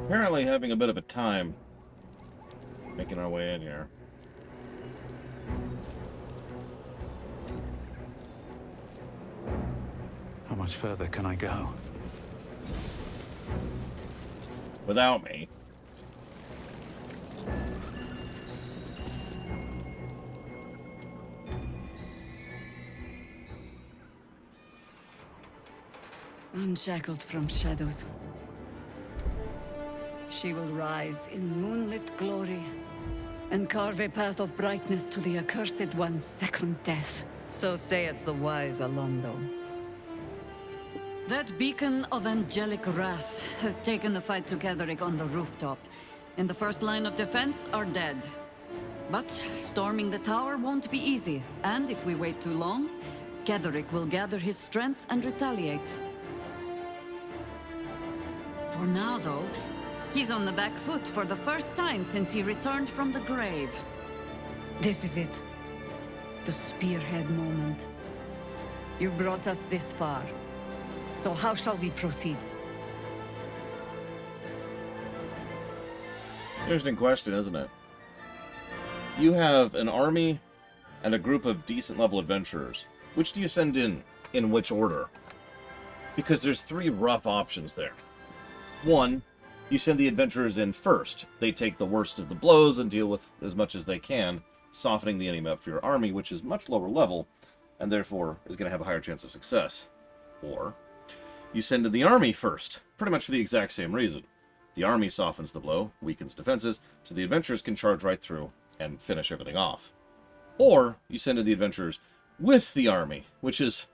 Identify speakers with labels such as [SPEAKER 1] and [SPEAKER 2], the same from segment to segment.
[SPEAKER 1] Apparently having a bit of a time making our way in here.
[SPEAKER 2] How much further can I go?
[SPEAKER 1] Without me.
[SPEAKER 3] Unshackled from shadows, she will rise in moonlit glory and carve a path of brightness to the accursed one's second death. So saith the wise Alondo. That beacon of angelic wrath has taken the fight to Ketheric on the rooftop, and the first line of defense are dead. But storming the tower won't be easy, and if we wait too long, Ketheric will gather his strength and retaliate. For now, though, he's on the back foot for the first time since he returned from the grave. This is it. The spearhead moment. You brought us this far. So how shall we proceed?
[SPEAKER 1] Interesting question, isn't it? You have an army and a group of decent level adventurers. Which do you send in which order? Because there's three rough options there. One, you send the adventurers in first. They take the worst of the blows and deal with as much as they can, softening the enemy up for your army, which is much lower level, and therefore is going to have a higher chance of success. Or, you send in the army first, pretty much for the exact same reason. The army softens the blow, weakens defenses, so the adventurers can charge right through and finish everything off. Or, you send in the adventurers with the army, which is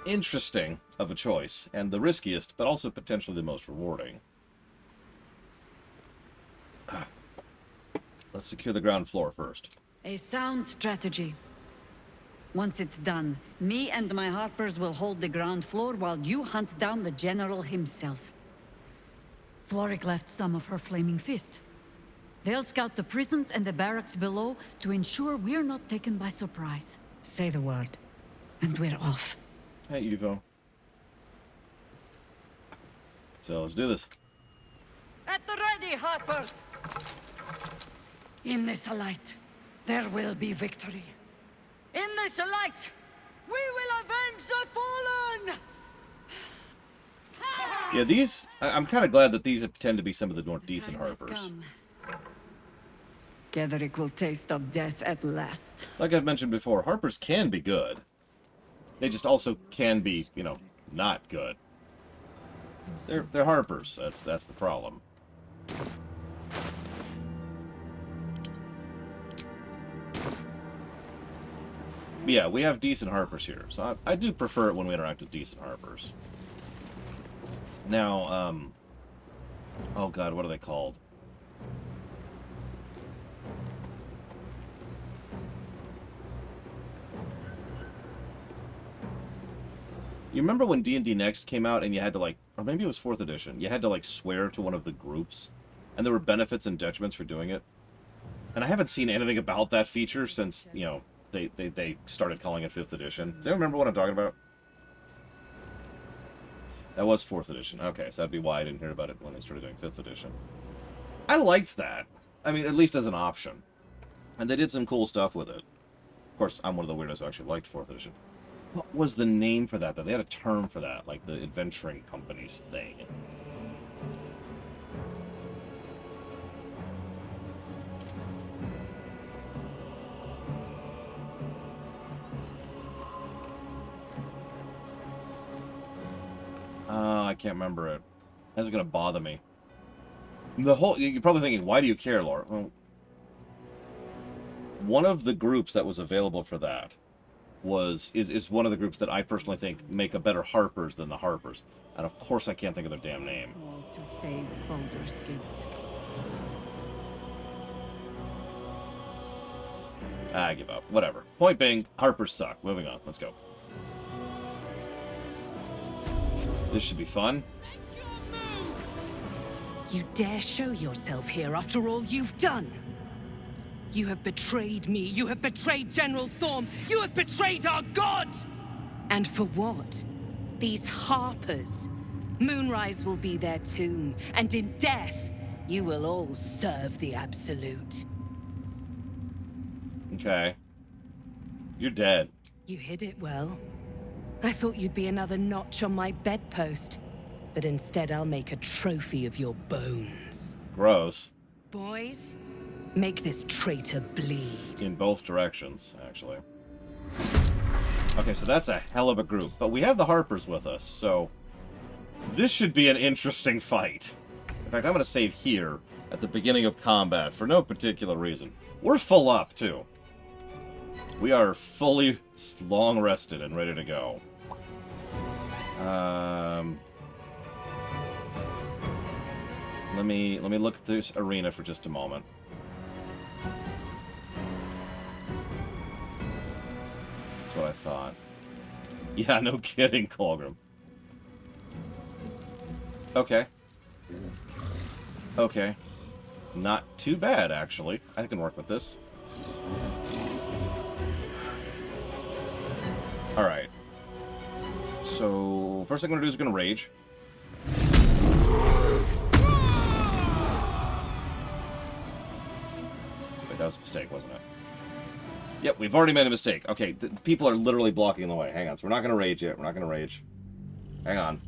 [SPEAKER 1] interesting of a choice, and the riskiest, but also potentially the most rewarding. Let's secure the ground floor first.
[SPEAKER 3] A sound strategy. Once it's done, me and my Harpers will hold the ground floor while you hunt down the General himself. Floric left some of her flaming fist. They'll scout the prisons and the barracks below to ensure we're not taken by surprise. Say the word, and we're off.
[SPEAKER 1] Hey, Evo. So, let's do this.
[SPEAKER 3] At the ready, Harpers! In this light, there will be victory. In this light, we will avenge the fallen!
[SPEAKER 1] Yeah, these... I'm kind of glad that these tend to be some of the more decent Harpers.
[SPEAKER 3] Ketheric will taste of death at last.
[SPEAKER 1] Like I've mentioned before, Harpers can be good. They just also can be, you know, not good. They're Harpers. That's the problem. But yeah, we have decent Harpers here, so I do prefer it when we interact with decent Harpers. Now, oh god, what are they called? You remember when D&D Next came out and you had to, like, or maybe it was 4th edition, you had to, like, swear to one of the groups, and there were benefits and detriments for doing it? And I haven't seen anything about that feature since, you know, they started calling it 5th edition. Do you remember what I'm talking about? That was 4th edition. Okay, so that'd be why I didn't hear about it when they started doing 5th edition. I liked that. I mean, at least as an option. And they did some cool stuff with it. Of course, I'm one of the weirdos who actually liked 4th edition. What was the name for that, though? They had a term for that, like the adventuring companies thing. I can't remember it. How's it going to bother me? You're probably thinking, why do you care, Laura? Well, one of the groups that was available for that is one of the groups that I personally think make a better Harpers than the Harpers. And of course I can't think of their damn name.
[SPEAKER 3] To save Baldur's Gate.
[SPEAKER 1] I give up. Whatever. Point being, Harpers suck. Moving on. Let's go. This should be fun.
[SPEAKER 4] You dare show yourself here after all you've done? You have betrayed me. You have betrayed General Thorm. You have betrayed our god! And for what? These Harpers. Moonrise will be their tomb, and in death, you will all serve the Absolute.
[SPEAKER 1] Okay. You're dead.
[SPEAKER 4] You hid it well. I thought you'd be another notch on my bedpost, but instead I'll make a trophy of your bones.
[SPEAKER 1] Gross.
[SPEAKER 4] Boys, make this traitor bleed.
[SPEAKER 1] In both directions, actually. Okay, so that's a hell of a group. But we have the Harpers with us, so this should be an interesting fight. In fact, I'm going to save here at the beginning of combat for no particular reason. We're full up, too. We are fully long rested and ready to go. Let me look at this arena for just a moment. That's what I thought. Yeah, no kidding, Colgrim. Okay. Okay. Not too bad, actually. I can work with this. Alright. So, first thing I'm going to do is going to rage. Wait, that was a mistake, wasn't it? Yep, we've already made a mistake. Okay, the people are literally blocking the way. Hang on, so we're not going to rage yet. We're not going to rage. Hang on.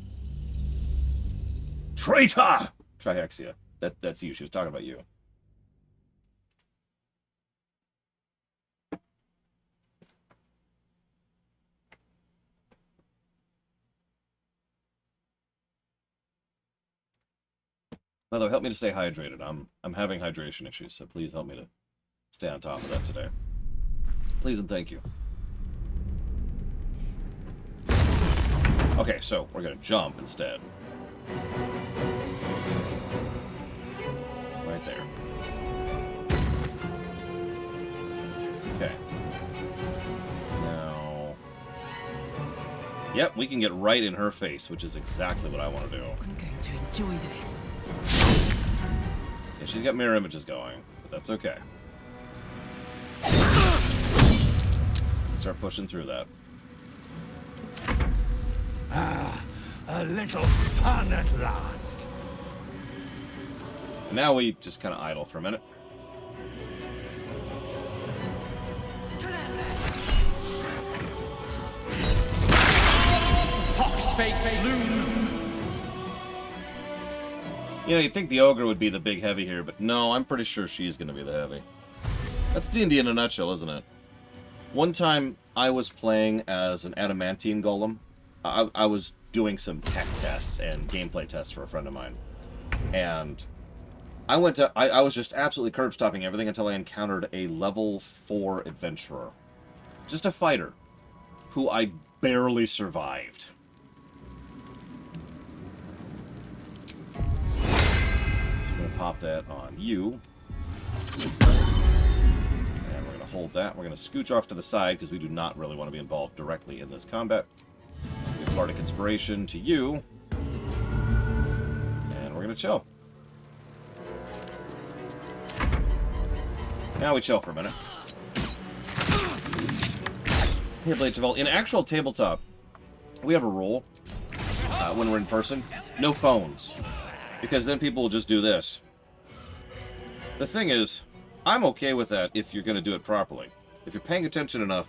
[SPEAKER 1] Traitor! Trihexia. That's you. She was talking about you. By the way, help me to stay hydrated. I'm having hydration issues, so please help me to stay on top of that today. Please and thank you. Okay, so we're gonna jump instead. Right there. Okay. Now... Yep, we can get right in her face, which is exactly what I want to do.
[SPEAKER 4] I'm going to enjoy this.
[SPEAKER 1] Yeah, she's got mirror images going, but that's okay. Start pushing through that.
[SPEAKER 2] A little fun at last.
[SPEAKER 1] And now we just kind of idle for a minute.
[SPEAKER 2] Poxface loom.
[SPEAKER 1] You know, you'd think the ogre would be the big heavy here, but no, I'm pretty sure she's going to be the heavy. That's D&D in a nutshell, isn't it? One time, I was playing as an adamantine golem. I was doing some tech tests and gameplay tests for a friend of mine. And I was just absolutely curb-stopping everything until I encountered a level 4 adventurer. Just a fighter, who I barely survived. Pop that on you. And we're going to hold that. We're going to scooch off to the side because we do not really want to be involved directly in this combat. Give Bardic Inspiration to you. And we're going to chill. Now we chill for a minute. Hey, Blade Cheval. In actual tabletop, we have a rule when we're in person. No phones. Because then people will just do this. The thing is, I'm okay with that if you're going to do it properly. If you're paying attention enough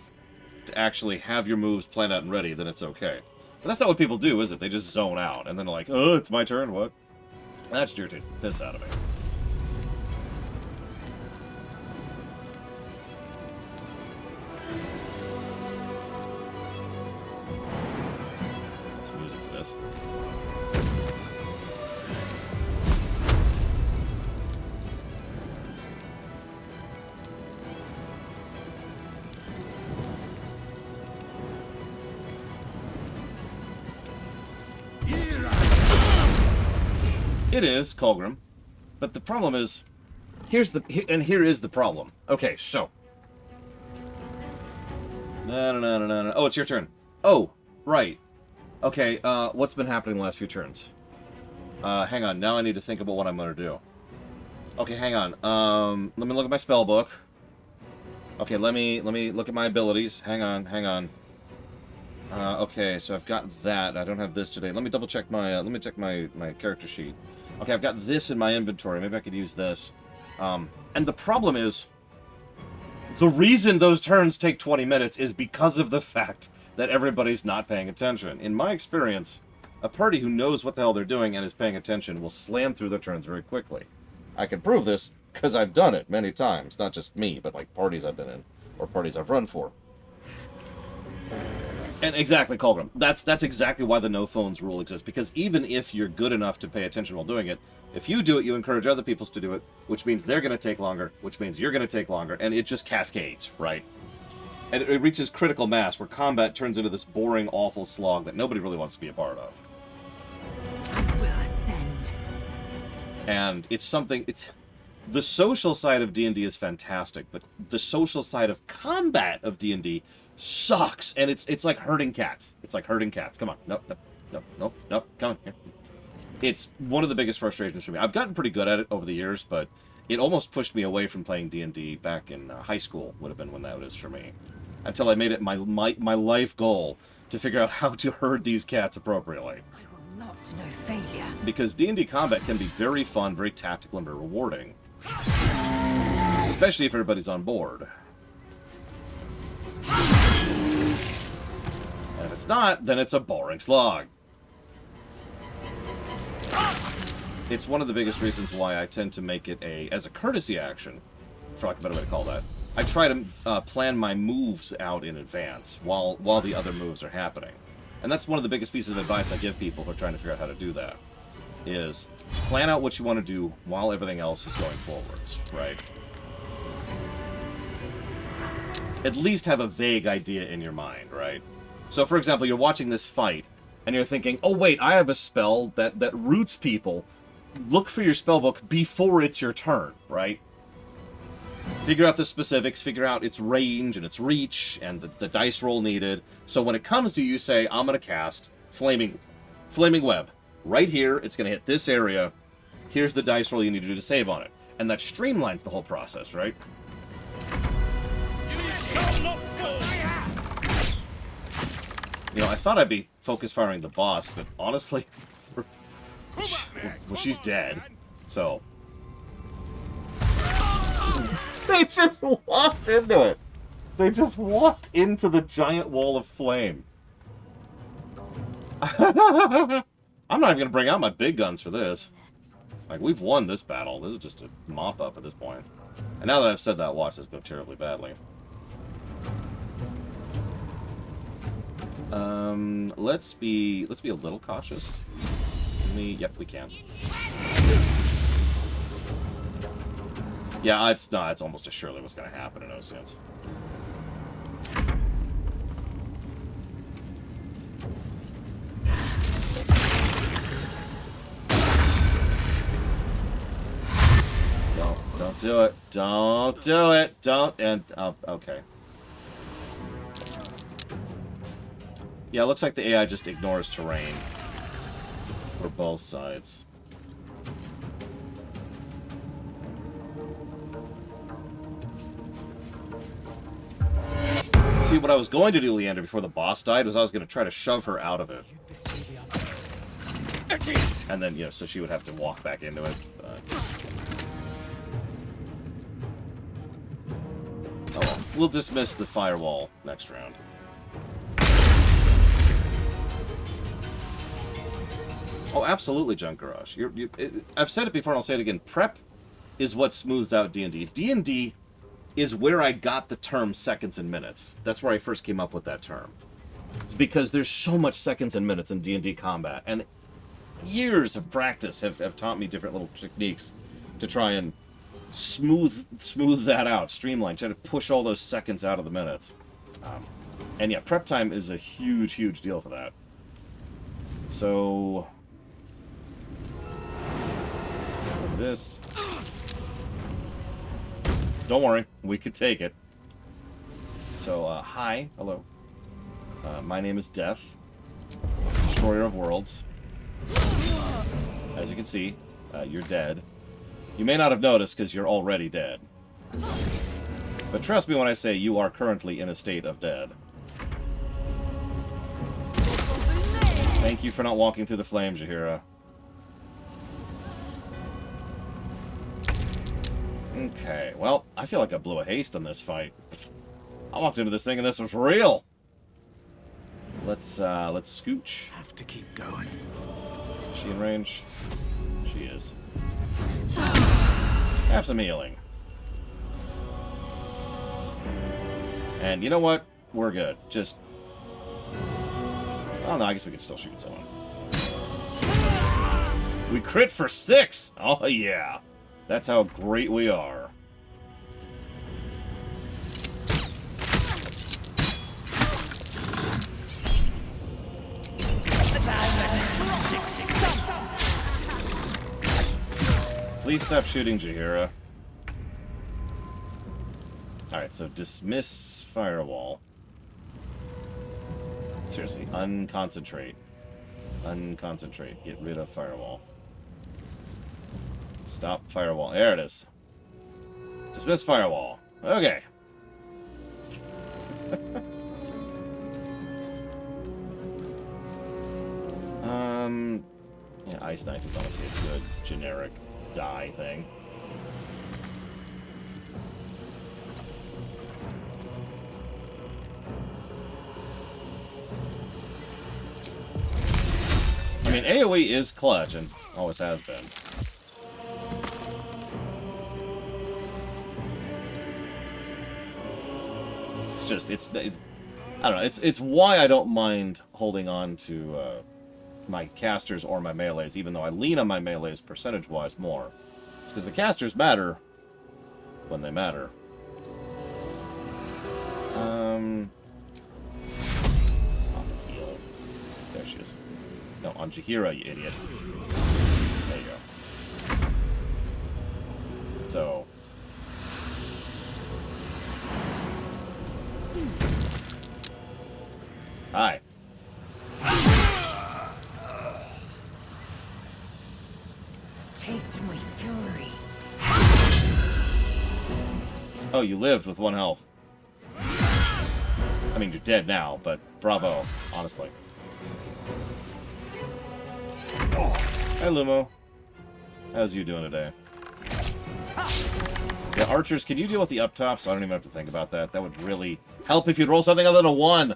[SPEAKER 1] to actually have your moves planned out and ready, then it's okay. But that's not what people do, is it? They just zone out, and then they're like, oh, it's my turn, what? That just irritates the piss out of me. Some music for this. It is, Colgrim. But the problem is... here is the problem. Okay, so... No. Oh, it's your turn. Oh, right. Okay, what's been happening the last few turns? Hang on. Now I need to think about what I'm going to do. Okay, hang on. Let me look at my spell book. Okay, let me look at my abilities. Hang on. Okay, so I've got that. I don't have this today. Let me double check my, let me check my character sheet. Okay, I've got this in my inventory. Maybe I could use this. And the problem is, the reason those turns take 20 minutes is because of the fact that everybody's not paying attention. In my experience, a party who knows what the hell they're doing and is paying attention will slam through their turns very quickly. I can prove this because I've done it many times. Not just me, but like parties I've been in or parties I've run for. And exactly, Colgrim. That's exactly why the no phones rule exists. Because even if you're good enough to pay attention while doing it, if you do it, you encourage other people to do it, which means they're going to take longer, which means you're going to take longer, and it just cascades, right? And it reaches critical mass where combat turns into this boring, awful slog that nobody really wants to be a part of.
[SPEAKER 3] I will ascend.
[SPEAKER 1] And it's something... The social side of D&D is fantastic, but the social side of combat of D&D sucks, and it's like herding cats. It's like herding cats. Come on. Nope. Come on. Here. It's one of the biggest frustrations for me. I've gotten pretty good at it over the years, but it almost pushed me away from playing D&D back in high school, would have been when that was for me. Until I made it my life goal to figure out how to herd these cats appropriately.
[SPEAKER 3] I will not know failure.
[SPEAKER 1] Because D&D combat can be very fun, very tactical, and very rewarding. Especially if everybody's on board. And if it's not, then it's a boring slog. It's one of the biggest reasons why I tend to make it as a courtesy action, for lack of a better way to call that. I try to plan my moves out in advance while the other moves are happening. And that's one of the biggest pieces of advice I give people who are trying to figure out how to do that. Is plan out what you want to do while everything else is going forwards, right? At least have a vague idea in your mind, right? So, for example, you're watching this fight, and you're thinking, oh wait, I have a spell that roots people. Look for your spellbook before it's your turn, right? Figure out the specifics, figure out its range and its reach, and the dice roll needed. So when it comes to you, say, I'm going to cast Flaming Web. Right here, it's going to hit this area. Here's the dice roll you need to do to save on it. And that streamlines the whole process, right? You know, I thought I'd be focus firing the boss, but honestly, well, she's dead. So... They just walked into it. They just walked into the giant wall of flame. I'm not even going to bring out my big guns for this. Like, we've won this battle. This is just a mop-up at this point. And now that I've said that, watch this go terribly badly. Let's be a little cautious. Yep, we can. Yeah, it's almost surely what's going to happen in no sense. Don't do it. Don't do it. Don't. And, okay. Yeah, it looks like the AI just ignores terrain for both sides. See, what I was going to do, Leander, before the boss died, was I was going to try to shove her out of it. And then, you know, so she would have to walk back into it. Oh well. We'll dismiss the firewall next round. Oh, absolutely, Junk Garage. I've said it before and I'll say it again. Prep is what smooths out D&D. D&D is where I got the term seconds and minutes. That's where I first came up with that term. It's because there's so much seconds and minutes in D&D combat, and years of practice have taught me different little techniques to try and smooth that out, streamline, try to push all those seconds out of the minutes. And yeah, prep time is a huge, huge deal for that. So... this. Don't worry, we could take it. So, hi, hello. My name is Death, Destroyer of Worlds. As you can see, you're dead. You may not have noticed because you're already dead. But trust me when I say you are currently in a state of dead. Thank you for not walking through the flames, Jahira. Okay, well, I feel like I blew a haste on this fight. I walked into this thing and this was real. Let's scooch.
[SPEAKER 2] Have to keep going.
[SPEAKER 1] Is she in range? She is. Have some healing. And you know what? We're good. Just... Oh no, I guess we can still shoot someone. We crit for 6! Oh yeah! That's how great we are. Please stop shooting, Jahira. Alright, so dismiss firewall. Seriously, unconcentrate. Unconcentrate. Get rid of firewall. Stop firewall. There it is. Dismiss firewall. Okay. Yeah, Ice Knife is honestly a good generic die thing. I mean, AoE is clutch, and always has been. It's just, it's I don't know, it's why I don't mind holding on to, my casters or my melees, even though I lean on my melees percentage-wise more. It's because the casters matter when they matter. Heal. There she is. No, on Jahira, you idiot. There you go. So... Hi.
[SPEAKER 4] Taste my fury.
[SPEAKER 1] Oh, you lived with 1 health. I mean, you're dead now, but bravo, honestly. Hi, Lumo. How's you doing today? Yeah, archers, can you deal with the up top so I don't even have to think about that? That would really help if you'd roll something other than a 1.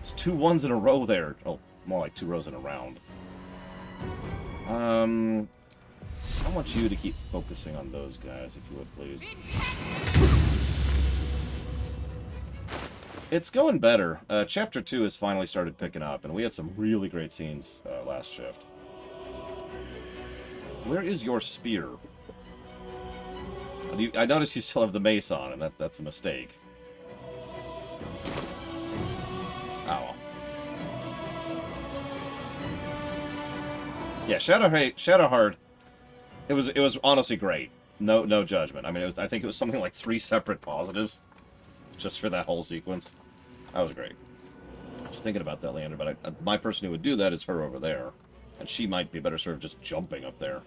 [SPEAKER 1] It's 2 1s in a row there. Oh, more like 2 rows in a round. I want you to keep focusing on those guys, if you would, please. It's going better. Chapter 2 has finally started picking up, and we had some really great scenes last shift. Where is your spear? I notice you still have the mace on, and that's a mistake. Oh well. Yeah, Shadowheart. It was honestly great. No judgment. I mean, I think it was something like 3 separate positives, just for that whole sequence. That was great. I was thinking about that, Leander, but my person who would do that is her over there, and she might be better served just jumping up there.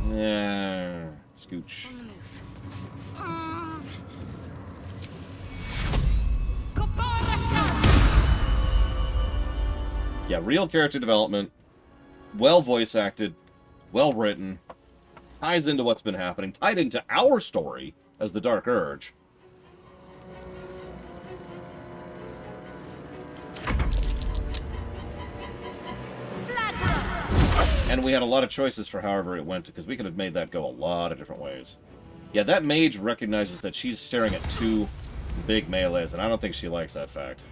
[SPEAKER 1] Yeah, scooch. Yeah, real character development, well voice acted, well written, ties into what's been happening, tied into our story as the Dark Urge. And we had a lot of choices for however it went, because we could have made that go a lot of different ways. Yeah, that mage recognizes that she's staring at 2 big melees, and I don't think she likes that fact.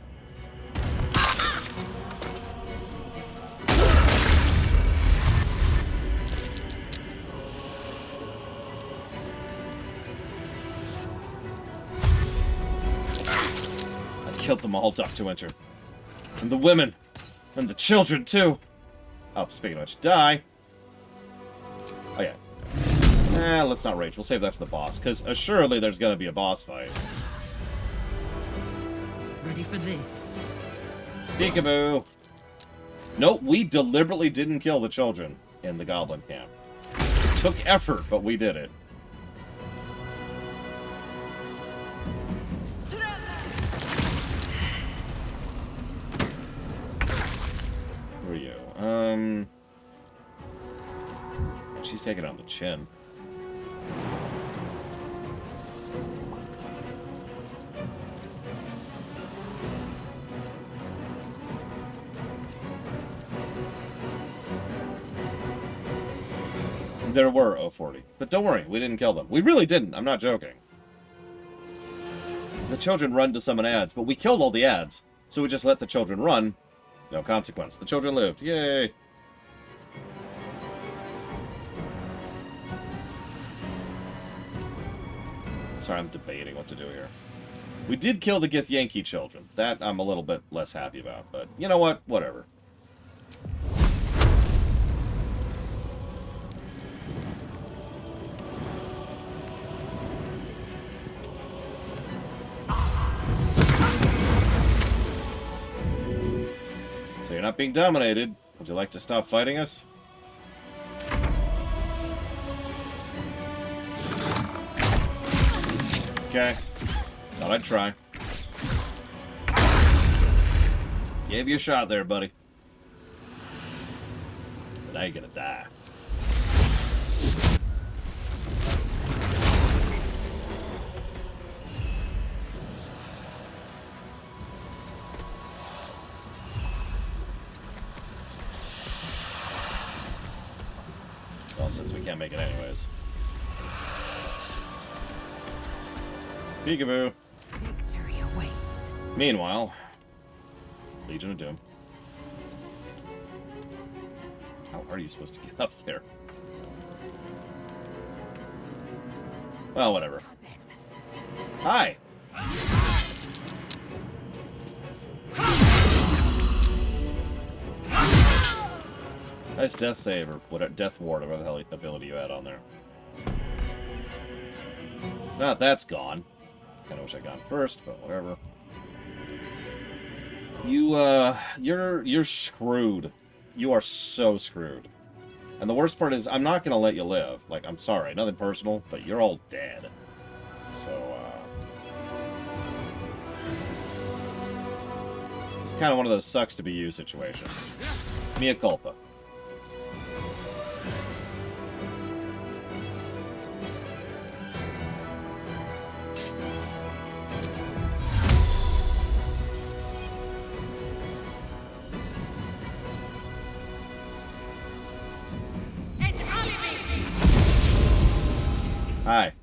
[SPEAKER 1] Killed them all, Dr. Winter. And the women. And the children, too. Oh, speaking of which, die. Oh, yeah. Let's not rage. We'll save that for the boss, because assuredly there's going to be a boss fight.
[SPEAKER 3] Ready for this?
[SPEAKER 1] Peekaboo. Nope, we deliberately didn't kill the children in the goblin camp. It took effort, but we did it. you? She's taking it on the chin. There were 040. But don't worry, we didn't kill them. We really didn't. I'm not joking. The children run to summon ads, but we killed all the ads. So we just let the children run. No consequence. The children lived. Yay! Sorry, I'm debating what to do here. We did kill the Githyanki children. That I'm a little bit less happy about, but you know what? Whatever. So you're not being dominated. Would you like to stop fighting us? Okay. Thought I'd try. Gave you a shot there, buddy. But now you're gonna die. Well, since we can't make it anyways. Peekaboo.
[SPEAKER 3] Victory awaits.
[SPEAKER 1] Meanwhile, Legion of Doom. How are you supposed to get up there? Well, whatever. Hi! Nice death save, or whatever, death ward, or whatever the hell ability you had on there. It's not, that's gone. Kinda wish I got it first, but whatever. You're screwed. You are so screwed. And the worst part is, I'm not gonna let you live. Like, I'm sorry, nothing personal, but you're all dead. So, it's kind of one of those sucks to be you situations. Mea culpa. Hi.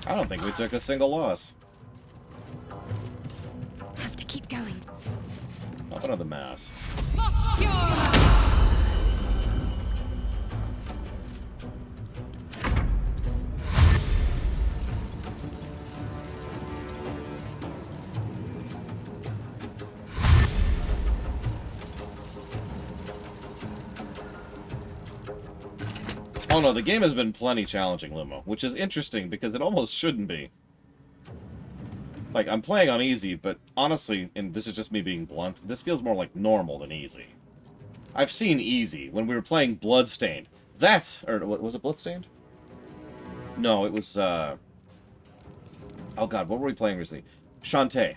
[SPEAKER 1] I don't think we took a single loss.
[SPEAKER 3] Have to keep going.
[SPEAKER 1] Up another mass. Oh no, the game has been plenty challenging, Lumo, which is interesting because it almost shouldn't be. Like, I'm playing on easy, but honestly, and this is just me being blunt, this feels more like normal than easy. I've seen easy when we were playing Bloodstained. That's, or was it Bloodstained? No, it was, oh god, what were we playing recently? Shantae.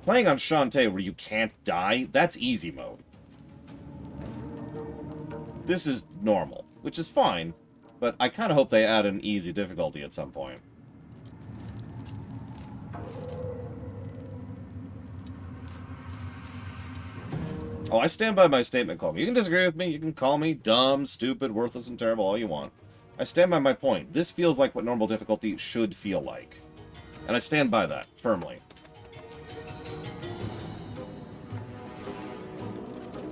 [SPEAKER 1] Playing on Shantae where you can't die, that's easy mode. This is normal, which is fine, but I kind of hope they add an easy difficulty at some point. Oh, I stand by my statement, call me. You can disagree with me, you can call me dumb, stupid, worthless, and terrible all you want. I stand by my point. This feels like what normal difficulty should feel like. And I stand by that, firmly.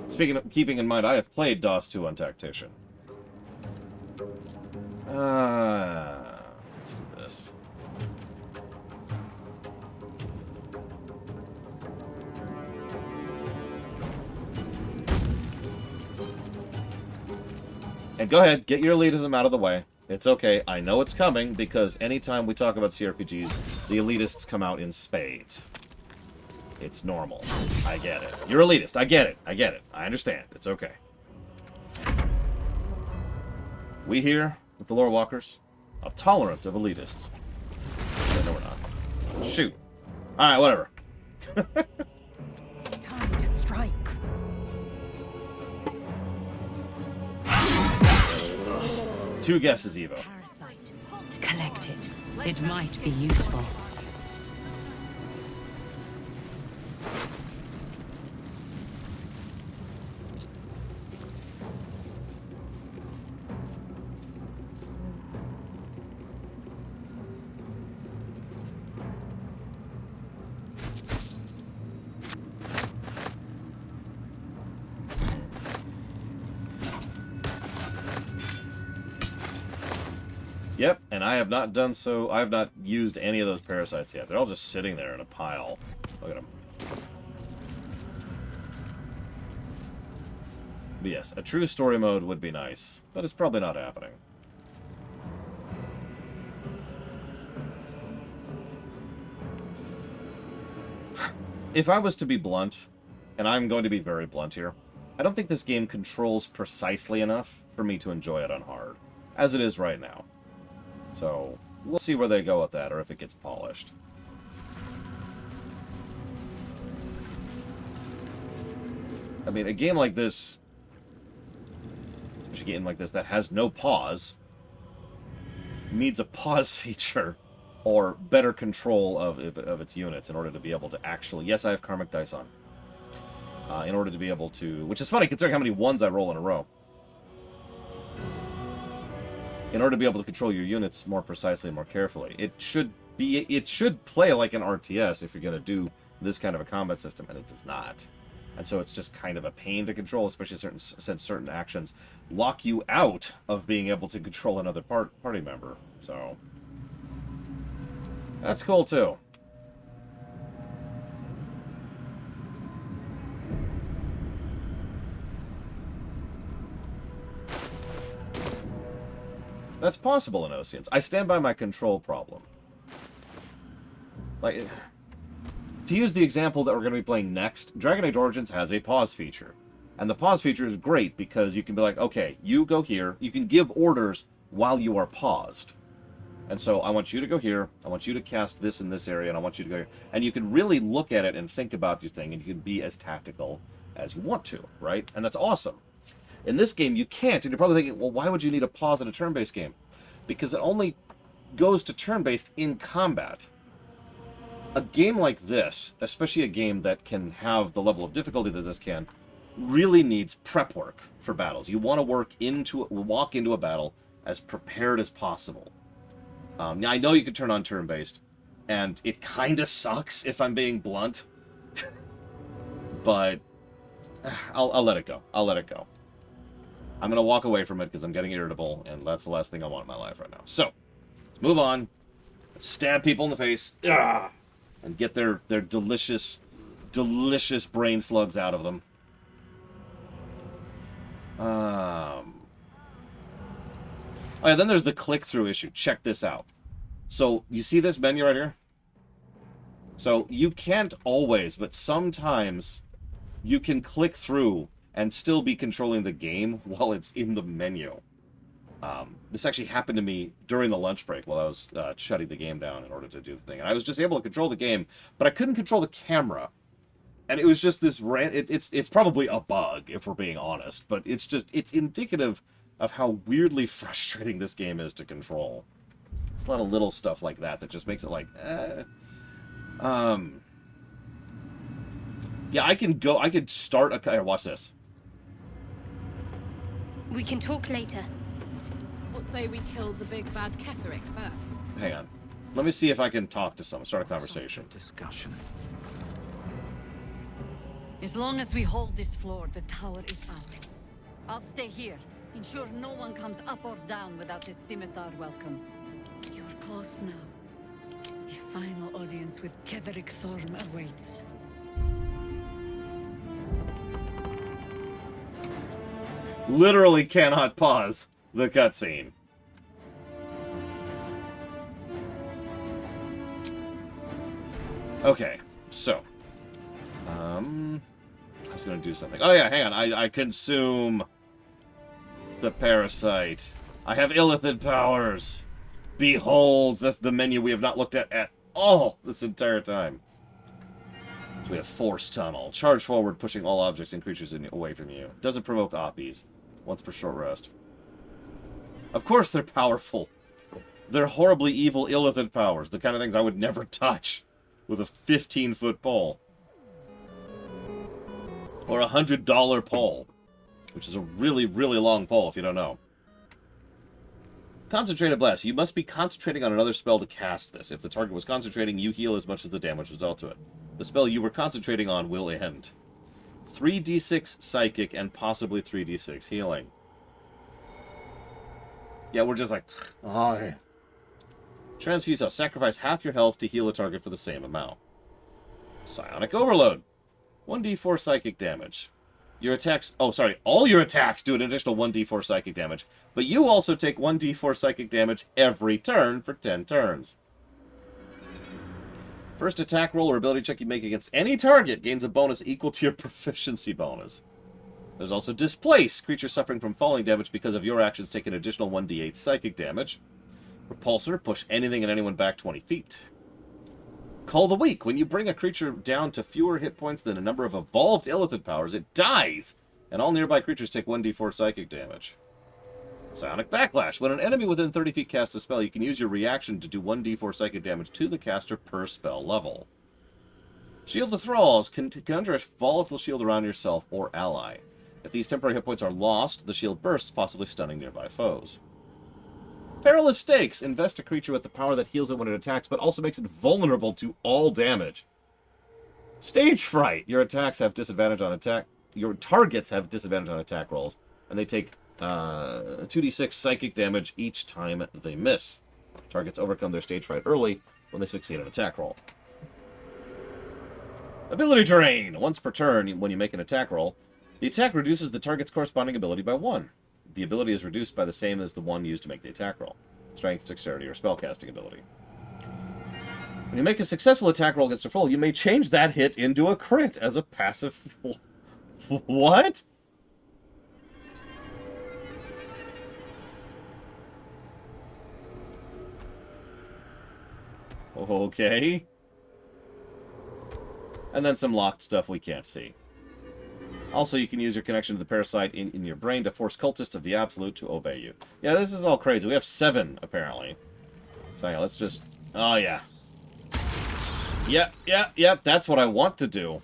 [SPEAKER 1] Speaking of, keeping in mind, I have played DOS 2 on Tactician. Let's do this. And go ahead, get your elitism out of the way. It's okay, I know it's coming, because anytime we talk about CRPGs, the elitists come out in spades. It's normal. I get it. You're elitist. I get it. I get it. I understand. It's okay. We here, with the Lore Walkers, are tolerant of elitists. Yeah, no, we're not. Shoot. Alright, whatever.
[SPEAKER 4] Time to strike.
[SPEAKER 1] Two guesses, Evo.
[SPEAKER 4] Parasite. Collect it.
[SPEAKER 3] It might be useful.
[SPEAKER 1] Yep, and I have not done so. I have not used any of those parasites yet. They're all just sitting there in a pile. Look at them. But yes, a true story mode would be nice, but it's probably not happening. If I was to be blunt, and I'm going to be very blunt here, I don't think this game controls precisely enough for me to enjoy it on hard, as it is right now. So, we'll see where they go with that, or if it gets polished. I mean, a game like this, especially a game like this that has no pause, needs a pause feature or better control of its units in order to be able to actually... Yes, I have Karmic Dice on. In order to be able to... Which is funny, considering how many ones I roll in a row. In order to be able to control your units more precisely and more carefully. It should play like an RTS if you're going to do this kind of a combat system, and it does not. And so it's just kind of a pain to control, especially since certain actions lock you out of being able to control another party member. So that's cool too. That's possible in Oceans. I stand by my control problem. Like, to use the example that we're going to be playing next, Dragon Age Origins has a pause feature. And the pause feature is great because you can be like, okay, you go here. You can give orders while you are paused. And so I want you to go here. I want you to cast this in this area, and I want you to go here. And you can really look at it and think about your thing, and you can be as tactical as you want to, right? And that's awesome. In this game, you can't, and you're probably thinking, well, why would you need a pause in a turn-based game? Because it only goes to turn-based in combat. A game like this, especially a game that can have the level of difficulty that this can, really needs prep work for battles. You want to walk into a battle as prepared as possible. Now, I know you could turn on turn-based, and it kind of sucks, if I'm being blunt. But I'll let it go. I'll let it go. I'm going to walk away from it because I'm getting irritable, and that's the last thing I want in my life right now. So, let's move on. Let's stab people in the face. And get their delicious, delicious brain slugs out of them. Oh yeah, then there's the click-through issue. Check this out. So, you see this menu right here? So, you can't always, but sometimes you can click through and still be controlling the game while it's in the menu. This actually happened to me during the lunch break while I was shutting the game down in order to do the thing. And I was just able to control the game, but I couldn't control the camera. And it was just this... It's probably a bug, if we're being honest, but it's indicative of how weirdly frustrating this game is to control. It's a lot of little stuff like that that just makes it like... Yeah, I could start a... Here, watch this.
[SPEAKER 5] We can talk later.
[SPEAKER 6] What say we kill the big bad Ketheric first?
[SPEAKER 1] Hang on. Let me see if I can talk to someone, start a conversation.
[SPEAKER 2] Discussion.
[SPEAKER 3] As long as we hold this floor, the tower is ours. I'll stay here. Ensure no one comes up or down without a scimitar welcome. You're close now. A final audience with Ketheric Thorm awaits.
[SPEAKER 1] Literally cannot pause the cutscene. Okay, so I was gonna do something. Oh yeah, hang on. I consume the parasite. I have illithid powers. Behold, that's the menu we have not looked at all this entire time. So we have Force Tunnel. Charge forward, pushing all objects and creatures away from you. Doesn't provoke oppies. Once per short rest. Of course they're powerful. They're horribly evil illithid powers. The kind of things I would never touch with a 15-foot pole. Or a $100 pole. Which is a really, really long pole if you don't know. Concentrated Blast. You must be concentrating on another spell to cast this. If the target was concentrating, you heal as much as the damage was dealt to it. The spell you were concentrating on will end. 3d6 Psychic and possibly 3d6 Healing. Yeah, we're just like... Oh, yeah. Transfuse Health. Sacrifice half your health to heal a target for the same amount. Psionic Overload. 1d4 Psychic damage. Your attacks... Oh, sorry. All your attacks do an additional 1d4 Psychic damage. But you also take 1d4 Psychic damage every turn for 10 turns. First attack roll or ability check you make against any target gains a bonus equal to your proficiency bonus. There's also Displace. Creatures suffering from falling damage because of your actions take an additional 1d8 Psychic damage. Repulsor. Push anything and anyone back 20 feet. Call the Weak. When you bring a creature down to fewer hit points than a number of evolved illithid powers, it dies, and all nearby creatures take 1d4 psychic damage. Psionic Backlash. When an enemy within 30 feet casts a spell, you can use your reaction to do 1d4 psychic damage to the caster per spell level. Shield the Thralls. Conjure a volatile shield around yourself or ally. If these temporary hit points are lost, the shield bursts, possibly stunning nearby foes. Perilous Stakes. Invest a creature with the power that heals it when it attacks, but also makes it vulnerable to all damage. Stage Fright. Your attacks have disadvantage on attack. Your targets have disadvantage on attack rolls, and they take 2d6 psychic damage each time they miss. Targets overcome their stage fright early when they succeed an attack roll. Ability Drain. Once per turn, when you make an attack roll, the attack reduces the target's corresponding ability by 1. The ability is reduced by the same as the one used to make the attack roll. Strength, dexterity, or spellcasting ability. When you make a successful attack roll against a foe, you may change that hit into a crit as a passive... What? Okay. And then some locked stuff we can't see. Also, you can use your connection to the parasite in your brain to force cultists of the Absolute to obey you. Yeah, this is all crazy. We have 7, apparently. So, yeah, let's just... Oh, yeah. Yep, that's what I want to do.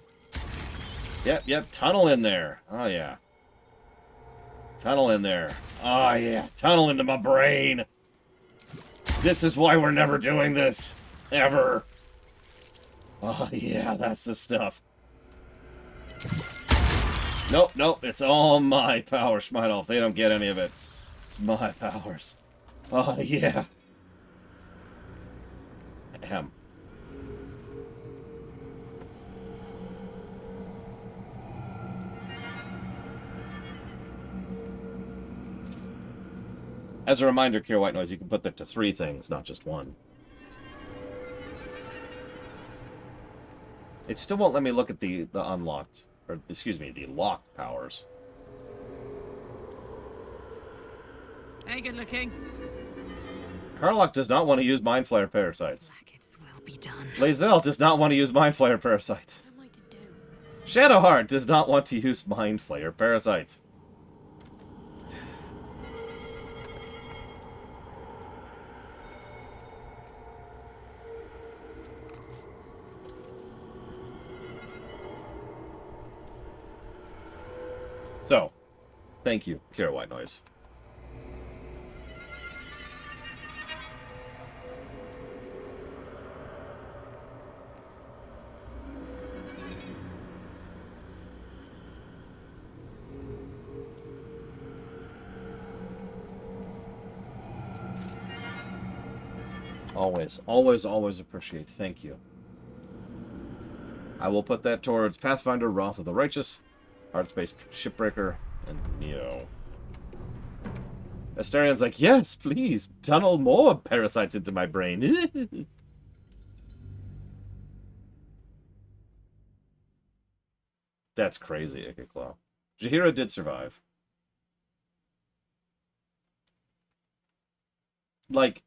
[SPEAKER 1] Yep, tunnel in there. Oh, yeah. Tunnel in there. Oh, yeah, tunnel into my brain. This is why we're never doing this. Ever. Oh, yeah, that's the stuff. Nope, it's all my power, Schmeidelf. They don't get any of it. It's my powers. Oh, yeah. Ahem. As a reminder, Kier White Noise, you can put that to 3 things, not just 1. It still won't let me look at the unlocked... Or, excuse me, the locked powers.
[SPEAKER 4] Hey, good looking.
[SPEAKER 1] Karlach does not want to use Mind Flayer parasites.
[SPEAKER 3] Blackets will be done.
[SPEAKER 1] Lae'zel does not want to use Mind Flayer parasites.
[SPEAKER 6] What am I to do?
[SPEAKER 1] Shadowheart does not want to use Mind Flayer parasites. So, thank you, Kira White Noise. Always appreciate. Thank you. I will put that towards Pathfinder, Wrath of the Righteous, Heartspace Shipbreaker, and Neo. Astarion's like, yes, please, tunnel more parasites into my brain. That's crazy, Ikiclaw. Jaheira did survive. like,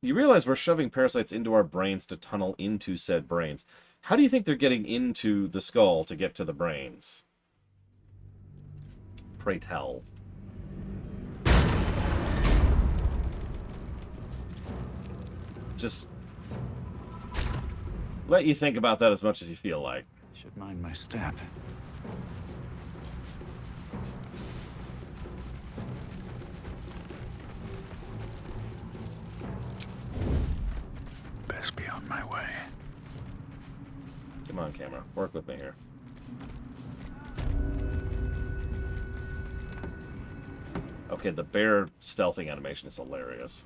[SPEAKER 1] you realize we're shoving parasites into our brains to tunnel into said brains. How do you think they're getting into the skull to get to the brains? Pray tell. Just let you think about that as much as you feel like.
[SPEAKER 2] Should mind my step. Best be on my way.
[SPEAKER 1] Come on, camera. Work with me here. Okay, the bear stealthing animation is hilarious.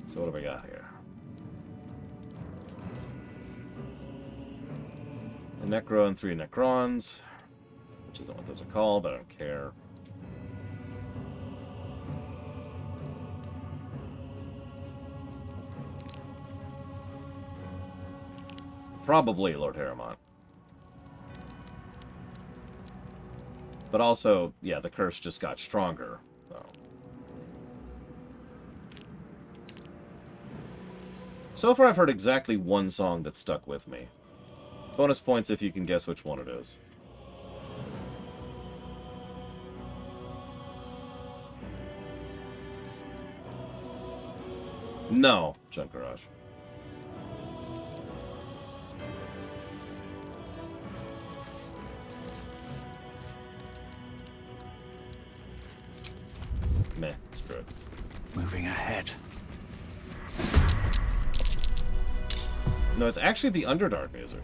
[SPEAKER 1] So what do we got here? A Necro and 3 Necrons, which isn't what those are called, but I don't care. Probably Lord Harrimont. But also, yeah, the curse just got stronger. So far, I've heard exactly one song that stuck with me. Bonus points if you can guess which one it is. No, Junk Garage. Meh, screw it.
[SPEAKER 2] Moving ahead.
[SPEAKER 1] No, it's actually the Underdark music.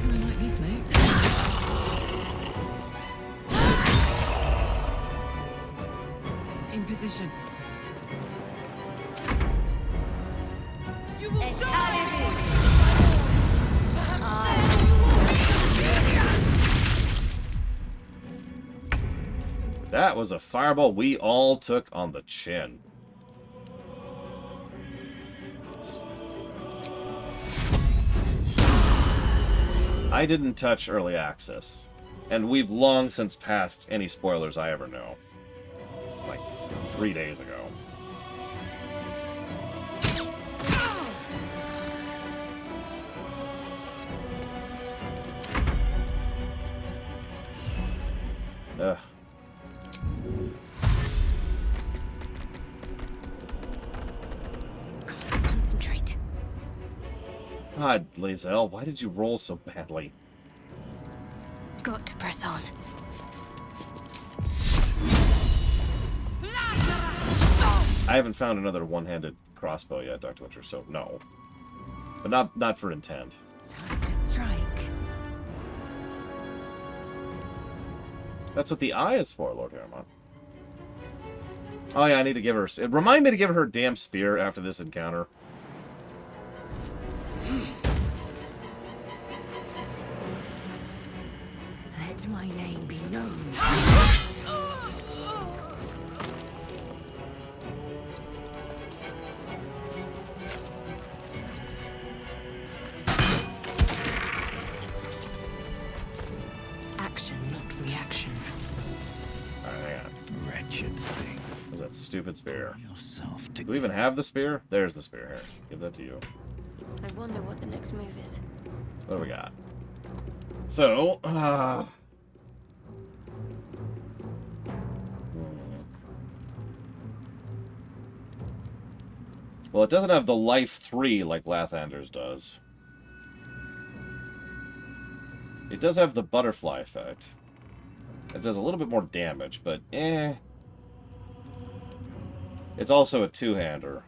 [SPEAKER 3] Might be smooth. In position. You will
[SPEAKER 1] That was a fireball we all took on the chin. I didn't touch early access, and we've long since passed any spoilers I ever know. Like 3 days ago. Ugh.
[SPEAKER 6] Concentrate.
[SPEAKER 1] God, Lae'zel, why did you roll so badly?
[SPEAKER 6] Got to press on.
[SPEAKER 1] I haven't found another one-handed crossbow yet, Dr. Witcher, so no. But not for intent.
[SPEAKER 4] Time to strike.
[SPEAKER 1] That's what the eye is for, Lord Harrimont. Oh yeah, I need to give her... Remind me to give her her damn spear after this encounter.
[SPEAKER 4] Let my name be known.
[SPEAKER 6] Action, not reaction.
[SPEAKER 1] Alright, hang on.
[SPEAKER 2] Wretched thing.
[SPEAKER 1] What's that stupid spear?
[SPEAKER 2] Yourself
[SPEAKER 1] Do we even have the spear? There's the spear here. Give that to you.
[SPEAKER 6] I wonder what the next move is.
[SPEAKER 1] What do we got? So, well, it doesn't have the life 3 like Lathander's does. It does have the butterfly effect. It does a little bit more damage, but eh. It's also a two-hander.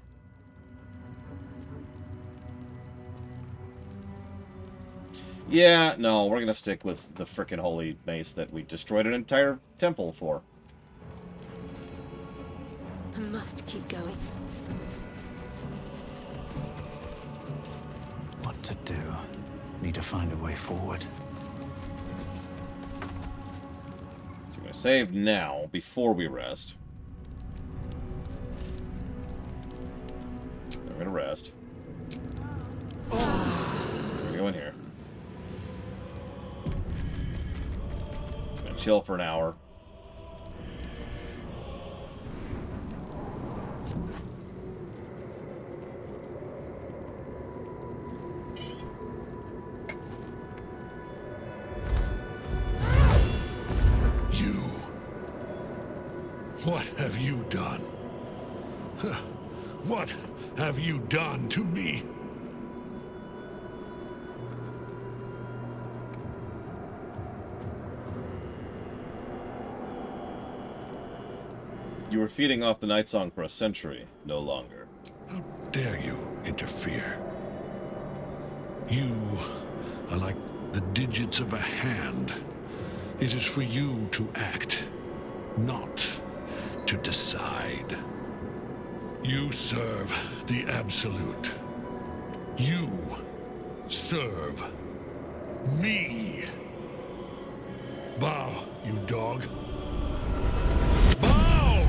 [SPEAKER 1] Yeah, no, we're gonna stick with the frickin' holy mace that we destroyed an entire temple for.
[SPEAKER 6] I must keep going.
[SPEAKER 2] What to do? Need to find a way forward.
[SPEAKER 1] So you're gonna save now, before we rest. We're gonna rest. We're gonna go in here. Just gonna chill for an hour.
[SPEAKER 5] What have you done? Huh. What have you done to me?
[SPEAKER 1] You were feeding off the night song for a century, no longer.
[SPEAKER 5] How dare you interfere? You are like the digits of a hand. It is for you to act, not to decide. You serve the Absolute. You serve me. Bow, you dog. Bow!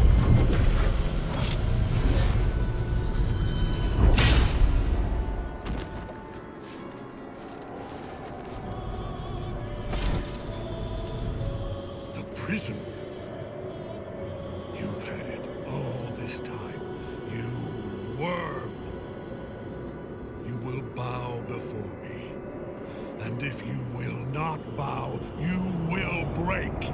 [SPEAKER 5] The prison. You've had it all this time. You worm. You will bow before me. And if you will not bow, you will break.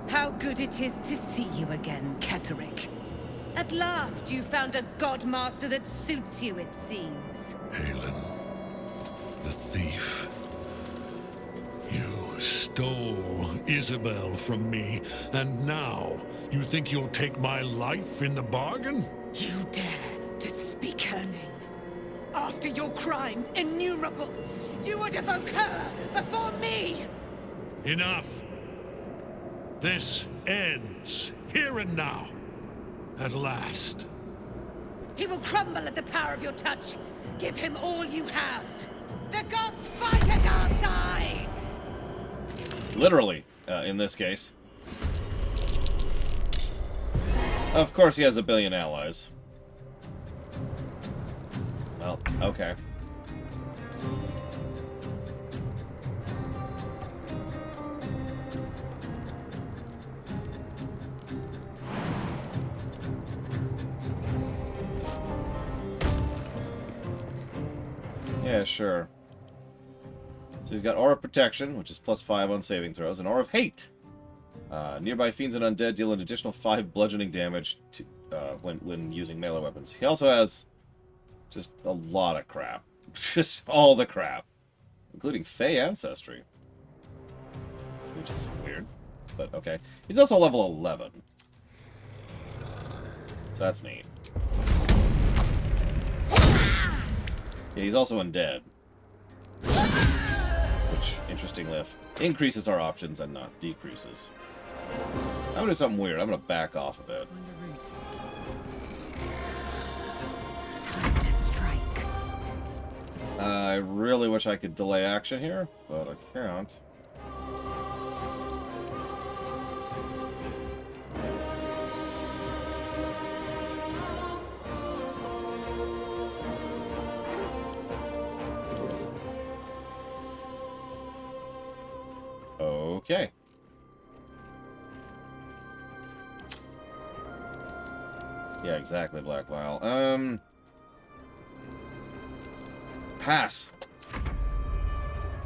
[SPEAKER 4] How good it is to see you again, Ketherick. At last you found a godmaster that suits you, it seems.
[SPEAKER 5] Halen, the thief. You stole Isabel from me, and now you think you'll take my life in the bargain?
[SPEAKER 4] You dare to speak her name. After your crimes innumerable, you would evoke her before me!
[SPEAKER 5] Enough! This ends here and now. At last.
[SPEAKER 4] He will crumble at the power of your touch. Give him all you have. The gods fight at our side!
[SPEAKER 1] Literally, in this case. Of course he has a billion allies. Well, okay. Yeah, sure. So he's got Aura of Protection, which is +5 on saving throws, and Aura of Hate. Nearby fiends and undead deal an additional 5 bludgeoning damage to, when using melee weapons. He also has just a lot of crap. Just all the crap. Including Fey Ancestry. Which is weird, but okay. He's also level 11. So that's neat. Yeah, he's also undead. Which, interesting lift. Increases our options and not decreases. I'm gonna do something weird. I'm gonna back off a bit.
[SPEAKER 4] Time to strike.
[SPEAKER 1] I really wish I could delay action here, but I can't. Okay. Yeah, exactly, Black Vial. Pass.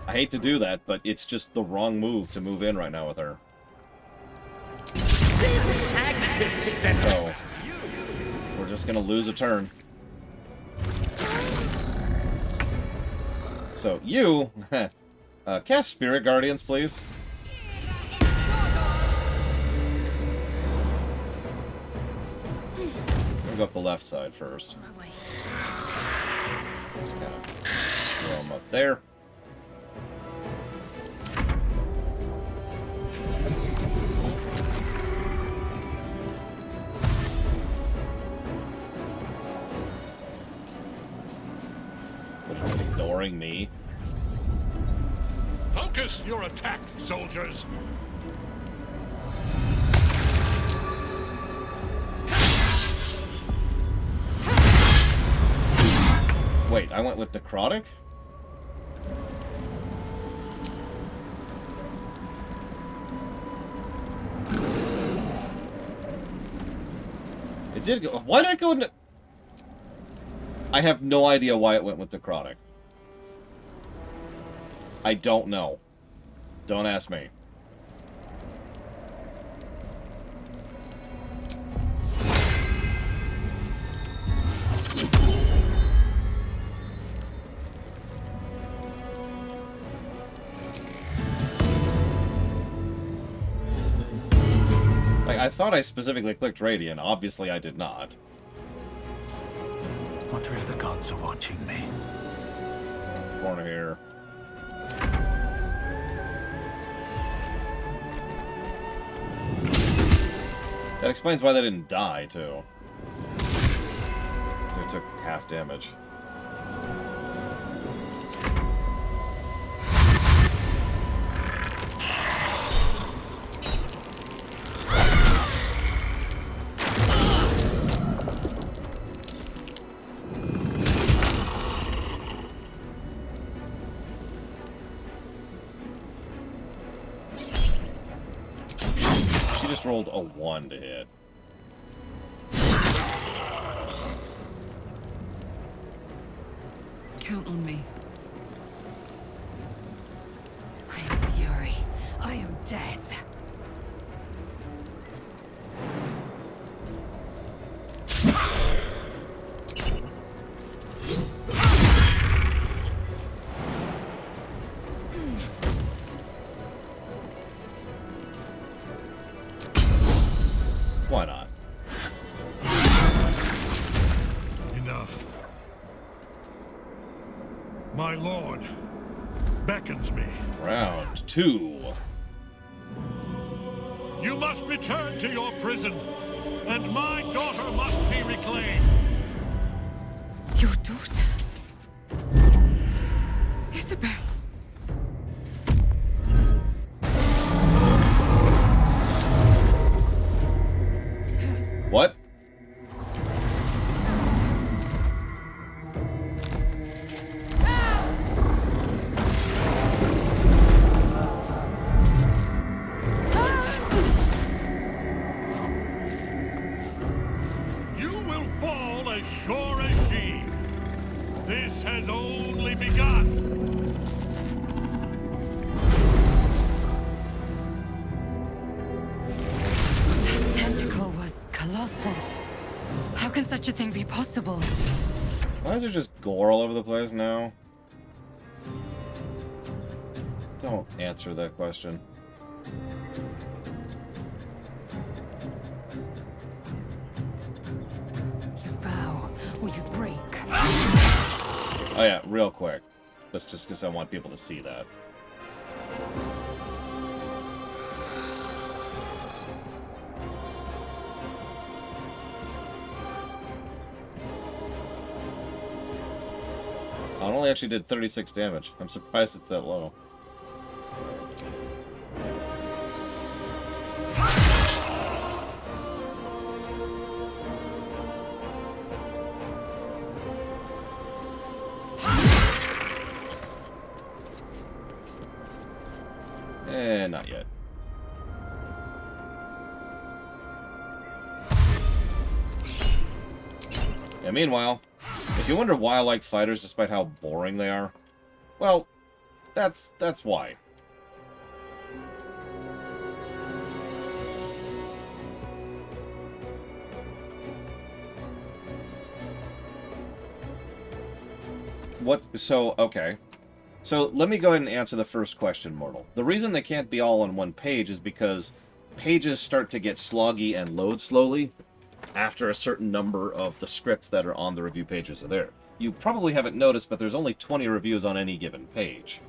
[SPEAKER 1] I hate to do that, but it's just the wrong move to move in right now with her. So, we're just gonna lose a turn. So, you... cast Spirit Guardians, please. We'll go up the left side first. Just kind of throw them up there. Ignoring me?
[SPEAKER 5] Focus your attack, soldiers!
[SPEAKER 1] Wait, I went with necrotic? It did go... Why did it go into... I have no idea why it went with necrotic. I don't know. Don't ask me. Like, I thought I specifically clicked Radiant. Obviously, I did not.
[SPEAKER 2] Wonder if the gods are watching me.
[SPEAKER 1] Corner here. That explains why they didn't die, too. They took half damage. Rolled a 1 to hit.
[SPEAKER 3] Count on me. I am fury. I am death.
[SPEAKER 1] Why not?
[SPEAKER 5] Enough. My lord beckons me.
[SPEAKER 1] Round 2.
[SPEAKER 5] You must return to your prison, and my daughter must be reclaimed.
[SPEAKER 3] Your daughter? Isabel.
[SPEAKER 1] What?
[SPEAKER 5] You will fall as sure as she. This has only begun.
[SPEAKER 3] That tentacle was colossal. How can such a thing be possible?
[SPEAKER 1] Why is there just gore all over the place now? Don't answer that question.
[SPEAKER 3] You bow or you break.
[SPEAKER 1] Oh yeah, real quick. That's just because I want people to see that. I only actually did 36 damage. I'm surprised it's that low. Not yet. Yeah, meanwhile, if you wonder why I like fighters despite how boring they are, well, that's why. Okay. So let me go ahead and answer the first question, Mortal. The reason they can't be all on one page is because pages start to get sloggy and load slowly after a certain number of the scripts that are on the review pages are there. You probably haven't noticed, but there's only 20 reviews on any given page.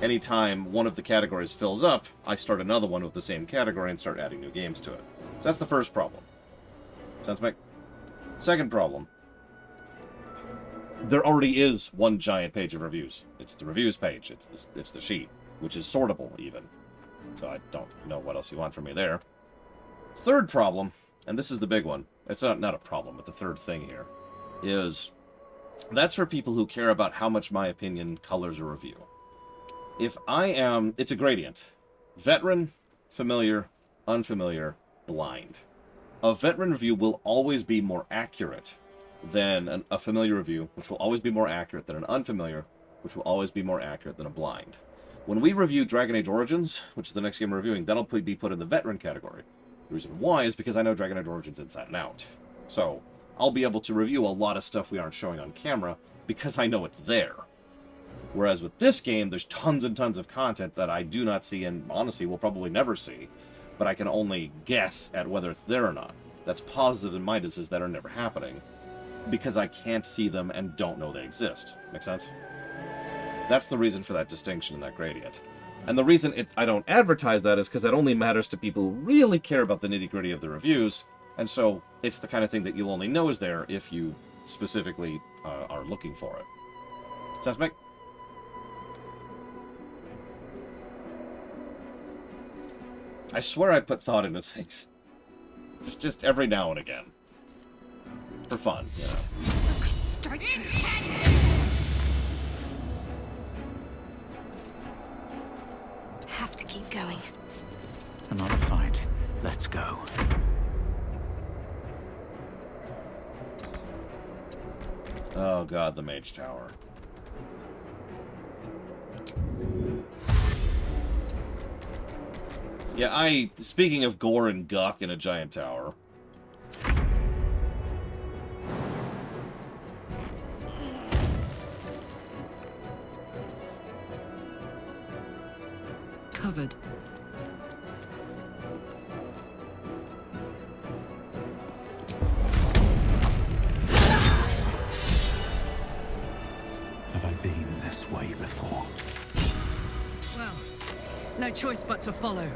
[SPEAKER 1] Anytime one of the categories fills up, I start another one with the same category and start adding new games to it. So that's the first problem. Sounds like... Second problem. there already is one giant page of reviews. It's the reviews page. It's the sheet, which is sortable even. So I don't know what else you want from me there. Third problem, and this is the big one. It's not a problem, but the third thing here is that's for people who care about how much my opinion colors a review. If I am, it's a gradient. Veteran, familiar, unfamiliar, blind. A veteran review will always be more accurate than a familiar review, which will always be more accurate than an unfamiliar, which will always be more accurate than a blind. When we review Dragon Age Origins, which is the next game we're reviewing, that'll be put in the veteran category. The reason why is because I know Dragon Age Origins inside and out. So, I'll be able to review a lot of stuff we aren't showing on camera because I know it's there. Whereas with this game, there's tons and tons of content that I do not see and honestly will probably never see, but I can only guess at whether it's there or not. That's positive in my decisions that are never happening because I can't see them and don't know they exist. Make sense? That's the reason for that distinction in that gradient. And the reason I don't advertise that is because that only matters to people who really care about the nitty-gritty of the reviews, and so it's the kind of thing that you'll only know is there if you specifically are looking for it. Sounds make? I swear I put thought into things. Just every now and again. For fun, you know.
[SPEAKER 3] Strike you.
[SPEAKER 7] Have to keep going.
[SPEAKER 2] Another fight. Let's go.
[SPEAKER 1] Oh god, the Mage Tower. Yeah, speaking of gore and guck in a giant tower.
[SPEAKER 3] Covered.
[SPEAKER 2] Have I been this way before?
[SPEAKER 4] Well, no choice but to follow.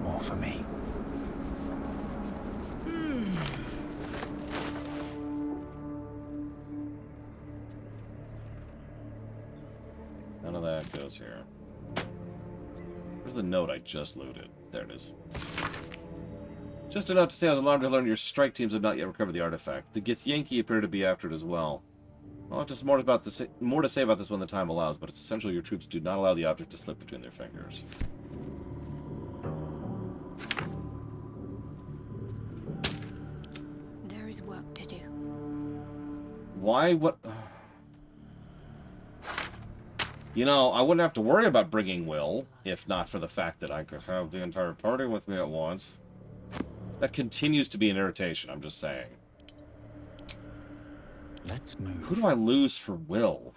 [SPEAKER 2] More for me.
[SPEAKER 1] None of that goes here. Where's the note I just looted? There it is. Just enough to say I was alarmed to learn your strike teams have not yet recovered the artifact. The Githyanki appear to be after it as well. I'll have just more to say about this when the time allows, but it's essential your troops do not allow the object to slip between their fingers.
[SPEAKER 7] There is work to do.
[SPEAKER 1] Why? What? You know, I wouldn't have to worry about bringing Will, if not for the fact that I could have the entire party with me at once. That continues to be an irritation, I'm just saying.
[SPEAKER 2] Let's move.
[SPEAKER 1] Who do I lose for Will?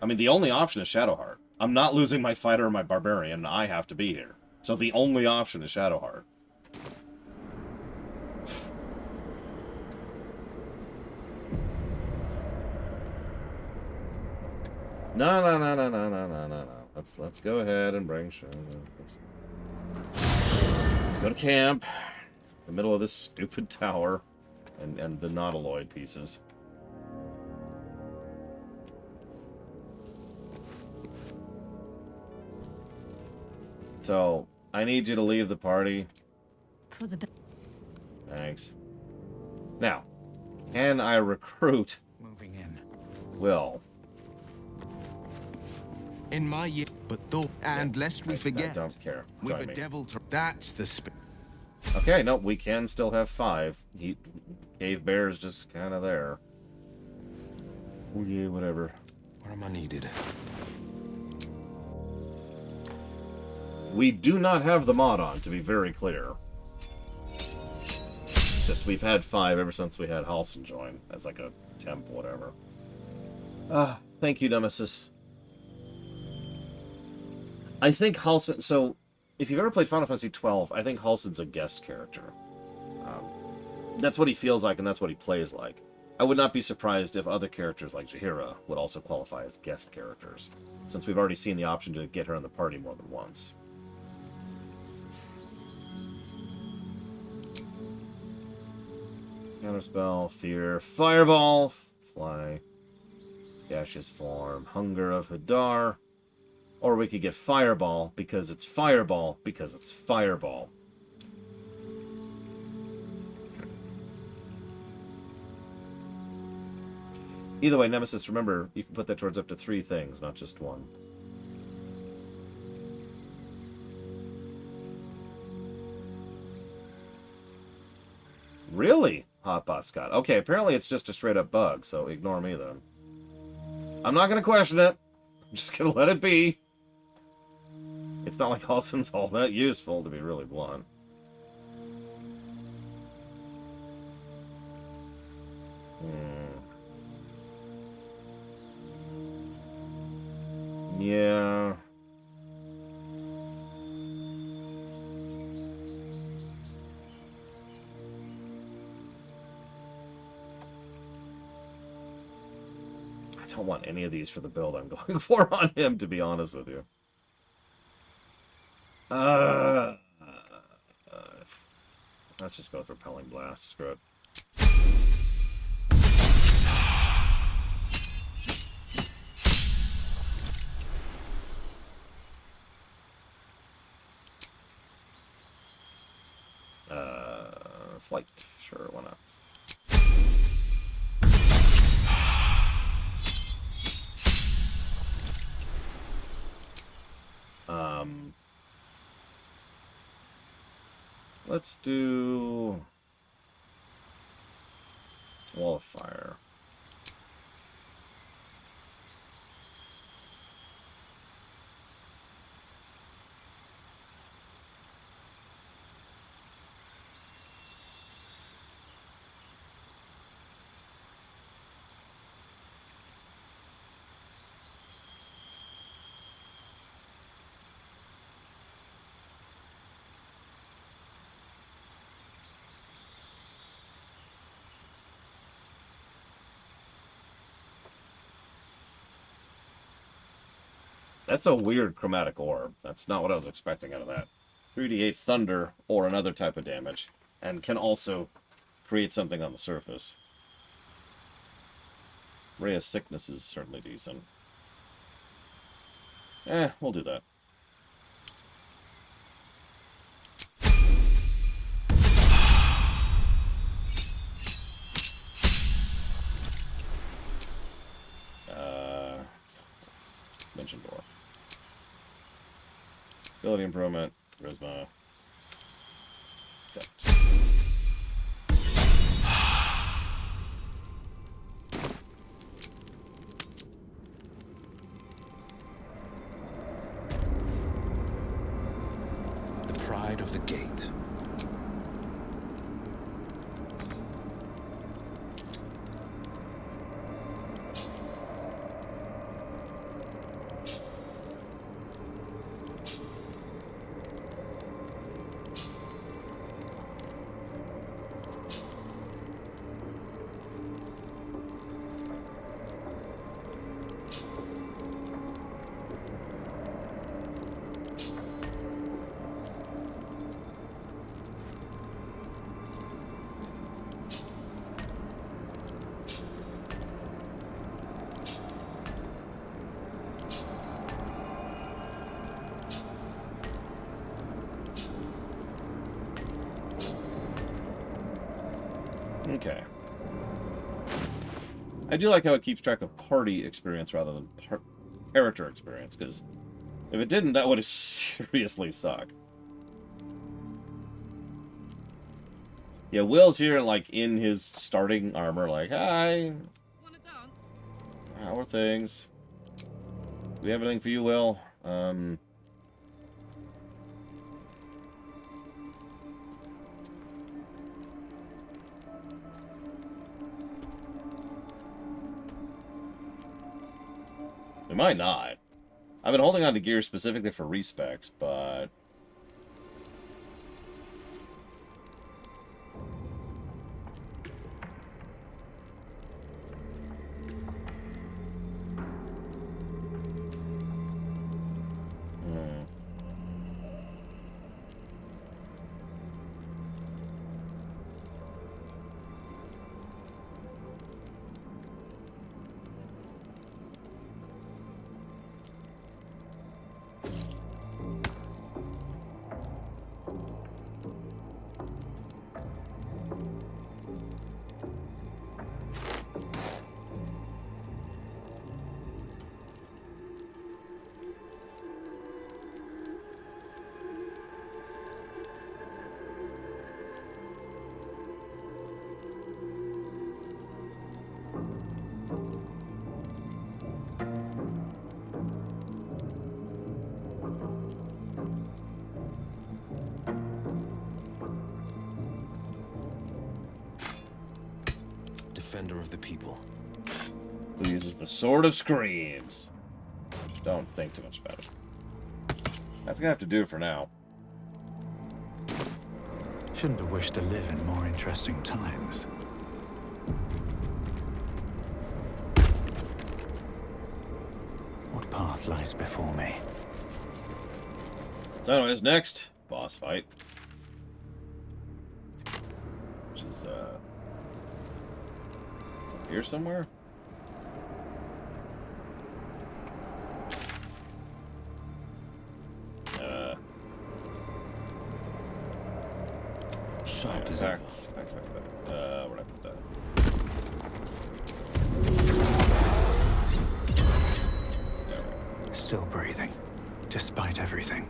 [SPEAKER 1] I mean, the only option is Shadowheart. I'm not losing my fighter or my barbarian, and I have to be here. So the only option is Shadowheart. No. Let's go ahead and bring let's go to camp. In the middle of this stupid tower. And the nautiloid pieces. So, I need you to leave the party.
[SPEAKER 3] For the
[SPEAKER 1] Thanks. Now, can I recruit
[SPEAKER 2] Moving in.
[SPEAKER 1] Will?
[SPEAKER 8] In my year, but though, and lest we
[SPEAKER 1] I
[SPEAKER 8] forget,
[SPEAKER 1] don't care.
[SPEAKER 8] with
[SPEAKER 1] Join
[SPEAKER 8] a
[SPEAKER 1] me.
[SPEAKER 8] devil, that's the
[SPEAKER 1] Okay, no, we can still have 5. Cave Bear's just kind of there. Oh yeah, whatever.
[SPEAKER 8] Where am I needed?
[SPEAKER 1] We do not have the mod on, to be very clear. Just we've had 5 ever since we had Halson join as like a temp, whatever. Thank you, Nemesis. I think Halson. So, if you've ever played Final Fantasy XII, I think Halson's a guest character. that's what he feels like, and that's what he plays like. I would not be surprised if other characters like Jaheira would also qualify as guest characters, since we've already seen the option to get her in the party more than once. Counterspell, Fear, Fireball, Fly, Gaseous Form, Hunger of Hadar, or we could get Fireball because it's Fireball because it's Fireball. Either way, Nemesis, remember, you can put that towards up to 3 things, not just one. Really? Hotbot Scott. Okay, apparently it's just a straight-up bug, so ignore me then. I'm not going to question it. I'm just going to let it be. It's not like Halsin's all that useful, to be really blunt. Yeah. I don't want any of these for the build I'm going for on him, to be honest with you. Let's just go for Repelling Blast. Screw it. Flight. Sure, why not? Let's do Wall of Fire. That's a weird chromatic orb. That's not what I was expecting out of that. 3d8 thunder or another type of damage, and can also create something on the surface. Ray of Sickness is certainly decent. We'll do that. Dimension Door. Ability Improvement, Charisma. Accept.
[SPEAKER 8] The pride of the gate.
[SPEAKER 1] Okay. I do like how it keeps track of party experience rather than character experience, because if it didn't, that would have seriously sucked. Yeah, Will's here, like, in his starting armor, like, hi.
[SPEAKER 6] Wanna dance?
[SPEAKER 1] How are things? Do we have anything for you, Will? We might not. I've been holding on to gear specifically for respecs, but...
[SPEAKER 8] defender of the people.
[SPEAKER 1] Who uses the Sword of Screams. Don't think too much about it. That's gonna have to do it for now.
[SPEAKER 2] Shouldn't have wished to live in more interesting times. What path lies before me?
[SPEAKER 1] So anyways, next boss fight. Which is up here somewhere?
[SPEAKER 8] Sharp as
[SPEAKER 1] Back.
[SPEAKER 8] ever.
[SPEAKER 1] Where'd I put that? There we go.
[SPEAKER 2] Still breathing, despite everything.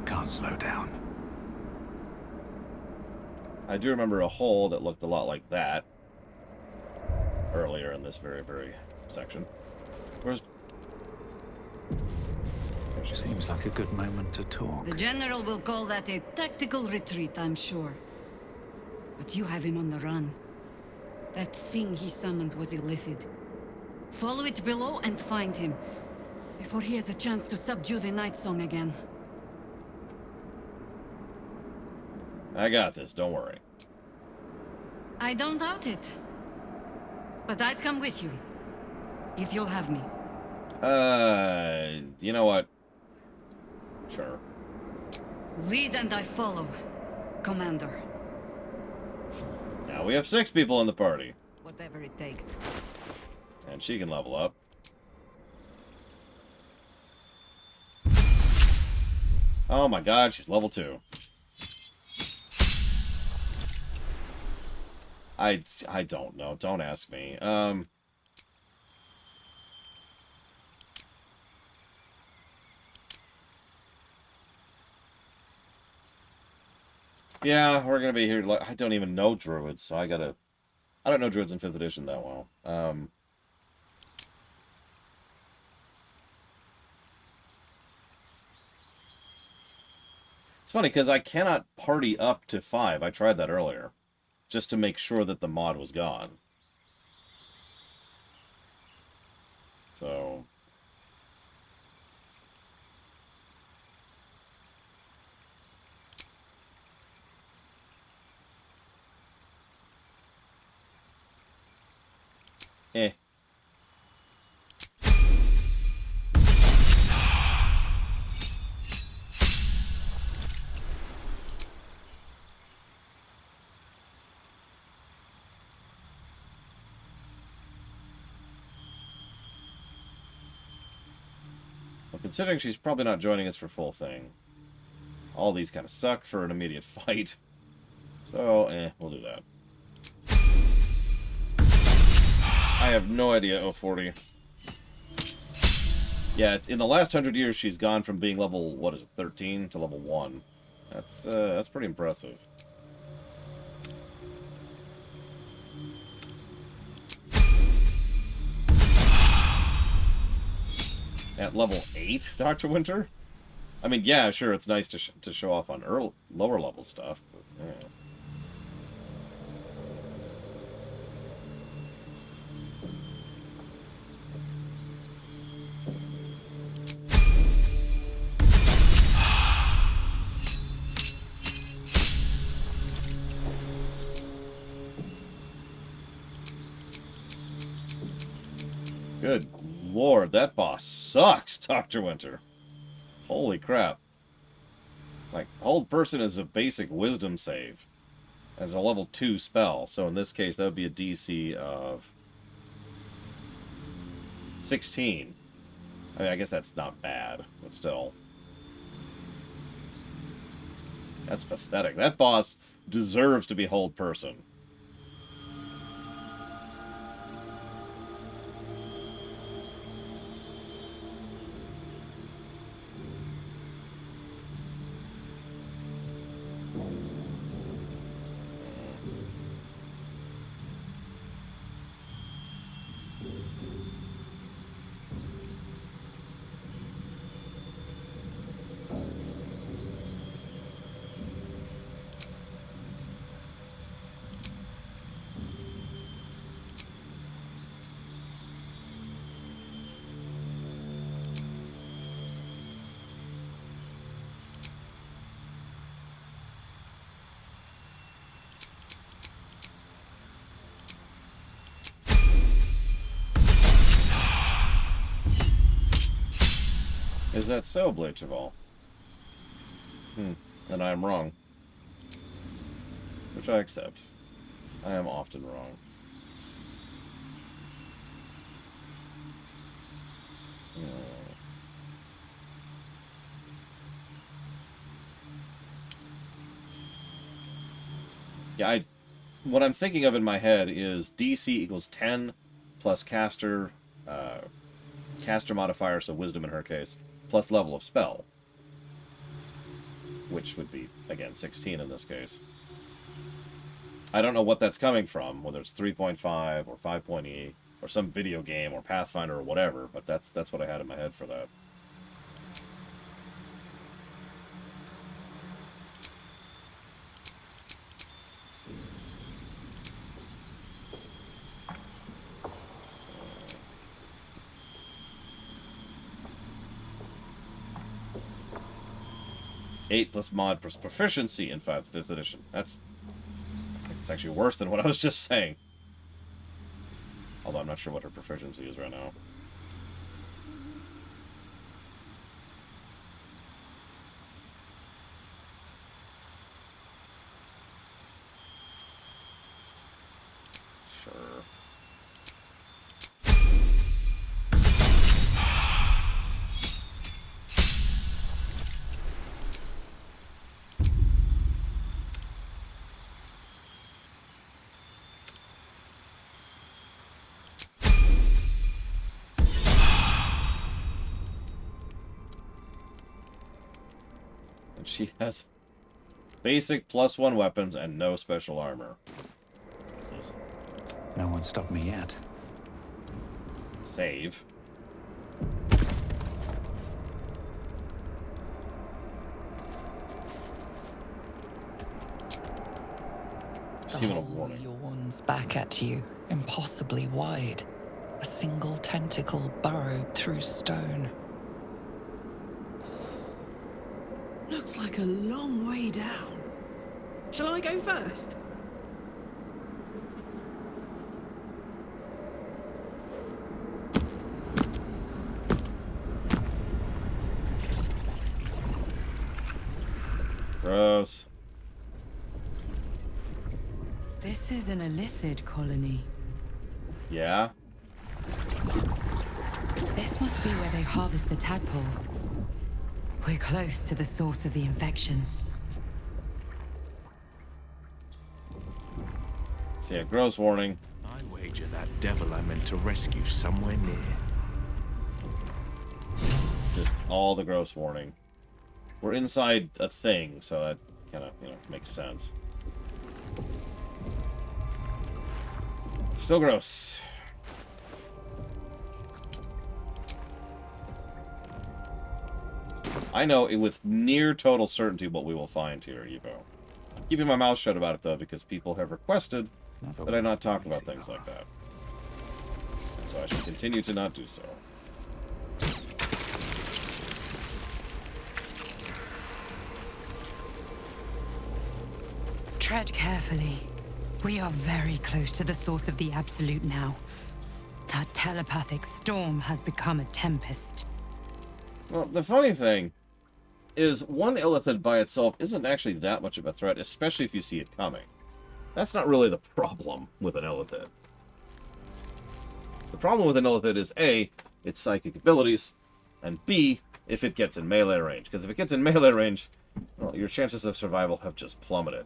[SPEAKER 2] Can't slow down.
[SPEAKER 1] I do remember a hole that looked a lot like that earlier in this very section. Where's... There she is.
[SPEAKER 2] Seems like a good moment to talk.
[SPEAKER 3] The General will call that a tactical retreat, I'm sure. But you have him on the run. That thing he summoned was illithid. Follow it below and find him, before he has a chance to subdue the Night Song again.
[SPEAKER 1] I got this, don't worry.
[SPEAKER 3] I don't doubt it. But I'd come with you, if you'll have me.
[SPEAKER 1] You know what? Sure.
[SPEAKER 3] Lead and I follow, Commander.
[SPEAKER 1] Now we have 6 people in the party.
[SPEAKER 3] Whatever it takes.
[SPEAKER 1] And she can level up. Oh my god, she's level 2. I don't know. Don't ask me. Yeah, we're gonna be here. I don't even know druids, so I don't know druids in 5th edition that well. It's funny because I cannot party up to 5. I tried that earlier, just to make sure that the mod was gone. So... Eh. Well, considering she's probably not joining us for full thing, all these kind of suck for an immediate fight. So, we'll do that. I have no idea, 040. Yeah, in the last 100 years, she's gone from being level, what is it, 13 to level 1. That's pretty impressive. At level 8, Dr. Winter? I mean, yeah, sure, it's nice to show off on lower level stuff, but yeah. Good lord, that boss sucks, Dr. Winter. Holy crap. Like, Hold Person is a basic wisdom save. As a level 2 spell, so in this case that would be a DC of 16. I mean, I guess that's not bad, but still. That's pathetic. That boss deserves to be Hold Person. Is that so, Blacheval? Then I am wrong. Which I accept. I am often wrong. Yeah, what I'm thinking of in my head is DC equals 10 plus caster modifier, so wisdom in her case, plus level of spell. Which would be, again, 16 in this case. I don't know what that's coming from, whether it's 3.5 or 5.E or some video game or Pathfinder or whatever, but that's what I had in my head for that. Eight plus mod plus proficiency in 5th edition. It's actually worse than what I was just saying. Although I'm not sure what her proficiency is right now. Sure. And she has basic +1 weapons and no special armor. This is
[SPEAKER 2] No one stopped me yet.
[SPEAKER 1] save. Just even a warning.
[SPEAKER 9] Yawns back at you, impossibly wide. A single tentacle burrowed through stone.
[SPEAKER 4] Looks like a long way down. Shall I go first?
[SPEAKER 1] Gross.
[SPEAKER 10] This is an Illithid colony.
[SPEAKER 1] Yeah?
[SPEAKER 10] This must be where they harvest the tadpoles. We're close to the source of the infections.
[SPEAKER 1] So yeah, gross warning.
[SPEAKER 8] I wager that devil I meant to rescue somewhere near.
[SPEAKER 1] Just all the gross warning. We're inside a thing, so that kind of, makes sense. Still gross. I know with near total certainty what we will find here, Evo. I'm keeping my mouth shut about it, though, because people have requested that I not talk about things like that. And so I should continue to not do so.
[SPEAKER 10] Tread carefully. We are very close to the source of the Absolute now. That telepathic storm has become a tempest.
[SPEAKER 1] Well, the funny thing is one Illithid by itself isn't actually that much of a threat, especially if you see it coming. That's not really the problem with an Illithid. The problem with an Illithid is A, its psychic abilities, and B, if it gets in melee range. Because if it gets in melee range, well, your chances of survival have just plummeted.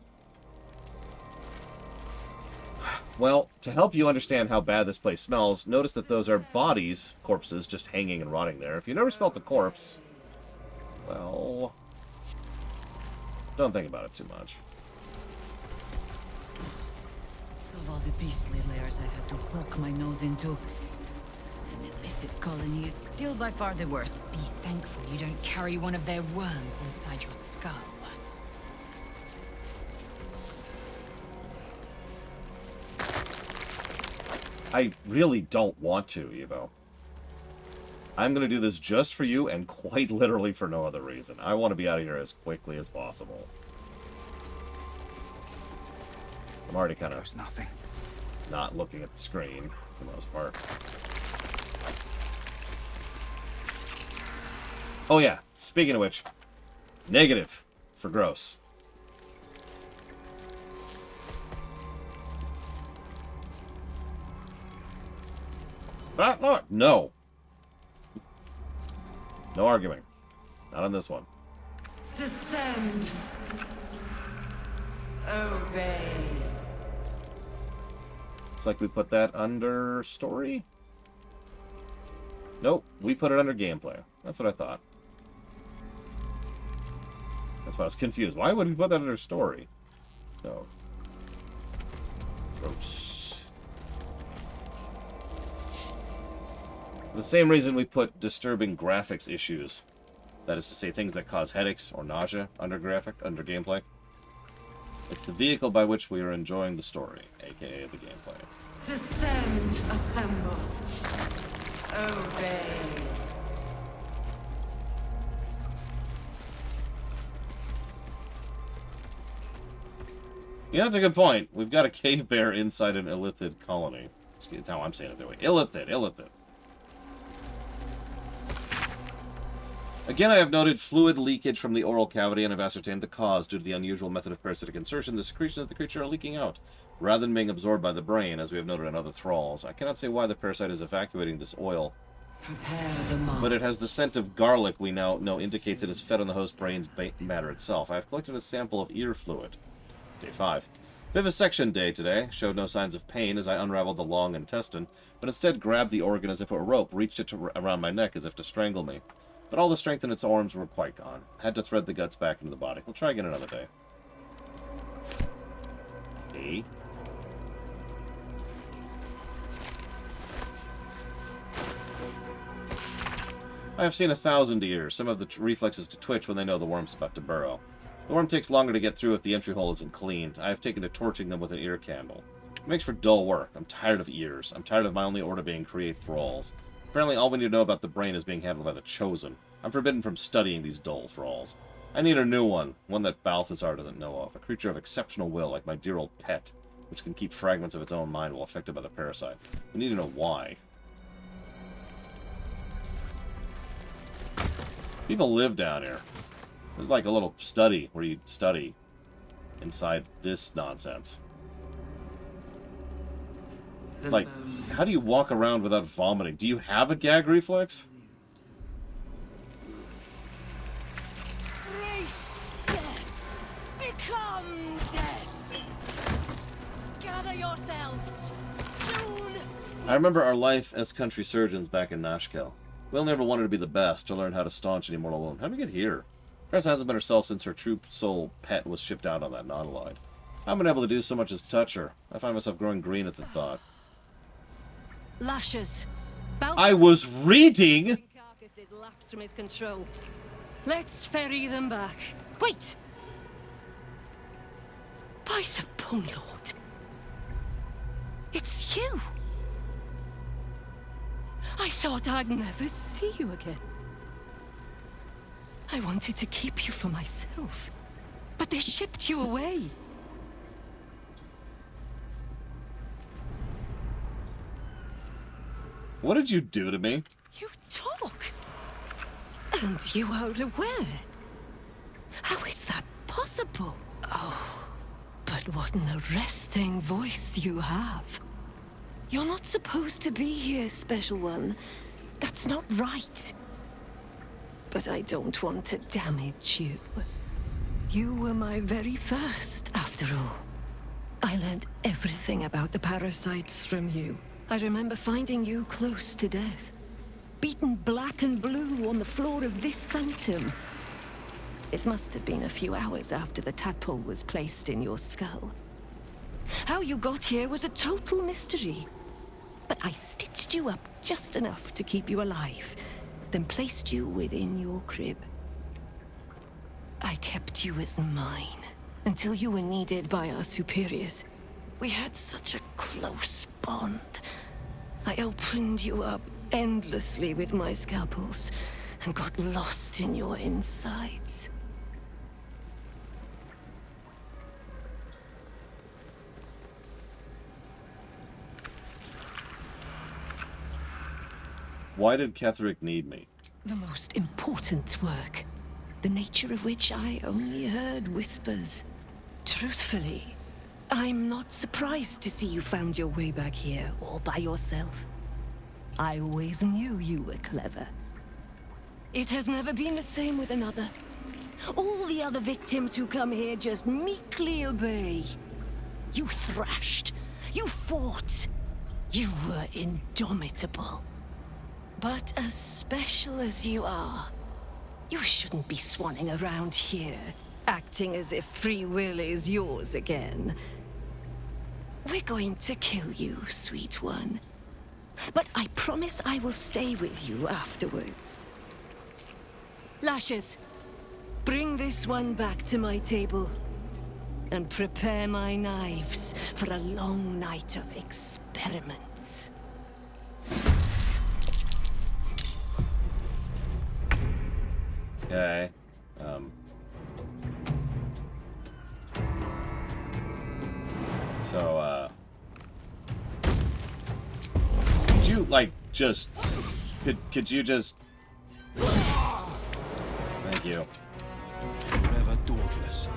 [SPEAKER 1] Well, to help you understand how bad this place smells, notice that those are bodies, corpses, just hanging and rotting there. If you never smelt a corpse, well, don't think about it too much.
[SPEAKER 3] Of all the beastly lairs I've had to poke my nose into, an illicit colony is still by far the worst.
[SPEAKER 10] Be thankful you don't carry one of their worms inside your skull.
[SPEAKER 1] I really don't want to, Evo. I'm going to do this just for you and quite literally for no other reason. I want to be out of here as quickly as possible. I'm already kind of
[SPEAKER 2] nothing.
[SPEAKER 1] Not looking at the screen for the most part. Oh yeah, speaking of which, negative for gross. Ah, look, no. No arguing. Not on this one.
[SPEAKER 11] Descend. Obey.
[SPEAKER 1] It's like we put that under story? Nope, we put it under gameplay. That's what I thought. That's why I was confused. Why would we put that under story? No. Gross. For the same reason we put disturbing graphics issues. That is to say, things that cause headaches or nausea under gameplay. It's the vehicle by which we are enjoying the story, aka the gameplay.
[SPEAKER 11] Descend, assemble. Obey.
[SPEAKER 1] Yeah, that's a good point. We've got a cave bear inside an illithid colony. That's how I'm saying it that way. Illithid. Again, I have noted fluid leakage from the oral cavity and have ascertained the cause due to the unusual method of parasitic insertion. The secretions of the creature are leaking out, rather than being absorbed by the brain, as we have noted in other thralls. I cannot say why the parasite is evacuating this oil, but it has the scent of garlic we now know indicates it is fed on the host brain's matter itself. I have collected a sample of ear fluid. Day 5. Vivisection day today. Showed no signs of pain as I unraveled the long intestine, but instead grabbed the organ as if it were a rope, reached it around my neck as if to strangle me. But all the strength in its arms were quite gone. Had to thread the guts back into the body. We'll try again another day. Okay. I have seen 1,000 ears. Some of the reflexes to twitch when they know the worm's about to burrow. The worm takes longer to get through if the entry hole isn't cleaned. I have taken to torching them with an ear candle. It makes for dull work. I'm tired of ears. I'm tired of my only order being create thralls. Apparently all we need to know about the brain is being handled by the Chosen. I'm forbidden from studying these dull thralls. I need a new one that Balthazar doesn't know of. A creature of exceptional will, like my dear old pet, which can keep fragments of its own mind while affected by the parasite. We need to know why. People live down here. There's like a little study where you study inside this nonsense. Like, how do you walk around without vomiting? Do you have a gag reflex?
[SPEAKER 4] Race death. Become death. Gather yourselves. Soon.
[SPEAKER 1] I remember our life as country surgeons back in Nashkel. We only ever wanted to be the best, to learn how to staunch an immortal wound. How did we get here? Cressa hasn't been herself since her true soul pet was shipped out on that nautiloid. I haven't been able to do so much as touch her. I find myself growing green at the thought.
[SPEAKER 4] Lashes.
[SPEAKER 1] I was reading!
[SPEAKER 4] Carcasses lapsed from his control. Let's ferry them back. Wait! By the Bone Lord. It's you! I thought I'd never see you again. I wanted to keep you for myself, but they shipped you away.
[SPEAKER 1] What did you do to me?
[SPEAKER 4] You talk. And you are aware. How is that possible? Oh, but what an arresting voice you have. You're not supposed to be here, Special One. That's not right. But I don't want to damage you. You were my very first, after all. I learned everything about the parasites from you. I remember finding you close to death. Beaten black and blue on the floor of this sanctum. It must have been a few hours after the tadpole was placed in your skull. How you got here was a total mystery. But I stitched you up just enough to keep you alive, then placed you within your crib. I kept you as mine, until you were needed by our superiors. We had such a close bond. I opened you up endlessly with my scalpels, and got lost in your insides.
[SPEAKER 1] Why did Ketherick need me?
[SPEAKER 4] The most important work, the nature of which I only heard whispers. Truthfully, I'm not surprised to see you found your way back here all by yourself. I always knew you were clever. It has never been the same with another. All the other victims who come here just meekly obey. You thrashed. You fought. You were indomitable. But as special as you are, you shouldn't be swanning around here, acting as if free will is yours again. We're going to kill you, sweet one. But I promise I will stay with you afterwards. Lashes, bring this one back to my table. And prepare my knives for a long night of experiments.
[SPEAKER 1] Okay. Could you, like, just... Could you just... Thank you.
[SPEAKER 8] Forever dauntless.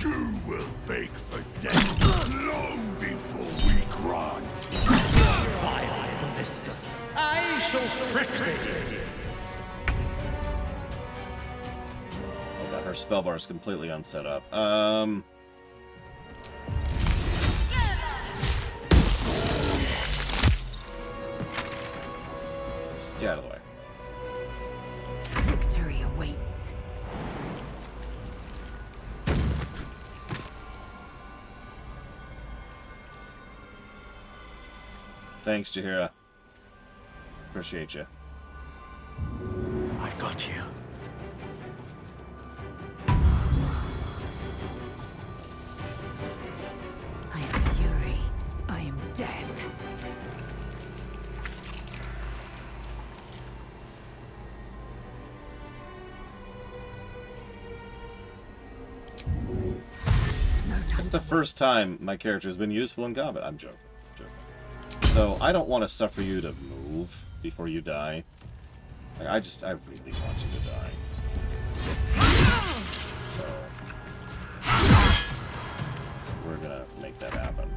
[SPEAKER 5] You will beg for death long before we grant.
[SPEAKER 2] Vile Mister, I shall trick thee.
[SPEAKER 1] Oh god, her spell bar is completely unset up. Get out of the way.
[SPEAKER 4] Victory awaits.
[SPEAKER 1] Thanks, Jaheira. Appreciate you.
[SPEAKER 2] I've got you.
[SPEAKER 4] I am fury. I am death.
[SPEAKER 1] It's the first time my character has been useful in combat. I'm joking. So I don't want to suffer you to move before you die. Like, I really want you to die. So we're gonna make that happen.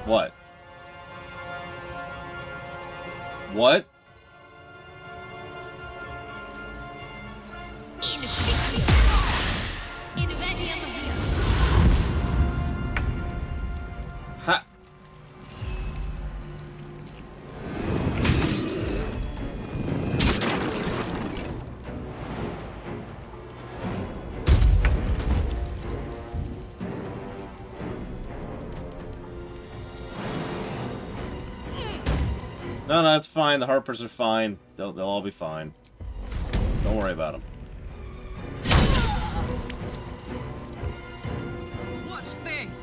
[SPEAKER 1] What? What? Ha! No, it's fine. The Harpers are fine. They'll all be fine. Don't worry about them.
[SPEAKER 3] Watch this!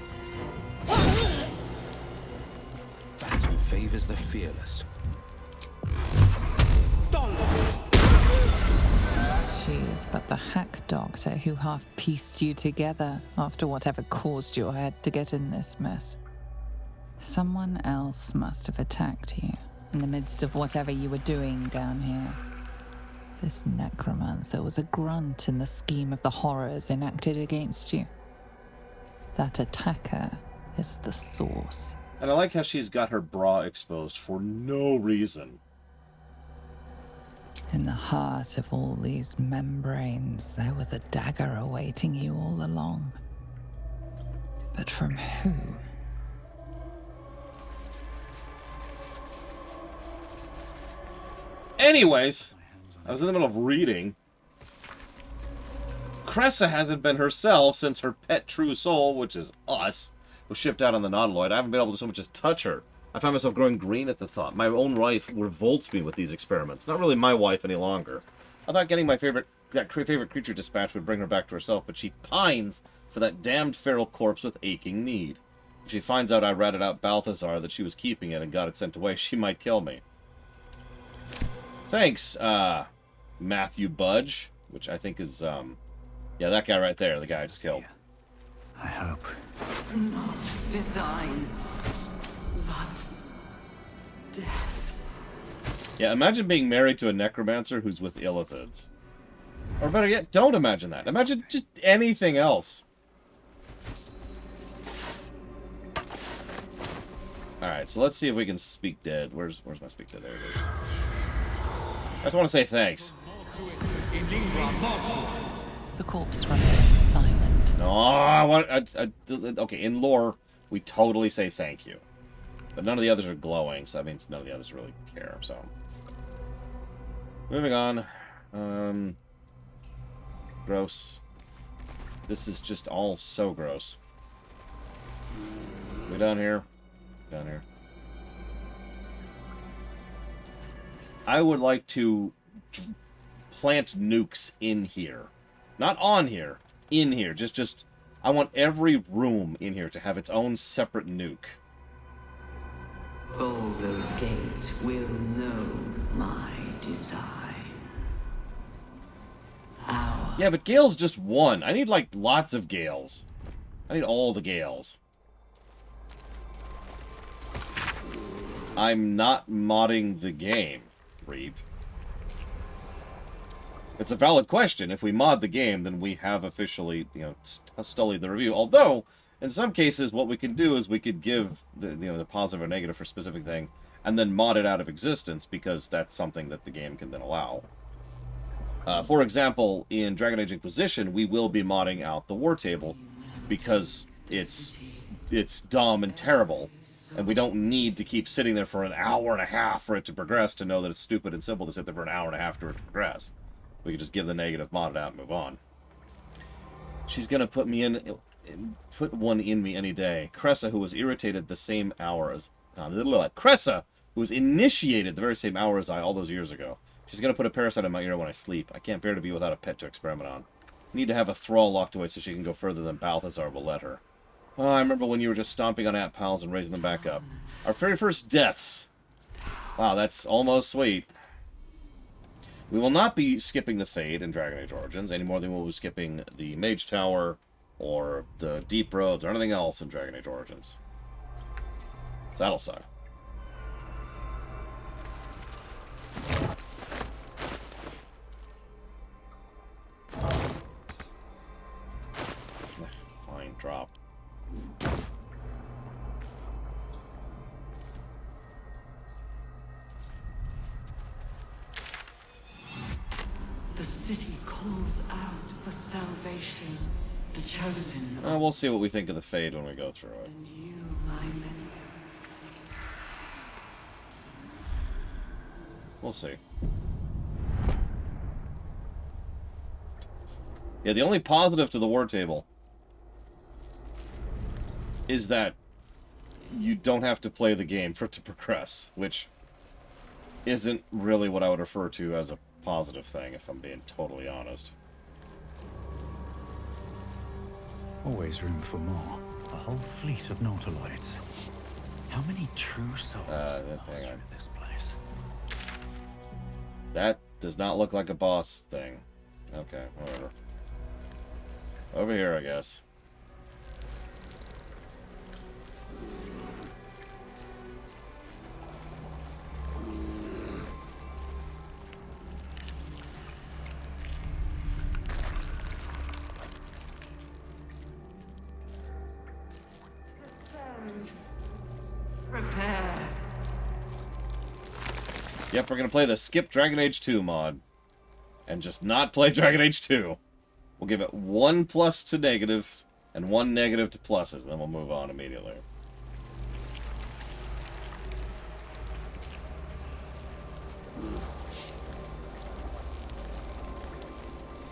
[SPEAKER 8] Battle favors the fearless.
[SPEAKER 9] She is but the hack doctor who half pieced you together after whatever caused your head to get in this mess. Someone else must have attacked you in the midst of whatever you were doing down here. This necromancer was a grunt in the scheme of the horrors enacted against you. That attacker is the source.
[SPEAKER 1] And I like how she's got her bra exposed for no reason.
[SPEAKER 9] In the heart of all these membranes, there was a dagger awaiting you all along. But from who?
[SPEAKER 1] Anyways, I was in the middle of reading. Cressa hasn't been herself since her pet true soul, which is us, was shipped out on the Nautiloid. I haven't been able to so much as touch her. I find myself growing green at the thought. My own wife revolts me with these experiments. Not really my wife any longer. I thought getting my favorite creature dispatched would bring her back to herself, but she pines for that damned feral corpse with aching need. If she finds out I ratted out Balthazar that she was keeping it and got it sent away, she might kill me. Thanks, Matthew Budge, which I think is, yeah, that guy right there, the guy I just killed.
[SPEAKER 2] I hope.
[SPEAKER 11] Not design, but death.
[SPEAKER 1] Yeah, imagine being married to a necromancer who's with illithids. Or better yet, don't imagine that. Imagine just anything else. Alright, so let's see if we can speak dead. Where's my speak dead? There it is. I just want to say thanks.
[SPEAKER 9] The corpse remains silent.
[SPEAKER 1] No, okay, in lore, we totally say thank you. But none of the others are glowing, so that means none of the others really care, so. Moving on. Gross. This is just all so gross. We done here? Down here. I would like to plant nukes in here. Not on here. In here. Just I want every room in here to have its own separate nuke.
[SPEAKER 11] Baldur's Gate will know my design.
[SPEAKER 1] Yeah, but Gale's just one. I need, like, lots of Gales. I need all the Gales. I'm not modding the game, Reap. It's a valid question. If we mod the game, then we have officially, you know, sullied the review. Although, in some cases, what we can do is we could give the positive or negative for a specific thing, and then mod it out of existence, because that's something that the game can then allow. For example, in Dragon Age Inquisition, we will be modding out the war table, because it's dumb and terrible. And we don't need to keep sitting there for an hour and a half for it to progress to know that it's stupid and simple to sit there for an hour and a half for it to progress. We can just give the negative, mod it out, and move on. She's going to put one in me any day. Cressa, who was irritated the same hour as... Cressa, who was initiated the very same hour as I all those years ago. She's going to put a parasite in my ear when I sleep. I can't bear to be without a pet to experiment on. Need to have a thrall locked away so she can go further than Balthazar will let her. Oh, I remember when you were just stomping on App Pals and raising them back up. Our very first deaths. Wow, that's almost sweet. We will not be skipping the Fade in Dragon Age Origins any more than we'll be skipping the Mage Tower or the Deep Roads or anything else in Dragon Age Origins. So that'll suck. Fine, drop.
[SPEAKER 11] The city calls out for salvation. The chosen.
[SPEAKER 1] We'll see what we think of the Fade when we go through it.
[SPEAKER 11] And you, my men.
[SPEAKER 1] We'll see. Yeah, the only positive to the war table is that you don't have to play the game for it to progress, which isn't really what I would refer to as a positive thing, if I'm being totally honest.
[SPEAKER 2] Always room for more. A whole fleet of nautiloids. How many true souls pass through this place?
[SPEAKER 1] That does not look like a boss thing. Okay, whatever. Over here, I guess.
[SPEAKER 11] Prepare.
[SPEAKER 1] Yep, we're gonna play the Skip Dragon Age 2 mod. And just not play Dragon Age 2. We'll give it 1 plus to negatives and 1 negative to pluses, then we'll move on immediately.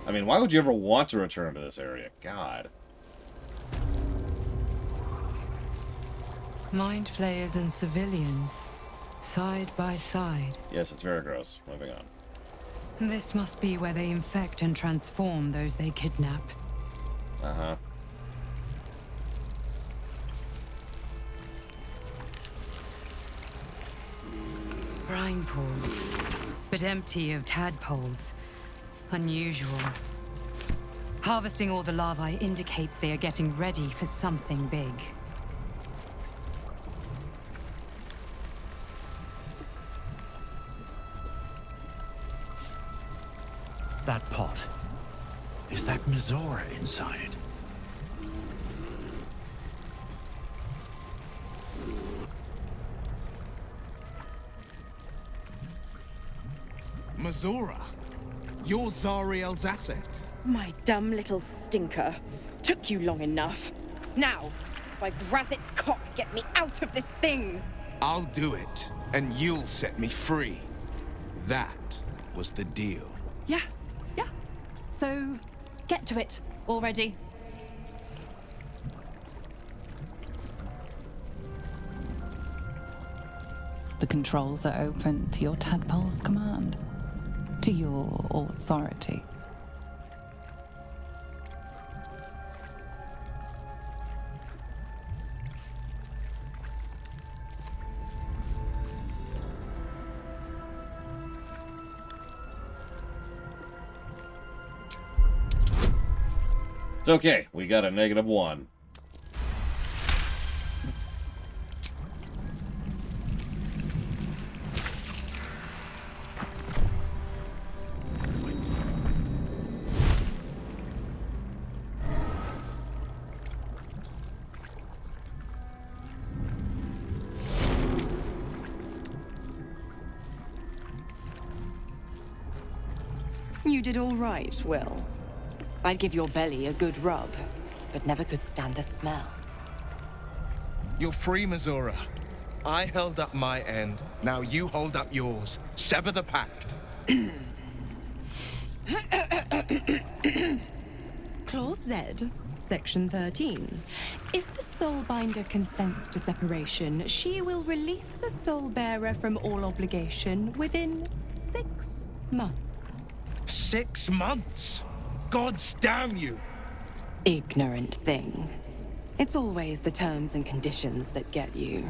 [SPEAKER 1] I mean, why would you ever want to return to this area? God.
[SPEAKER 10] Mind flayers and civilians, side by side.
[SPEAKER 1] Yes, it's very gross. Moving on.
[SPEAKER 10] This must be where they infect and transform those they kidnap.
[SPEAKER 1] Uh-huh.
[SPEAKER 10] Brine pools, but empty of tadpoles. Unusual. Harvesting all the larvae indicates they are getting ready for something big.
[SPEAKER 2] That pot. Is that Mizora inside?
[SPEAKER 8] Mizora? You're Zariel's asset.
[SPEAKER 12] My dumb little stinker. Took you long enough. Now, by Grazit's cock, get me out of this thing!
[SPEAKER 8] I'll do it, and you'll set me free. That was the deal.
[SPEAKER 12] Yeah. So, get to it already.
[SPEAKER 9] The controls are open to your tadpole's command, to your authority.
[SPEAKER 1] It's okay. We got a -1.
[SPEAKER 12] You did all right, Will. I'd give your belly a good rub, but never could stand the smell.
[SPEAKER 8] You're free, Mizora. I held up my end. Now you hold up yours. Sever the pact.
[SPEAKER 12] Clause Z, Section 13. If the Soulbinder consents to separation, she will release the Soulbearer from all obligation within 6 months.
[SPEAKER 8] 6 months? Gods damn you!
[SPEAKER 12] Ignorant thing. It's always the terms and conditions that get you.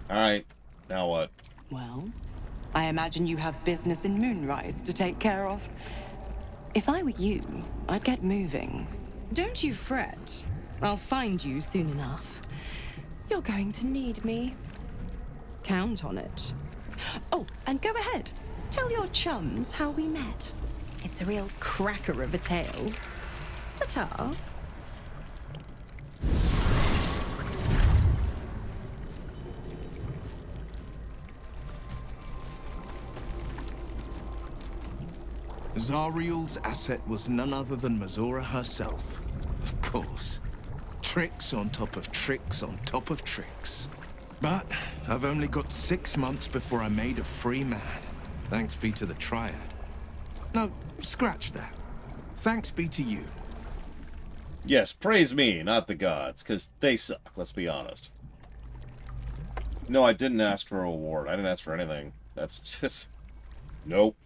[SPEAKER 1] Alright, now what?
[SPEAKER 12] Well, I imagine you have business in Moonrise to take care of. If I were you, I'd get moving. Don't you fret. I'll find you soon enough. You're going to need me. Count on it. Oh, and go ahead. Tell your chums how we met. It's a real cracker of a tale. Ta-ta.
[SPEAKER 8] Zariel's asset was none other than Mizora herself. Of course. Tricks on top of tricks on top of tricks. But I've only got 6 months before I'm made a free man. Thanks be to the Triad. No, scratch that. Thanks be to you.
[SPEAKER 1] Yes, praise me, not the gods, because they suck, let's be honest. No, I didn't ask for a reward. I didn't ask for anything. That's just... Nope.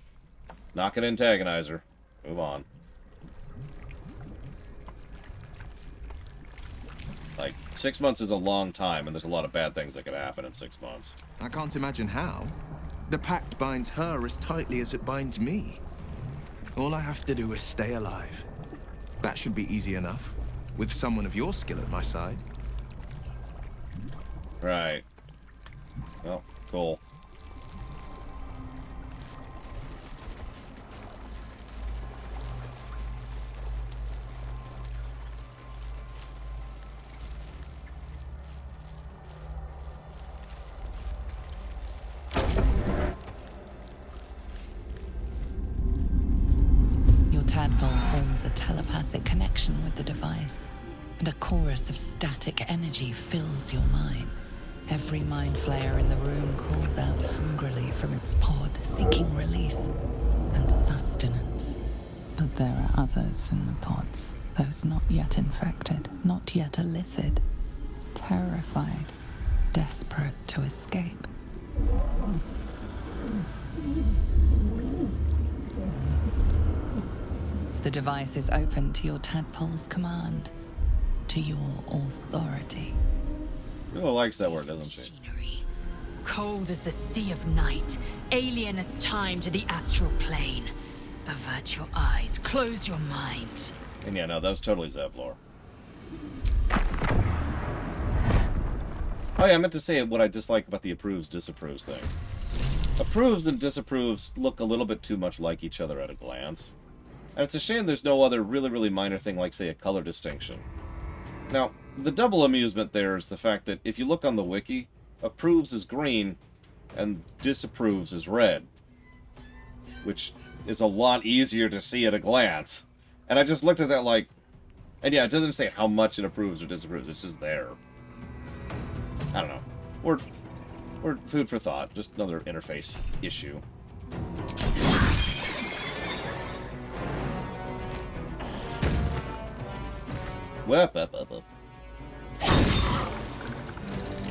[SPEAKER 1] Not gonna antagonize her. Move on. Like, 6 months is a long time, and there's a lot of bad things that could happen in 6 months.
[SPEAKER 8] I can't imagine how. The pact binds her as tightly as it binds me. All I have to do is stay alive. That should be easy enough, with someone of your skill at my side.
[SPEAKER 1] Right. Well, cool.
[SPEAKER 9] Tadpole forms a telepathic connection with the device, and a chorus of static energy fills your mind. Every mind flayer in the room calls out hungrily from its pod, seeking release and sustenance. But there are others in the pods, those not yet infected, not yet elithid, terrified, desperate to escape. The device is open to your tadpole's command, to your authority.
[SPEAKER 1] Who likes that word, doesn't she?
[SPEAKER 10] Cold as the sea of night, alien as time to the astral plane. Avert your eyes, close your mind.
[SPEAKER 1] And yeah, no, that was totally Zevlor. Oh yeah, I meant to say what I dislike about the approves, disapproves thing. Approves and disapproves look a little bit too much like each other at a glance. And it's a shame there's no other really minor thing like, say, a color distinction. Now, the double amusement there is the fact that if you look on the wiki, approves is green and disapproves is red, which is a lot easier to see at a glance. And I just looked at that like, and yeah, it doesn't say how much it approves or disapproves, it's just there. I don't know. Or food for thought, just another interface issue. Whoop, up.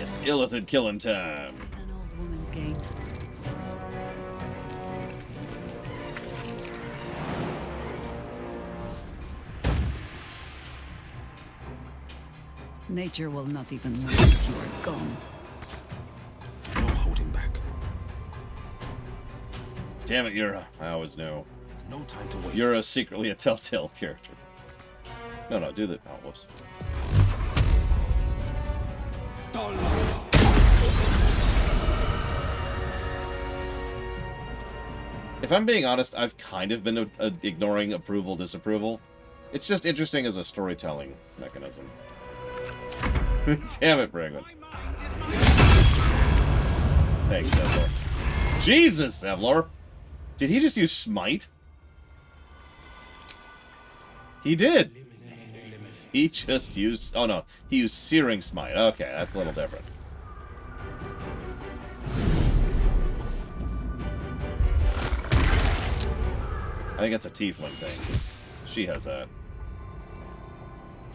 [SPEAKER 1] It's illithid killing time.
[SPEAKER 3] It's an old woman's game. Nature will not even notice you are gone.
[SPEAKER 8] No holding back.
[SPEAKER 1] Damn it, Yura. I always knew.
[SPEAKER 8] No time to wait.
[SPEAKER 1] Yura is secretly a Telltale character. No, do the... Oh, whoops. If I'm being honest, I've kind of been ignoring approval, disapproval. It's just interesting as a storytelling mechanism. Damn it, Bragman. Thanks, Zevlor. Jesus, Zevlor! Did he just use Smite? He did! He just used... Oh, no. He used Searing Smite. Okay, that's a little different. I think it's a tiefling thing. She has that.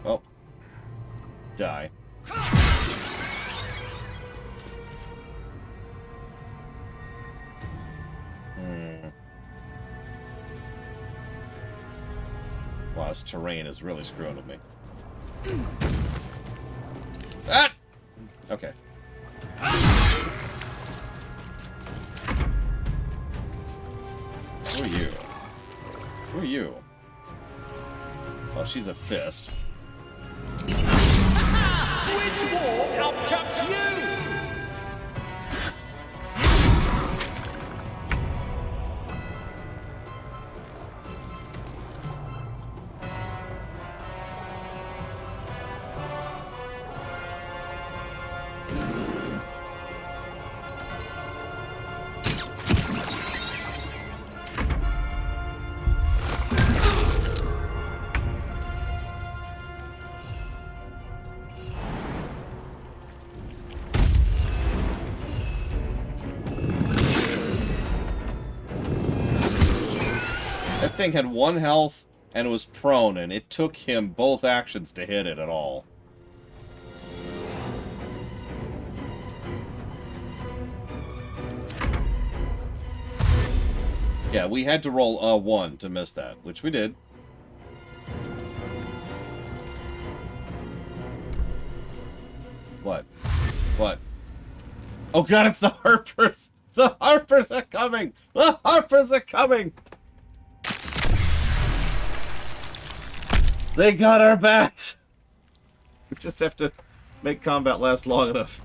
[SPEAKER 1] Well. Die. Wow, this terrain is really screwing with me. Ah! Okay. Who are you? Who are you? Oh, she's a fist.
[SPEAKER 13] Which war upchucks you?
[SPEAKER 1] Thing had 1 health and was prone, and it took him both actions to hit it at all. Yeah, we had to roll a 1 to miss that, which we did. What? What? Oh god, it's the Harpers! The Harpers are coming! The Harpers are coming! They got our backs! We just have to make combat last long enough.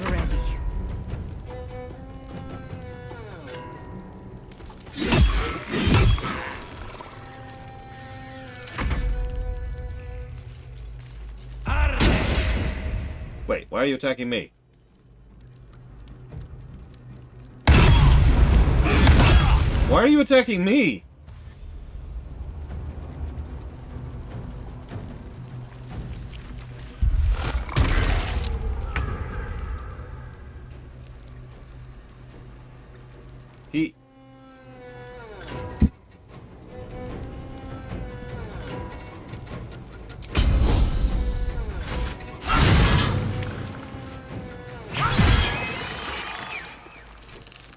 [SPEAKER 3] Ready.
[SPEAKER 1] Wait, why are you attacking me? Why are you attacking me?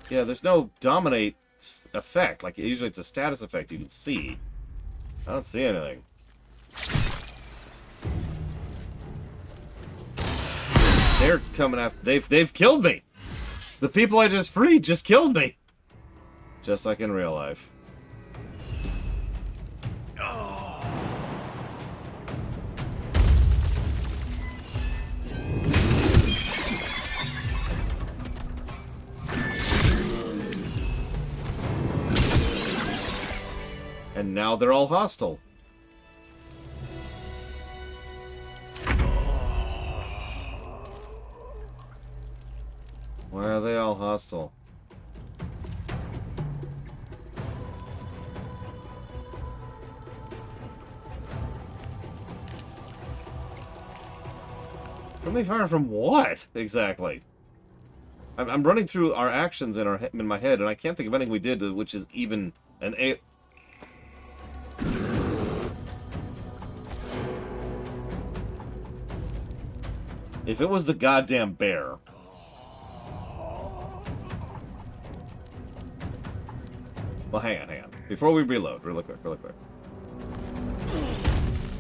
[SPEAKER 1] Yeah, there's no dominate effect. Like, usually it's a status effect you can see. I don't see anything. They're coming after... They've killed me! The people I just freed just killed me! Just like in real life. And now they're all hostile. Why are they all hostile? Friendly fire from what, exactly? I'm running through our actions in my head, and I can't think of anything we did which is even an A... If it was the goddamn bear... Well, hang on. Before we reload, really quick.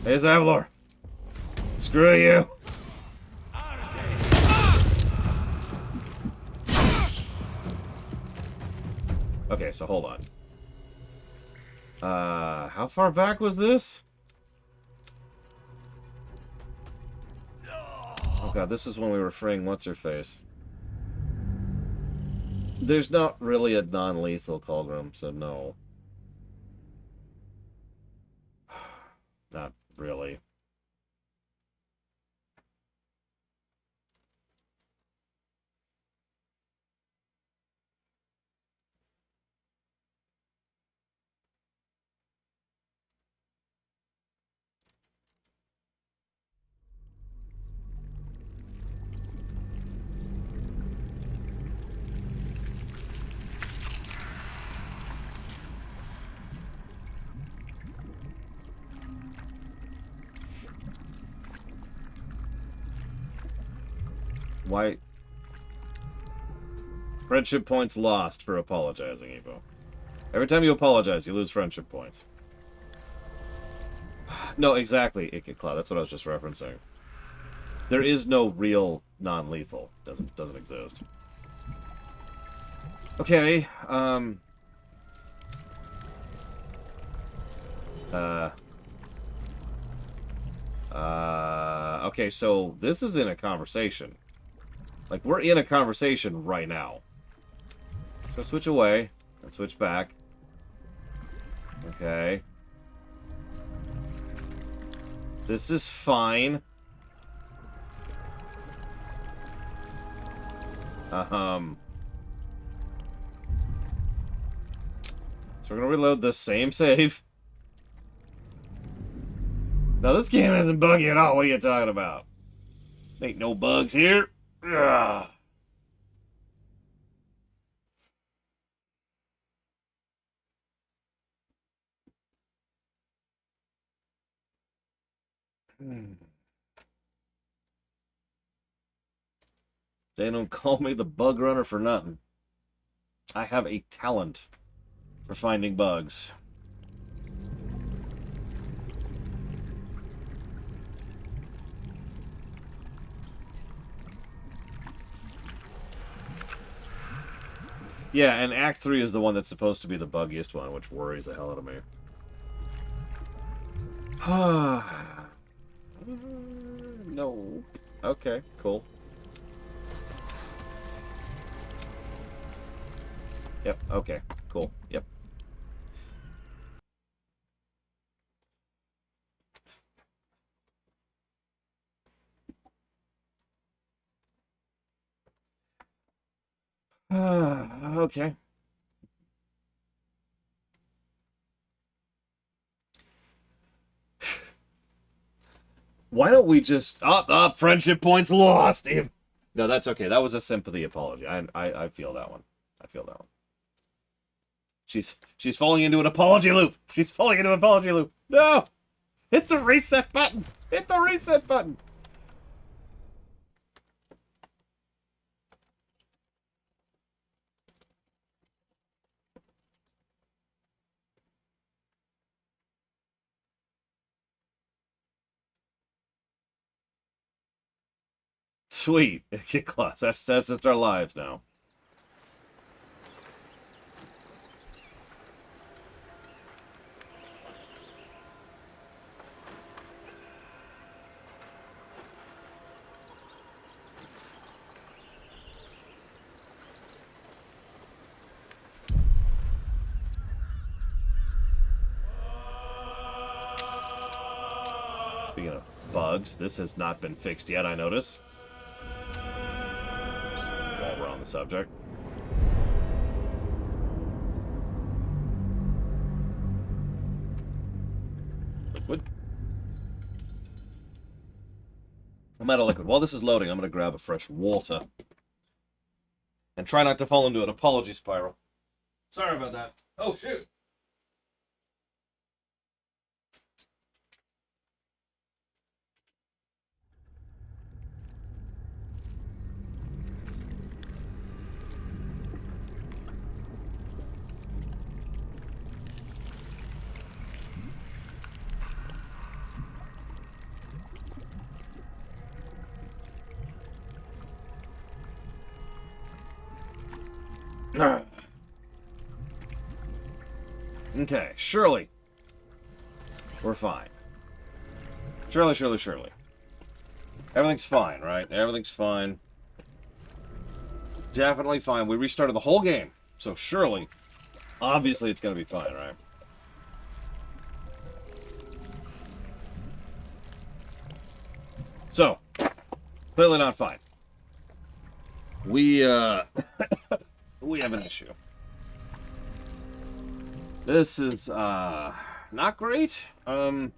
[SPEAKER 1] Hey, Zavlor! Screw you! Okay, so hold on. How far back was this? Oh god, this is when we were freeing What's-Her-Face. There's not really a non-lethal Colgrim, so no. Not really. Why? Friendship points lost for apologizing, Evo. Every time you apologize, you lose friendship points. No, exactly, Cloud. That's what I was just referencing. There is no real non-lethal. Doesn't exist. Okay, okay, so this is in a conversation. Like, we're in a conversation right now. So switch away and switch back. Okay. This is fine. So we're gonna reload the same save. Now this game isn't buggy at all. What are you talking about? Ain't no bugs here. Ugh. They don't call me the bug runner for nothing. I have a talent for finding bugs. Yeah, and Act 3 is the one that's supposed to be the buggiest one, which worries the hell out of me. No. Okay, cool. Yep, okay, cool, yep. Okay. Why don't we just... friendship points lost, Steve! No, that's okay. That was a sympathy apology. I feel that one. I feel that one. She's falling into an apology loop. She's falling into an apology loop. No! Hit the reset button! Hit the reset button! Sweet. Get close. That's just our lives now. Speaking of bugs, this has not been fixed yet, I notice. Just while we're on the subject. Liquid. I'm out of liquid. While this is loading, I'm going to grab a fresh water. And try not to fall into an apology spiral. Sorry about that. Oh, shoot. Okay, surely. We're fine. Surely. Everything's fine, right? Everything's fine. Definitely fine. We restarted the whole game. So surely, obviously it's going to be fine, right? So, clearly not fine. We we have an issue. This is, not great. So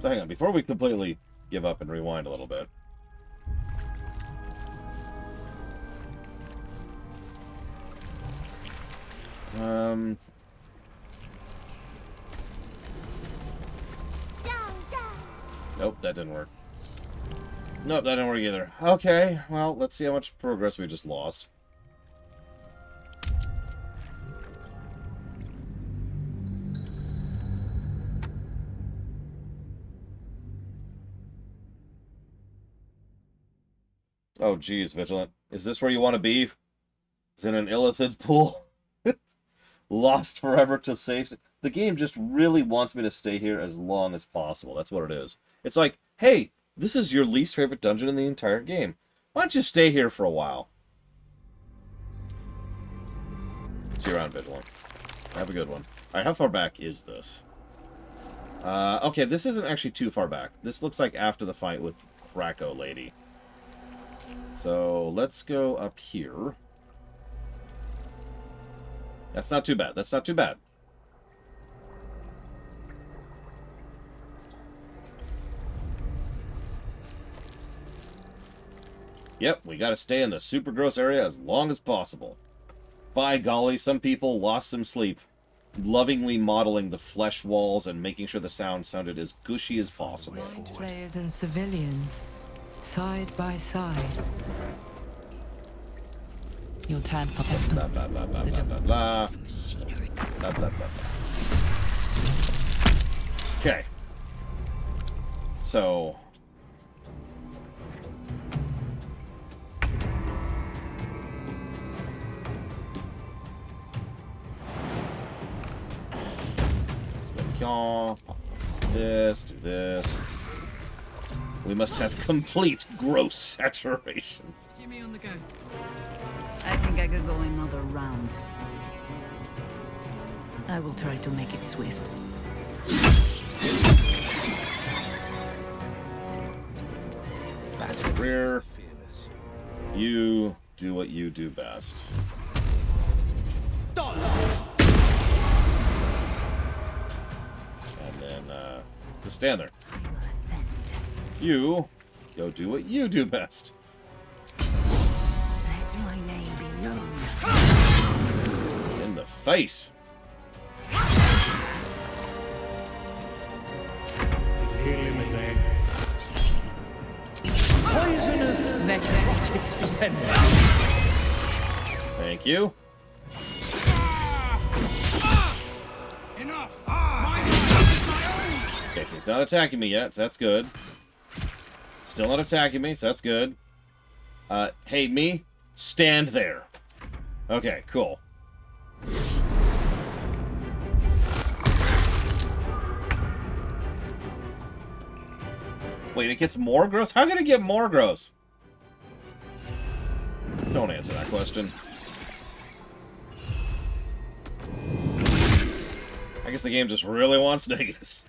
[SPEAKER 1] hang on, before we completely give up and rewind a little bit. Nope, that didn't work. Nope, that didn't work either. Okay, well, let's see how much progress we just lost. Oh, geez, Vigilant. Is this where you want to be? Is in an illithid pool? Lost forever to safety? The game just really wants me to stay here as long as possible. That's what it is. It's like, hey, this is your least favorite dungeon in the entire game. Why don't you stay here for a while? See you around, Vigilant. Have a good one. Alright, how far back is this? Okay, this isn't actually too far back. This looks like after the fight with Krakow Lady. So, let's go up here. That's not too bad. That's not too bad. Yep, we gotta stay in the super gross area as long as possible. By golly, some people lost some sleep, lovingly modeling the flesh walls and making sure the sound sounded as gushy as possible.
[SPEAKER 10] Players and civilians, side by side.
[SPEAKER 9] Your tadpole.
[SPEAKER 1] Blah, blah, blah, blah, blah, blah, blah. Blah, blah, blah. Okay. So... This, do this. We must have complete gross saturation.
[SPEAKER 3] Jimmy on the go. I think I could go another round. I will try to make it swift.
[SPEAKER 1] Back to the rear. You do what you do best. And then, just stand there. You go do what you do best.
[SPEAKER 3] Let my name be known.
[SPEAKER 1] In the face.
[SPEAKER 13] Poisonous necrotic appendage.
[SPEAKER 1] Thank you. Okay, so he's not attacking me yet, so that's good. Still not attacking me, so that's good. Hey, me, stand there. Okay, cool. Wait, it gets more gross? How can it get more gross? Don't answer that question. I guess the game just really wants negatives.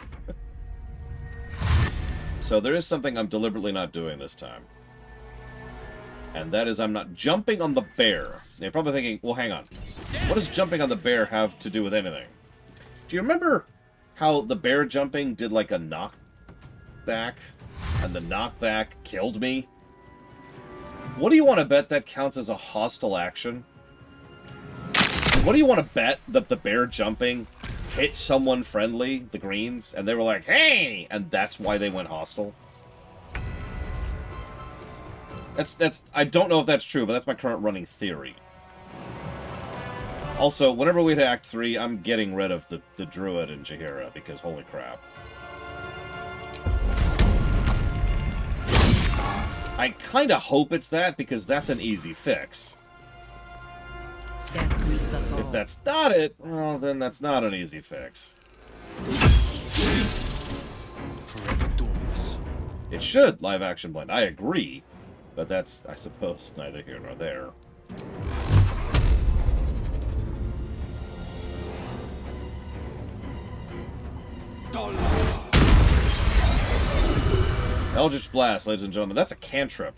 [SPEAKER 1] So there is something I'm deliberately not doing this time. And that is I'm not jumping on the bear. Now you're probably thinking, well, hang on. What does jumping on the bear have to do with anything? Do you remember how the bear jumping did like a knockback? And the knockback killed me? What do you want to bet that counts as a hostile action? What do you want to bet that the bear jumping hit someone friendly, the greens, and they were like, hey! And that's why they went hostile? I don't know if that's true, but that's my current running theory. Also, whenever we hit Act 3, I'm getting rid of the druid in Jaheira, because holy crap. I kinda hope it's that, because that's an easy fix. If that's not it, well, then that's not an easy fix. It should live action blend, I agree. But that's, I suppose, neither here nor there. Eldritch Blast, ladies and gentlemen. That's a cantrip.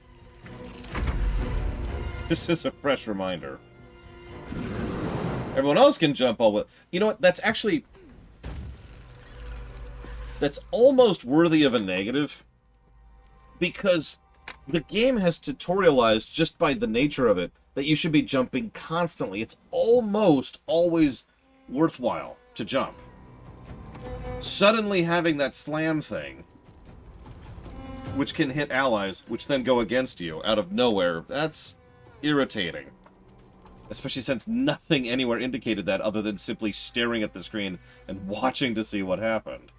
[SPEAKER 1] This is a fresh reminder. Everyone else can jump all with... You know what? That's actually... That's almost worthy of a negative. Because the game has tutorialized, just by the nature of it, that you should be jumping constantly. It's almost always worthwhile to jump. Suddenly having that slam thing, which can hit allies, which then go against you out of nowhere, that's irritating. Especially since nothing anywhere indicated that other than simply staring at the screen and watching to see what happened.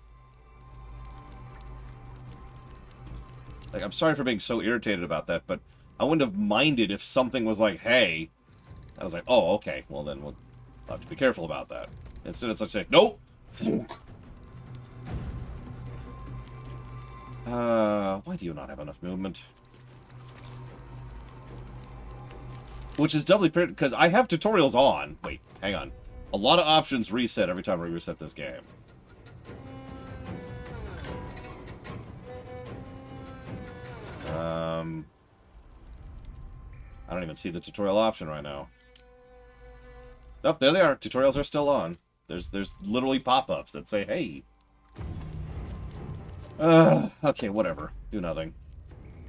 [SPEAKER 1] Like, I'm sorry for being so irritated about that, but I wouldn't have minded if something was like, hey. I was like, oh, okay, well then we'll have to be careful about that. Instead it's like saying, nope! Why do you not have enough movement? Which is doubly pretty, because I have tutorials on. Wait, hang on. A lot of options reset every time we reset this game. I don't even see the tutorial option right now. Oh, there they are. Tutorials are still on. There's literally pop-ups that say, hey. Okay, whatever. Do nothing.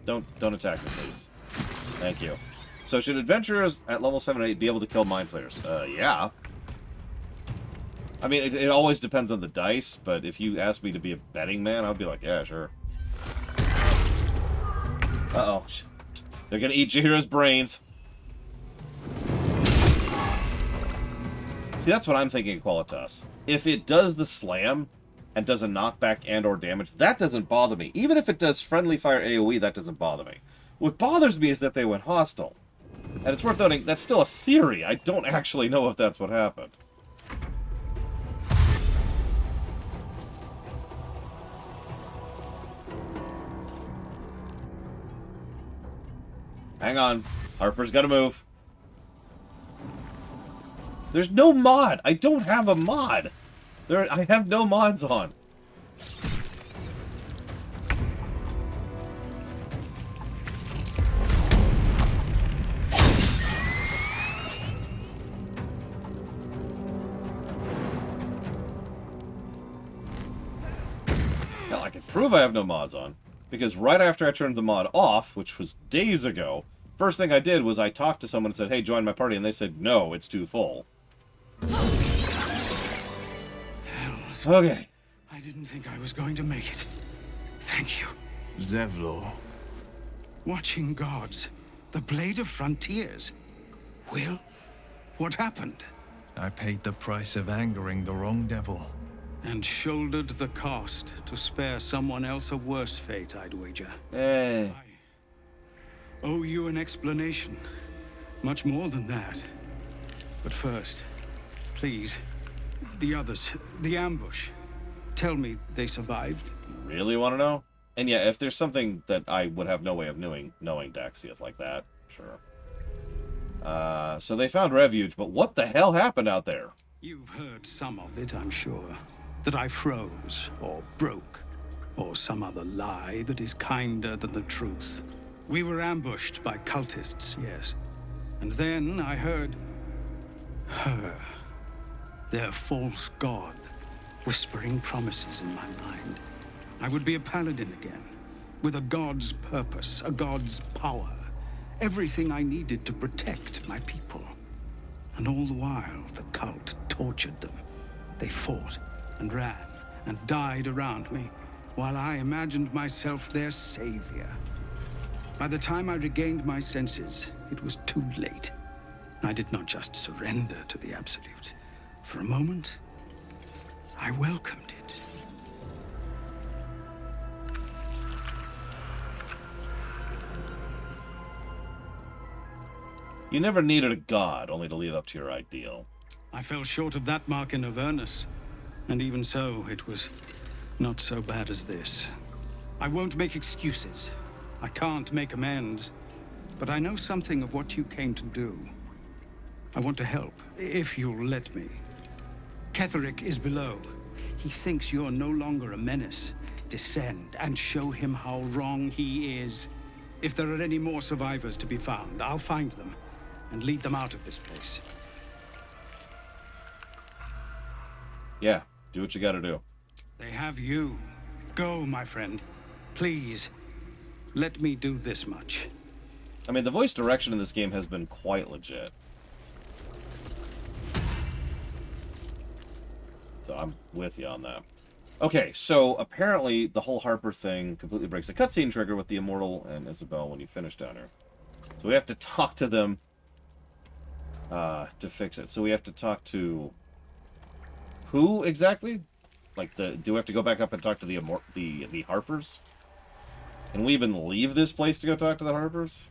[SPEAKER 1] Don't attack me, please. Thank you. So should adventurers at level 7 and 8 be able to kill mind flayers? Yeah. I mean, it always depends on the dice, but if you ask me to be a betting man, I'd be like, yeah, sure. Uh-oh. They're gonna eat Jaheira's brains. See, that's what I'm thinking, Qualitas. If it does the slam and does a knockback and or damage, that doesn't bother me. Even if it does friendly fire AoE, that doesn't bother me. What bothers me is that they went hostile. And it's worth noting, that's still a theory. I don't actually know if that's what happened. Hang on. Harper's gotta move. There's no mod! I don't have a mod! I have no mods on. Hell, I can prove I have no mods on. Because right after I turned the mod off, which was days ago, first thing I did was I talked to someone and said, hey, join my party, and they said, no, it's too full.
[SPEAKER 2] Hells.
[SPEAKER 1] Okay.
[SPEAKER 2] I didn't think I was going to make it. Thank you.
[SPEAKER 8] Zevlor.
[SPEAKER 2] Watching gods. The Blade of Frontiers. Will, what happened?
[SPEAKER 8] I paid the price of angering the wrong devil.
[SPEAKER 14] And shouldered the cost to spare someone else a worse fate, I'd wager.
[SPEAKER 1] Hey.
[SPEAKER 14] I owe you an explanation. Much more than that. But first, please, the others, the ambush. Tell me they survived.
[SPEAKER 1] You really want to know? And yeah, if there's something that I would have no way of knowing Daxiath like that, sure. So they found refuge, but what the hell happened out there?
[SPEAKER 14] You've heard some of it, I'm sure. That I froze, or broke, or some other lie that is kinder than the truth. We were ambushed by cultists, yes. And then I heard her, their false god, whispering promises in my mind. I would be a paladin again, with a god's purpose, a god's power. Everything I needed to protect my people. And all the while, the cult tortured them. They fought and ran and died around me, while I imagined myself their savior. By the time I regained my senses, it was too late. I did not just surrender to the Absolute. For a moment, I welcomed it.
[SPEAKER 1] You never needed a god, only to live up to your ideal.
[SPEAKER 14] I fell short of that mark in Avernus. And even so, it was not so bad as this. I won't make excuses. I can't make amends. But I know something of what you came to do. I want to help, if you'll let me. Ketherick is below. He thinks you're no longer a menace. Descend and show him how wrong he is. If there are any more survivors to be found, I'll find them and lead them out of this place.
[SPEAKER 1] Yeah, do what you gotta do.
[SPEAKER 14] They have you. Go, my friend. Please, let me do this much.
[SPEAKER 1] I mean, the voice direction in this game has been quite legit. So I'm with you on that. Okay, so apparently the whole Harper thing completely breaks the cutscene trigger with the Immortal and Isabel when you finish down here. So we have to talk to them to fix it. So we have to talk to... who exactly? Like, do we have to go back up and talk to the Harpers? Can we even leave this place to go talk to the Harpers?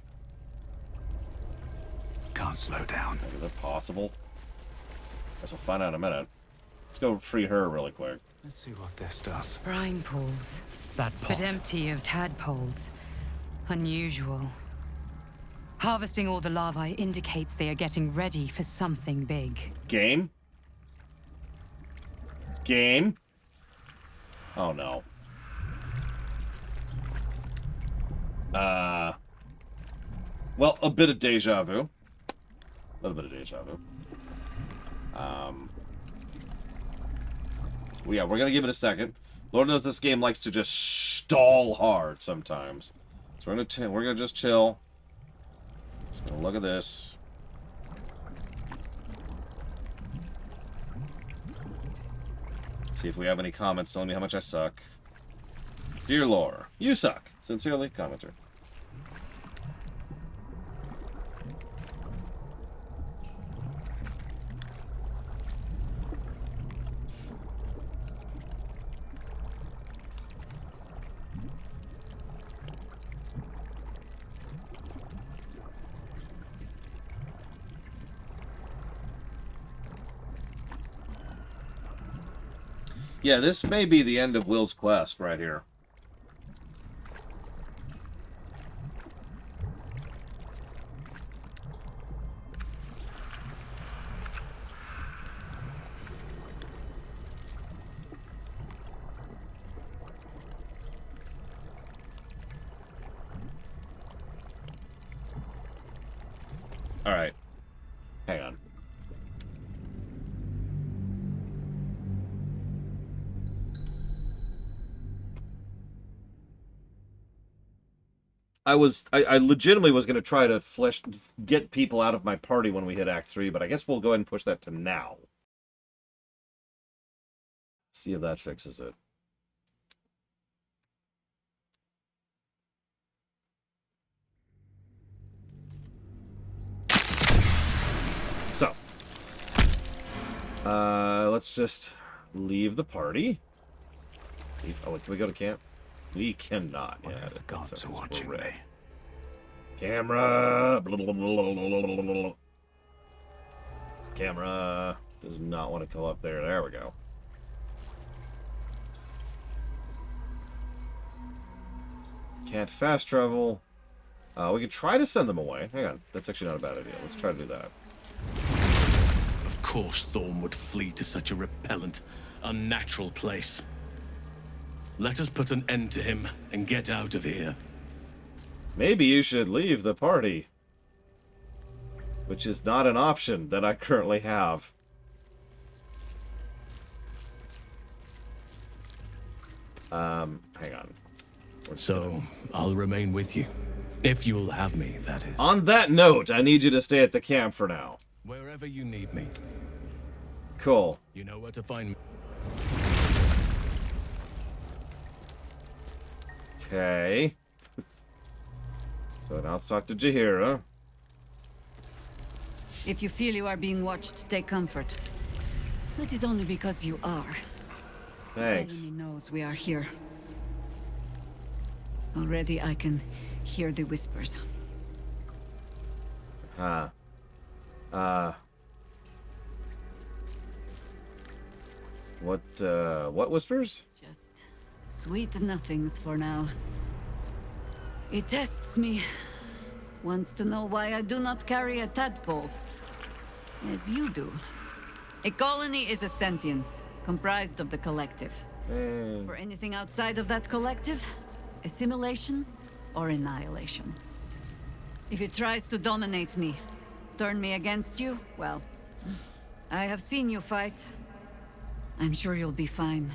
[SPEAKER 2] Can't slow down.
[SPEAKER 1] Is that possible? Guess we'll find out in a minute. Let's go free her really quick.
[SPEAKER 2] Let's see what this does.
[SPEAKER 10] Brine pools.
[SPEAKER 2] That pot.
[SPEAKER 10] But empty of tadpoles. Unusual. Harvesting all the larvae indicates they are getting ready for something big.
[SPEAKER 1] Game? Game? Oh no. Well, a bit of deja vu. A little bit of deja vu. Well, yeah, we're gonna give it a second. Lord knows this game likes to just stall hard sometimes. So we're gonna just chill. Just gonna look at this. See if we have any comments telling me how much I suck. Dear Lore, you suck. Sincerely, commenter. Yeah, this may be the end of Will's quest right here. All right. Hang on. I legitimately was going to try to get people out of my party when we hit Act 3, but I guess we'll go ahead and push that to now. See if that fixes it. So, let's just leave the party. Oh, can we go to camp? We cannot.
[SPEAKER 2] Wonder
[SPEAKER 1] Yeah,
[SPEAKER 2] if the gods are watching
[SPEAKER 1] we're
[SPEAKER 2] me.
[SPEAKER 1] red. Camera. Camera does not want to go up there. There we go. Can't fast travel. We could try to send them away. Hang on. That's actually not a bad idea. Let's try to do that.
[SPEAKER 15] Of course Thorm would flee to such a repellent, unnatural place. Let us put an end to him and get out of here.
[SPEAKER 1] Maybe you should leave the party. Which is not an option that I currently have. Hang on.
[SPEAKER 15] So, I'll remain with you. If you'll have me, that is.
[SPEAKER 1] On that note, I need you to stay at the camp for now.
[SPEAKER 15] Wherever you need me.
[SPEAKER 1] Cool.
[SPEAKER 15] You know where to find me.
[SPEAKER 1] Okay. So now let's talk to Jaheira.
[SPEAKER 3] If you feel you are being watched, take comfort. That is only because you are.
[SPEAKER 1] Thanks.
[SPEAKER 3] The enemy knows we are here. Already I can hear the whispers.
[SPEAKER 1] Huh. What whispers?
[SPEAKER 3] Just sweet nothings for now. It tests me. Wants to know why I do not carry a tadpole. As you do. A colony is a sentience, comprised of the collective. For anything outside of that collective, assimilation or annihilation. If it tries to dominate me, turn me against you, well, I have seen you fight. I'm sure you'll be fine.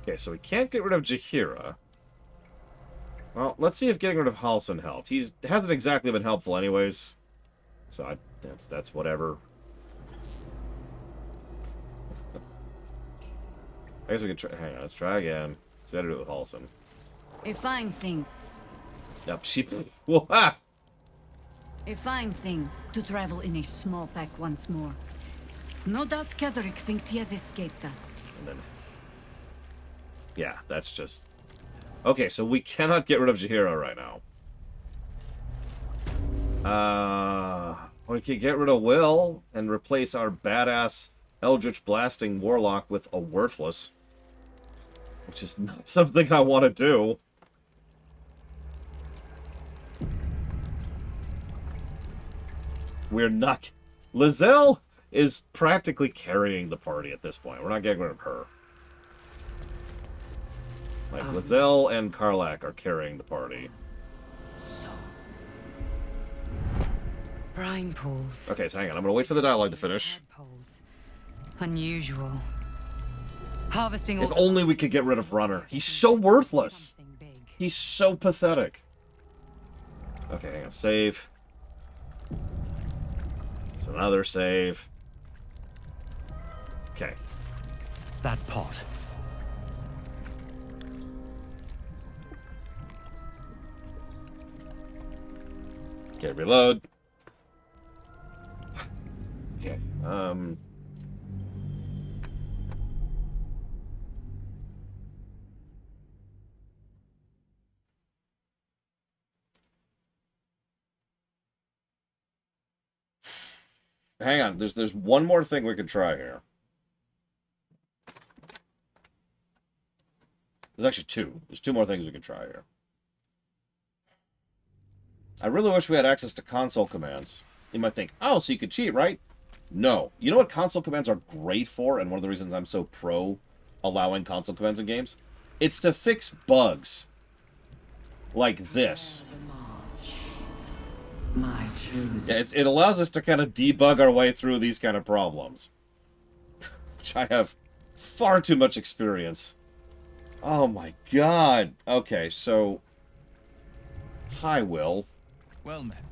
[SPEAKER 1] Okay, so we can't get rid of Jaheira. Well, let's see if getting rid of Halsin helped. He hasn't exactly been helpful anyways. So that's whatever. I guess we could try. Hang on, let's try again. So we gotta do it with Halsin.
[SPEAKER 3] A fine thing.
[SPEAKER 1] Yep, she. Whoa, ah!
[SPEAKER 3] A fine thing to travel in a small pack once more. No doubt Ketherick thinks he has escaped us.
[SPEAKER 1] And then. Yeah, that's just. Okay, so we cannot get rid of Jaheira right now. We could get rid of Will and replace our badass Eldritch Blasting Warlock with a Worthless. Which is not something I want to do. We're not... Lizelle is practically carrying the party at this point. We're not getting rid of her. Like, Lizelle and Karlach are carrying the party.
[SPEAKER 10] Brine pools.
[SPEAKER 1] Okay, so hang on. I'm gonna wait for the dialogue to finish.
[SPEAKER 10] Unusual. Harvesting all
[SPEAKER 1] If only we could get rid of Runner. He's so worthless. He's so pathetic. Okay, hang on. Save. It's another save. Okay.
[SPEAKER 2] That pot.
[SPEAKER 1] Okay, reload. Okay, hang on, there's one more thing we could try here. There's actually two. There's two more things we could try here. I really wish we had access to console commands. You might think, oh, so you could cheat, right? No. You know what console commands are great for, and one of the reasons I'm so pro allowing console commands in games? It's to fix bugs. Like this.
[SPEAKER 11] My choosing.
[SPEAKER 1] Yeah, it allows us to kind of debug our way through these kind of problems. Which I have far too much experience. Oh my god. Okay, so... Hi, Will.
[SPEAKER 8] Well met.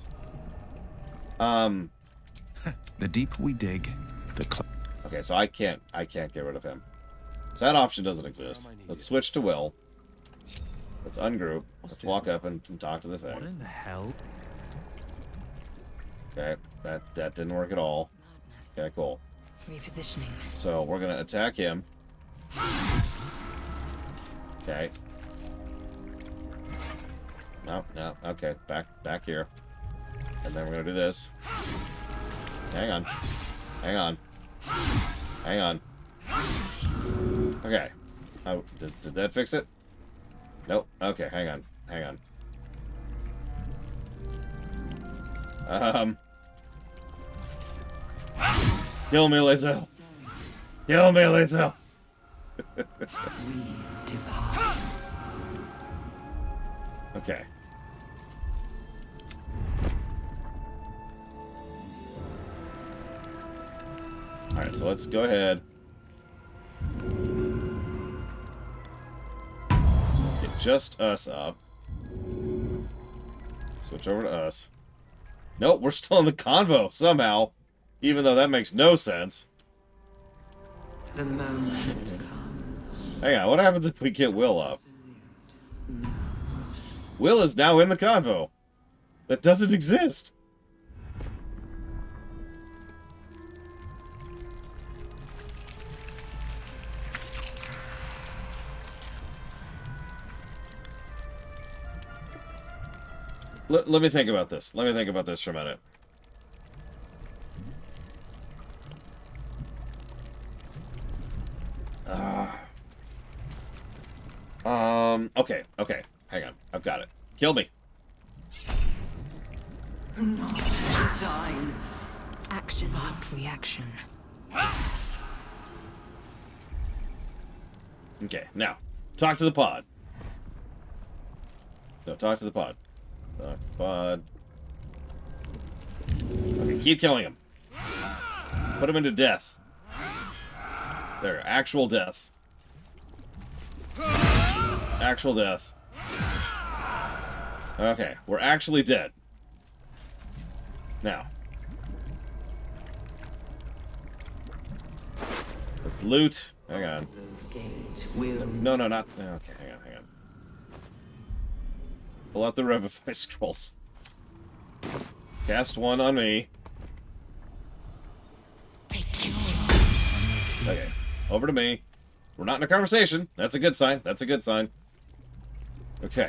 [SPEAKER 1] The
[SPEAKER 8] deeper we dig, the
[SPEAKER 1] okay, so I can't get rid of him. So that option doesn't exist. Let's switch to Will. Let's ungroup. Let's walk up and talk to the thing.
[SPEAKER 2] What in the hell?
[SPEAKER 1] Okay, that didn't work at all. Okay, cool.
[SPEAKER 4] Repositioning.
[SPEAKER 1] So we're gonna attack him. Okay. No, no, okay. Back here. And then we're gonna do this. Hang on. Hang on. Hang on. Okay. Oh, did that fix it? Nope. Okay, hang on. Hang on. Kill me, Lizzo. Kill me, Lizzo. Okay. Alright, so let's go ahead. Get just us up. Switch over to us. Nope, we're still in the convo, somehow. Even though that makes no sense.
[SPEAKER 11] The moment comes.
[SPEAKER 1] Hang on, what happens if we get Will up? Will is now in the convo. That doesn't exist. Let me think about this. Let me think about this for a minute. Okay. Hang on. I've got it. Kill me.
[SPEAKER 4] Not design. Action, not reaction.
[SPEAKER 1] Okay, now, talk to the pod. No, talk to the pod. Talk to the pod. Okay, keep killing him. Put him into death. There, actual death. Actual death. Okay, we're actually dead. Now. Let's loot. Hang on. No, not... Okay, hang on. Pull out the Revivify scrolls. Cast one on me. Okay, over to me. We're not in a conversation. That's a good sign. That's a good sign. Okay.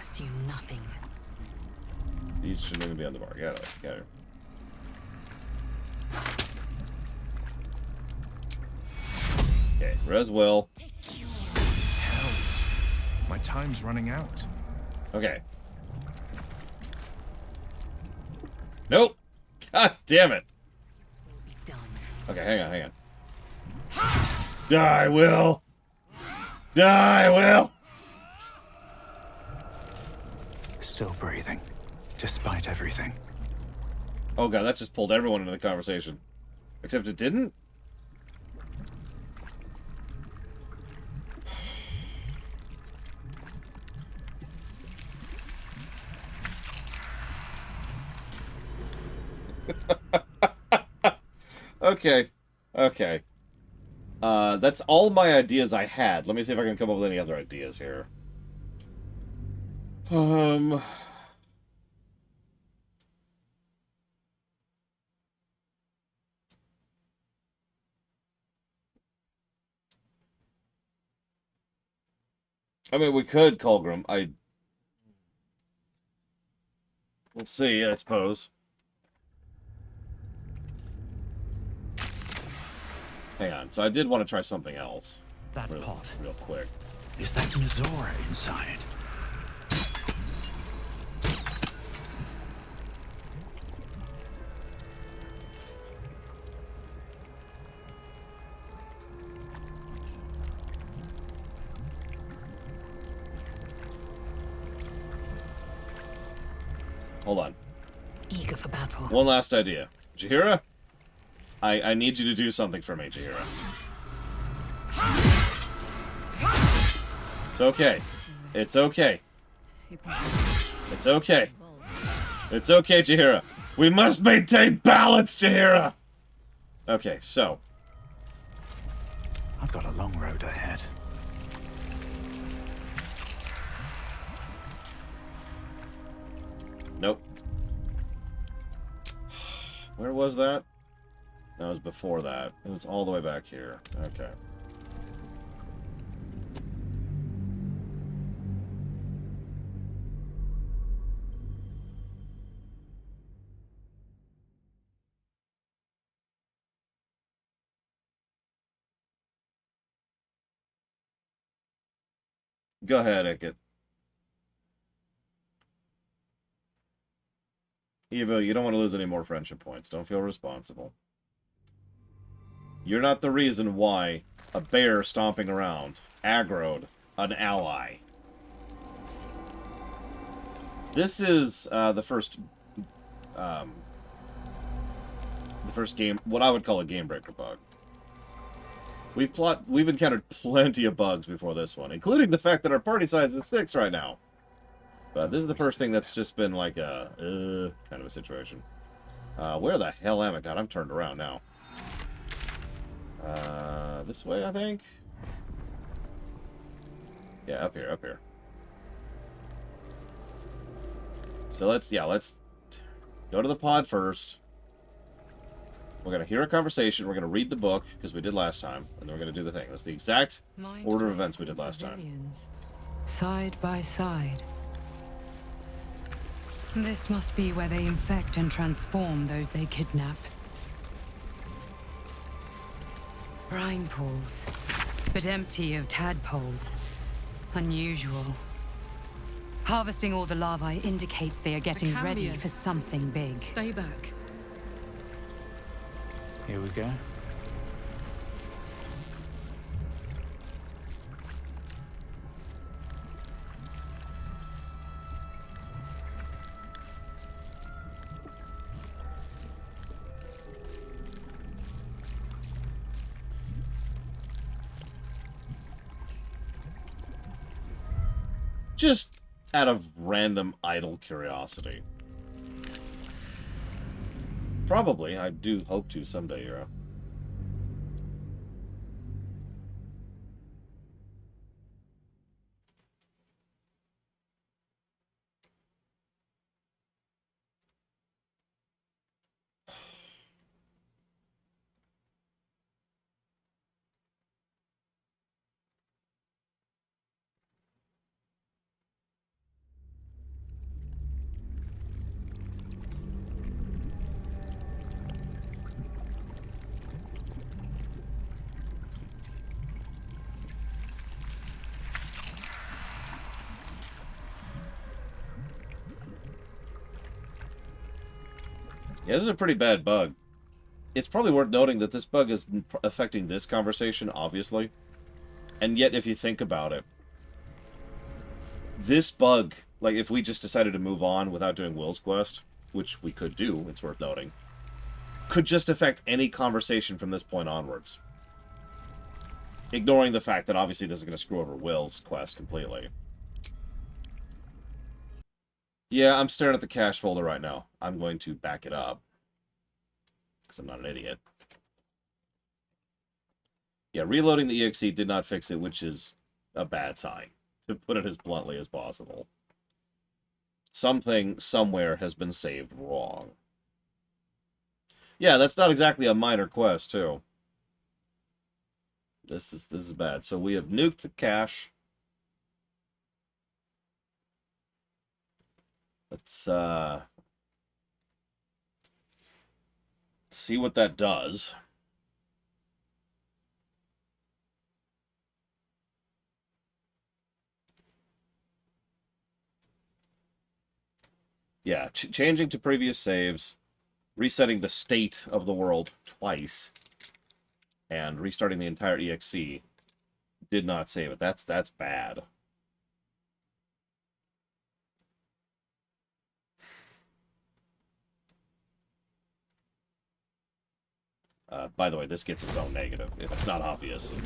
[SPEAKER 4] Assume nothing.
[SPEAKER 1] These shouldn't even be on the bar. Got her. Okay, res will.
[SPEAKER 8] Hells. My time's running out.
[SPEAKER 1] Okay. Nope. God damn it. Okay, hang on. Die, Will. Die, Will.
[SPEAKER 2] Still breathing, despite everything.
[SPEAKER 1] Oh god, that just pulled everyone into the conversation. Except it didn't? Okay. That's all my ideas I had. Let me see if I can come up with any other ideas here. I mean, we could Colgrim. We'll see, I suppose. Hang on. So I did want to try something else.
[SPEAKER 2] That pot.
[SPEAKER 1] Real quick.
[SPEAKER 2] Is that Mizora inside?
[SPEAKER 1] Hold on.
[SPEAKER 4] Eager for battle.
[SPEAKER 1] One last idea. Jaheira? I need you to do something for me, Jaheira. It's okay. It's okay. It's okay. It's okay, Jaheira. We must maintain balance, Jaheira! Okay, so.
[SPEAKER 2] I've got a long road ahead.
[SPEAKER 1] Nope. Where was that? That was before that. It was all the way back here. Okay. Go ahead, Ickett. Evo, you don't want to lose any more friendship points. Don't feel responsible. You're not the reason why a bear stomping around aggroed an ally. This is the first game, what I would call a game breaker bug. We've encountered plenty of bugs before this one, including the fact that our party size is 6 right now. But this is the first thing that's just been like a kind of a situation. Where the hell am I? God, I'm turned around now. This way, I think. Yeah, up here, up here. So let's go to the pod first. We're going to hear a conversation. We're going to read the book, because we did last time. And then we're going to do the thing. That's the exact order of events we did last time.
[SPEAKER 10] Side by side. This must be where they infect and transform those they kidnap. Brine pools, but empty of tadpoles. Unusual. Harvesting all the larvae indicates they are getting ready for something big.
[SPEAKER 6] Stay back.
[SPEAKER 2] Here we go.
[SPEAKER 1] Just out of random idle curiosity. Probably. I do hope to someday, Euro. Yeah, this is a pretty bad bug. It's probably worth noting that this bug is affecting this conversation, obviously. And yet, if you think about it, this bug, like, if we just decided to move on without doing Will's quest, which we could do, it's worth noting, could just affect any conversation from this point onwards. Ignoring the fact that, obviously, this is going to screw over Will's quest completely. Yeah, I'm staring at the cache folder right now. I'm going to back it up. Because I'm not an idiot. Yeah, reloading the EXE did not fix it, which is a bad sign. To put it as bluntly as possible. Something, somewhere, has been saved wrong. Yeah, that's not exactly a minor quest, too. This is bad. So we have nuked the cache. Let's see what that does. Yeah, changing to previous saves, resetting the state of the world twice, and restarting the entire EXE did not save it. That's bad. By the way, this gets its own negative, if it's not obvious.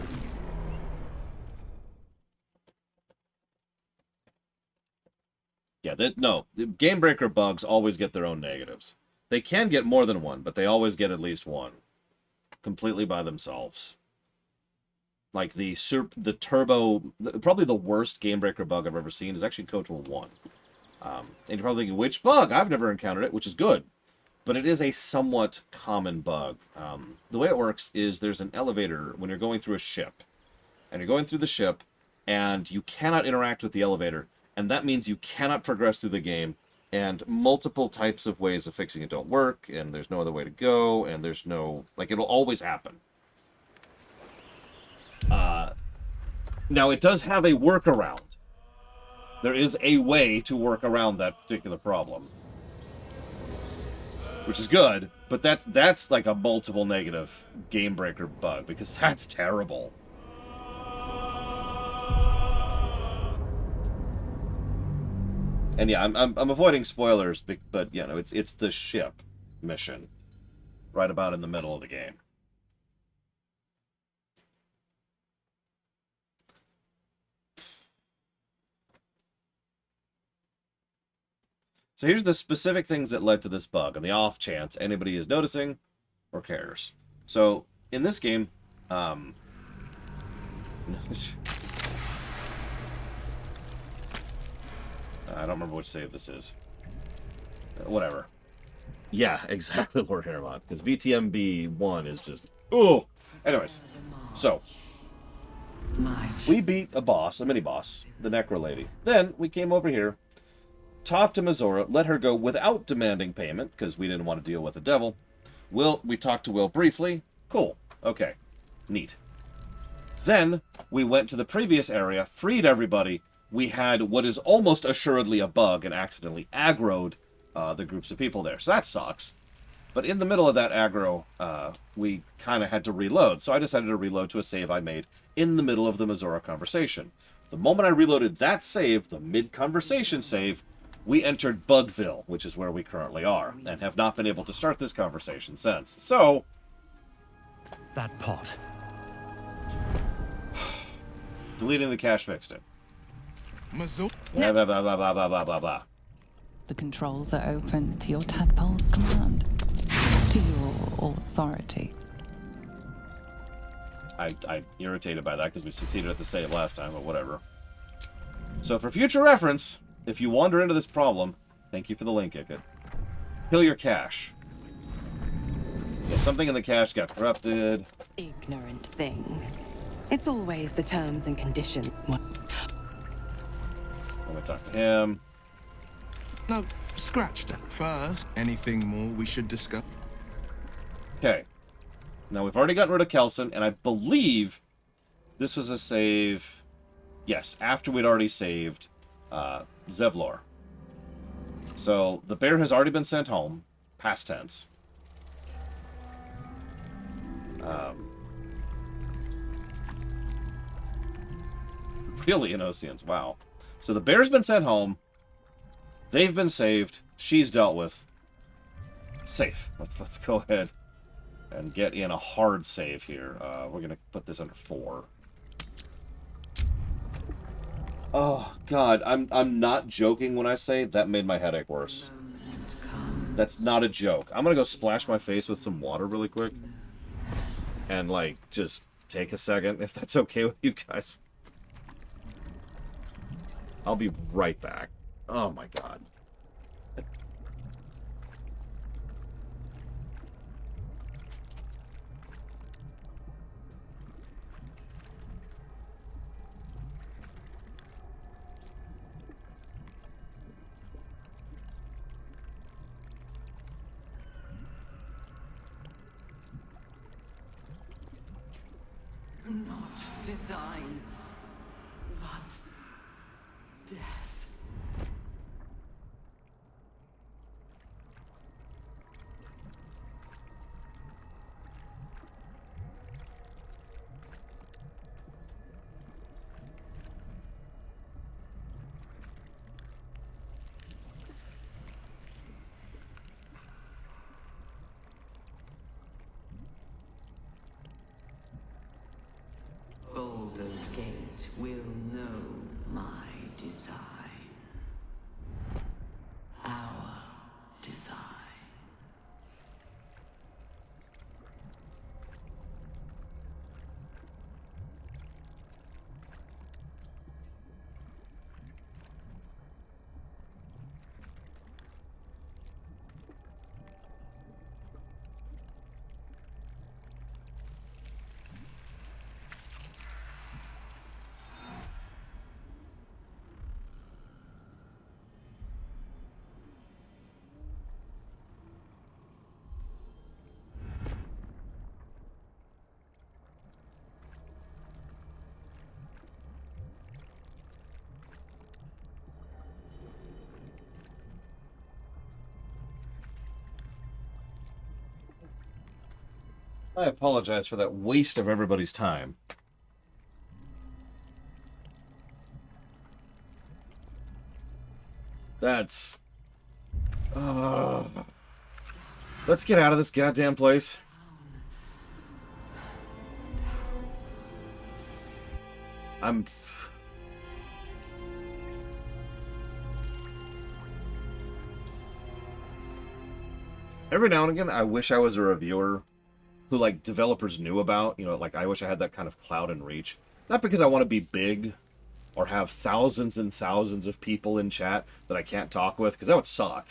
[SPEAKER 1] Yeah, no, the Game Breaker bugs always get their own negatives. They can get more than one, but they always get at least one. Completely by themselves. Like the turbo, probably the worst Game Breaker bug I've ever seen is actually Coach 1. And you're probably thinking, which bug? I've never encountered it, which is good. but it is a somewhat common bug. The way it works is there's an elevator when you're going through a ship. And you're going through the ship, and you cannot interact with the elevator, and that means you cannot progress through the game, and multiple types of ways of fixing it don't work, and there's no other way to go, and there's no... Like, it'll always happen. Now, it does have a workaround. There is a way to work around that particular problem. Which is good, but that's like a multiple negative game breaker bug, because that's terrible. And yeah, I'm avoiding spoilers, but you know, it's the ship mission, right about in the middle of the game. So here's the specific things that led to this bug, on the off chance anybody is noticing or cares. So in this game, I don't remember which save this is. Whatever. Yeah, exactly, Lord Haremont. Because VTMB1 is just... Ooh! Anyways. So. We beat a boss, a mini-boss, the Necro Lady. Then, we came over here, talked to Mizora, let her go without demanding payment, because we didn't want to deal with the devil. We talked to Will briefly. Cool. Okay. Neat. Then, we went to the previous area, freed everybody. We had what is almost assuredly a bug and accidentally aggroed the groups of people there. So that sucks. But in the middle of that aggro, we kind of had to reload. So I decided to reload to a save I made in the middle of the Mizora conversation. The moment I reloaded that save, the mid-conversation save, we entered Bugville, which is where we currently are, and have not been able to start this conversation since. So...
[SPEAKER 2] That pot.
[SPEAKER 1] Deleting the cache fixed it.
[SPEAKER 8] Mizora.
[SPEAKER 1] Blah, blah, blah, blah, blah, blah, blah, blah, blah.
[SPEAKER 9] The controls are open to your tadpole's command. To your authority.
[SPEAKER 1] I'm irritated by that because we succeeded at the save last time, but whatever. So for future reference, if you wander into this problem, thank you for the link, Icket. Kill your cache. Yeah, something in the cache got corrupted.
[SPEAKER 12] Ignorant thing. It's always the terms and conditions.
[SPEAKER 1] Let me talk to him.
[SPEAKER 8] No, scratch that first. Anything more we should discuss?
[SPEAKER 1] Okay. Now, we've already gotten rid of Kelson, and I believe this was a save... Yes, after we'd already saved Zevlor. So, the bear has already been sent home. Past tense. Really, Inosians. Wow. So, the bear's been sent home. They've been saved. She's dealt with. Safe. Let's go ahead and get in a hard save here. We're gonna put this under 4. Oh God, I'm not joking when I say that made my headache worse. That's not a joke. I'm gonna go splash my face with some water really quick, and like just take a second if that's okay with you guys. I'll be right back. Oh my God.
[SPEAKER 11] Not design, but death. Baldur's Gate will know my design. Our design.
[SPEAKER 1] I apologize for that waste of everybody's time. That's... let's get out of this goddamn place. Every now and again, I wish I was a reviewer who, like, developers knew about. You know, like, I wish I had that kind of clout and reach. Not because I want to be big or have thousands and thousands of people in chat that I can't talk with, because that would suck.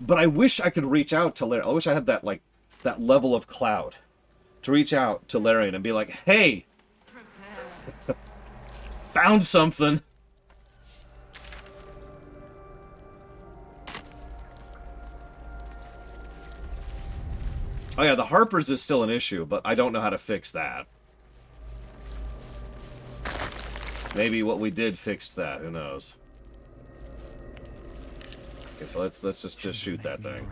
[SPEAKER 1] But I wish I could reach out to Larry. I wish I had that, like, that level of clout to reach out to Larian and be like, hey, found something. Oh yeah, the Harpers is still an issue, but I don't know how to fix that. Maybe what we did fixed that, who knows. Okay, so let's just shoot that thing.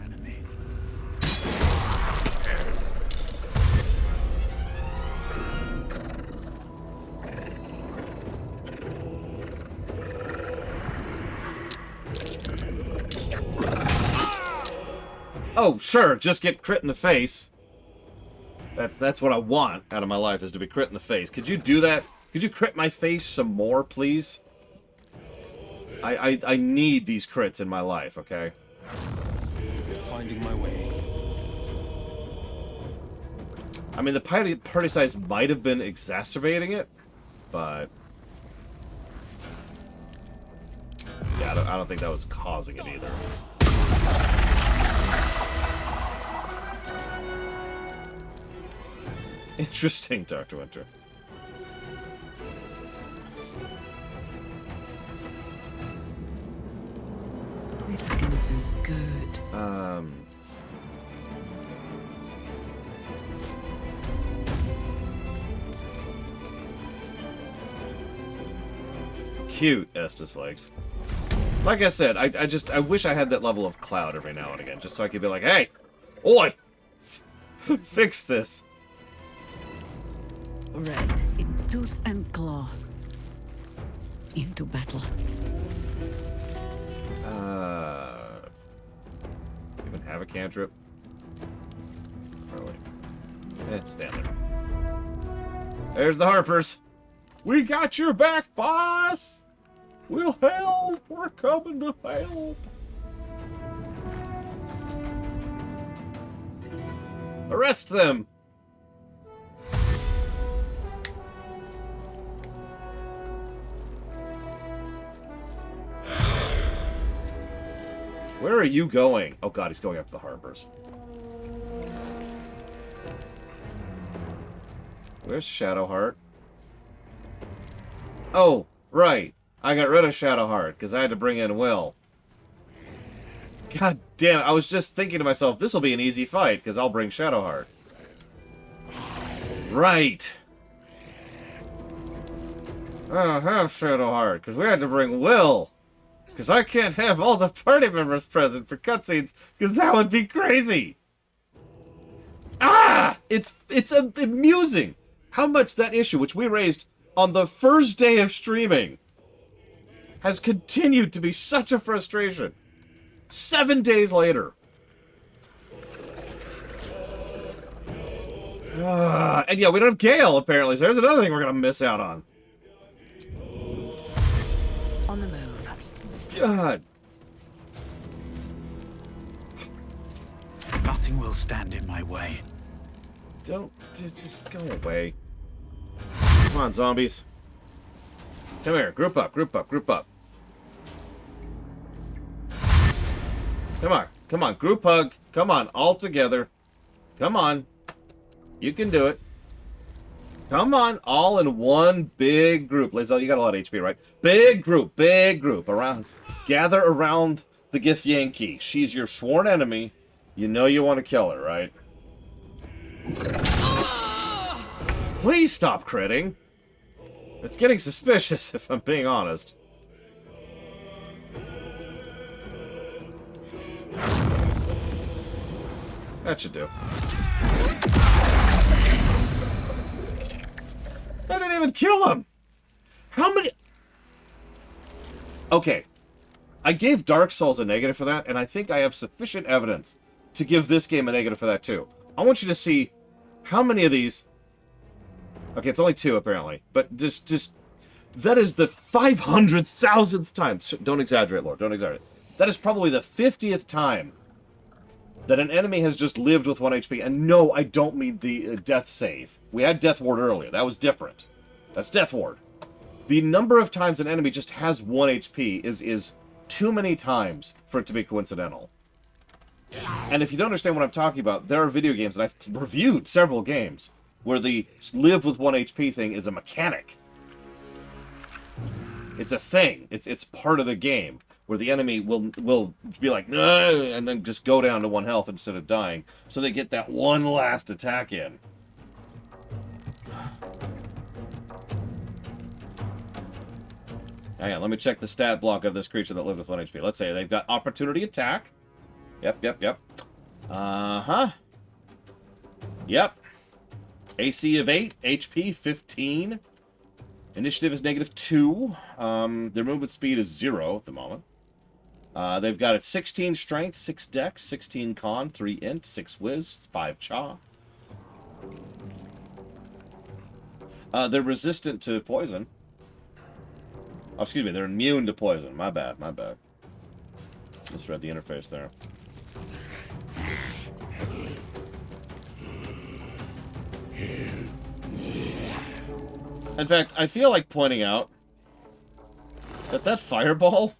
[SPEAKER 1] Oh, sure, just get crit in the face. That's what I want out of my life, is to be crit in the face. Could you do that? Could you crit my face some more, please? I need these crits in my life, okay?
[SPEAKER 15] Finding my way.
[SPEAKER 1] I mean, the party size might have been exacerbating it, but... yeah, I don't think that was causing it either. Interesting, Dr. Winter.
[SPEAKER 3] This is gonna feel good.
[SPEAKER 1] Cute, Estes Flakes. Like I said, I wish I had that level of clout every now and again, just so I could be like, hey, oi, fix this.
[SPEAKER 3] Red in tooth and claw. Into battle.
[SPEAKER 1] Even have a cantrip? Really? Stand there. There's the Harpers. We got your back, boss! We'll help! We're coming to help! Arrest them! Where are you going? Oh god, he's going up to the Harpers. Where's Shadowheart? Oh, right. I got rid of Shadowheart because I had to bring in Will. God damn, I was just thinking to myself, this will be an easy fight because I'll bring Shadowheart. Right. I don't have Shadowheart because we had to bring Will. Because I can't have all the party members present for cutscenes, because that would be crazy. Ah! It's amusing how much that issue, which we raised on the first day of streaming, has continued to be such a frustration. 7 days later. And yeah, we don't have Gale, apparently, so there's another thing we're going to miss out on.
[SPEAKER 3] On the move.
[SPEAKER 1] God.
[SPEAKER 2] Nothing will stand in my way.
[SPEAKER 1] Don't just go away. Come on, zombies. Come here. Group up, group up, group up. Come on. Come on. Group hug. Come on. All together. Come on. You can do it. Come on. All in one big group. Lizelle, you got a lot of HP, right? Big group. Big group. Around. Gather around the Githyanki. She's your sworn enemy. You know you want to kill her, right? Please stop critting. It's getting suspicious, if I'm being honest. That should do. I didn't even kill him! How many... Okay. I gave Dark Souls a negative for that, and I think I have sufficient evidence to give this game a negative for that, too. I want you to see how many of these... Okay, it's only 2, apparently. But just... That is the 500,000th time. Don't exaggerate, Lord. Don't exaggerate. That is probably the 50th time that an enemy has just lived with 1 HP. And no, I don't mean the death save. We had Death Ward earlier. That was different. That's Death Ward. The number of times an enemy just has 1 HP is too many times for it to be coincidental. And if you don't understand what I'm talking about, there are video games, and I've reviewed several games, where the live with 1 HP thing is a mechanic. It's a thing. It's part of the game, where the enemy will be like, no, and then just go down to 1 health instead of dying, so they get that one last attack in. Hang on, let me check the stat block of this creature that lived with 1 HP. Let's say they've got opportunity attack. Yep. Uh-huh. Yep. AC of 8, HP 15. Initiative is -2. Their movement speed is 0 at the moment. They've got 16 strength, 6 dex, 16 con, 3 int, 6 whiz, 5 cha. They're resistant to poison. Oh, excuse me, they're immune to poison. My bad. Just read the interface there. In fact, I feel like pointing out that fireball,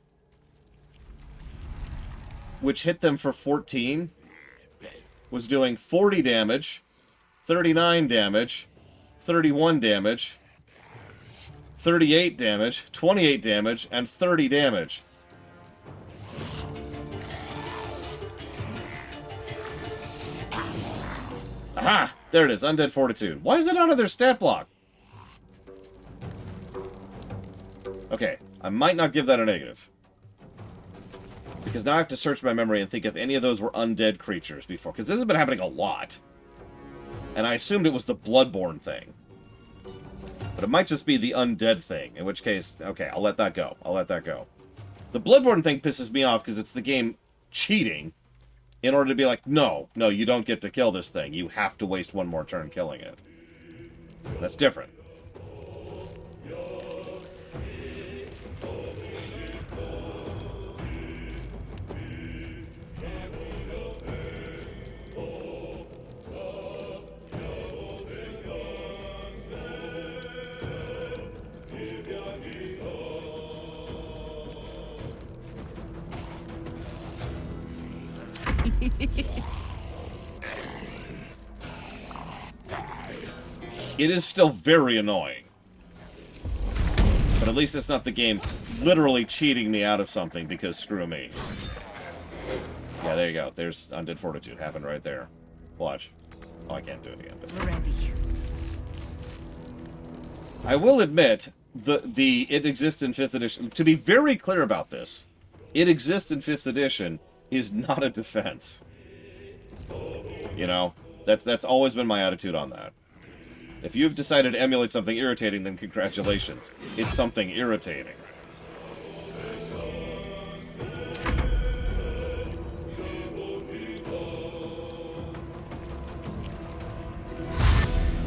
[SPEAKER 1] which hit them for 14, was doing 40 damage, 39 damage, 31 damage, 38 damage, 28 damage, and 30 damage. Aha! There it is, Undead Fortitude. Why is it out of their stat block? Okay, I might not give that a negative. Because now I have to search my memory and think if any of those were undead creatures before. Because this has been happening a lot. And I assumed it was the Bloodborne thing. But it might just be the undead thing. In which case, okay, I'll let that go. The Bloodborne thing pisses me off because it's the game cheating in order to be like, no, you don't get to kill this thing. You have to waste 1 more turn killing it. That's different. It is still very annoying. But at least it's not the game literally cheating me out of something because screw me. Yeah, there you go. There's Undead Fortitude. Happened right there. Watch. Oh, I can't do it again. But...
[SPEAKER 3] Ready.
[SPEAKER 1] I will admit, it exists in 5th edition. To be very clear about this, it exists in 5th edition is not a defense. You know, that's always been my attitude on that. If you've decided to emulate something irritating, then congratulations. It's something irritating.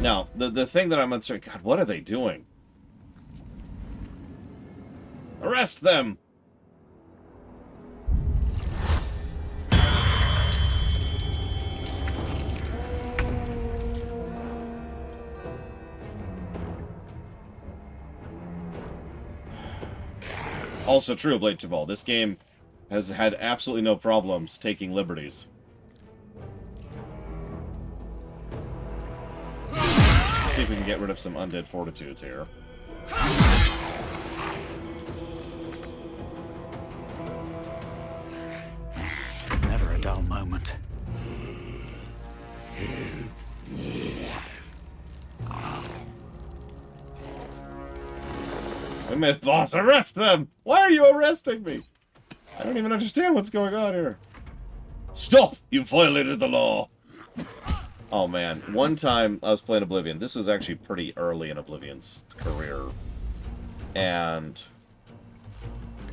[SPEAKER 1] Now, the thing that I'm uncertain... God, what are they doing? Arrest them! Also true, Blade Chaval. This game has had absolutely no problems taking liberties. Let's see if we can get rid of some Undead Fortitudes here.
[SPEAKER 2] Never a dull moment.
[SPEAKER 1] Wait a minute, boss, arrest them! Why are you arresting me? I don't even understand what's going on here. Stop! You violated the law! Oh man, one time I was playing Oblivion. This was actually pretty early in Oblivion's career. And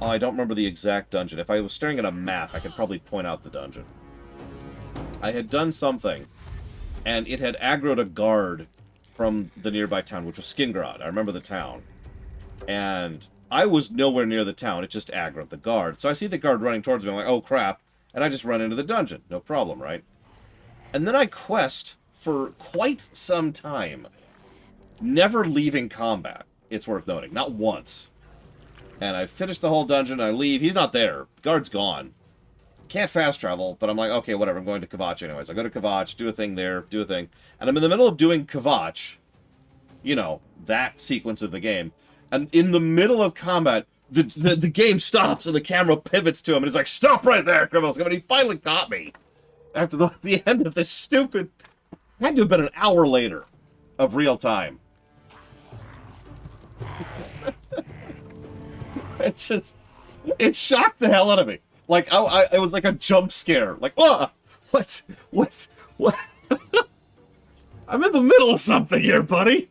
[SPEAKER 1] I don't remember the exact dungeon. If I was staring at a map, I could probably point out the dungeon. I had done something, and it had aggroed a guard from the nearby town, which was Skingrad. I remember the town. And I was nowhere near the town. It just aggroed the guard. So I see the guard running towards me. I'm like, oh, crap. And I just run into the dungeon. No problem, right? And then I quest for quite some time, never leaving combat. It's worth noting. Not once. And I finish the whole dungeon. I leave. He's not there. The guard's gone. Can't fast travel, but I'm like, okay, whatever. I'm going to Kvatch anyways. I go to Kvatch, do a thing there, do a thing. And I'm in the middle of doing Kvatch. You know, that sequence of the game. And in the middle of combat, the game stops and the camera pivots to him. And it's like, stop right there, criminals. And he finally caught me. After the end of this stupid... Had to have been an hour later of real time. It shocked the hell out of me. Like, it was like a jump scare. Like, oh, what? I'm in the middle of something here, buddy.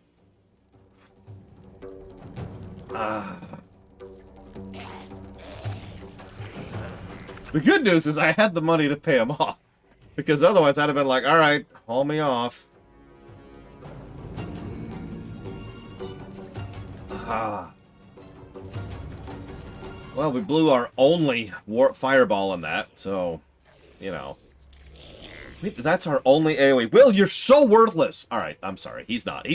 [SPEAKER 1] The good news is I had the money to pay him off. Because otherwise I'd have been like, alright, haul me off. Well, we blew our only fireball on that, so, you know. That's our only AoE. Will, you're so worthless! Alright, I'm sorry. He's not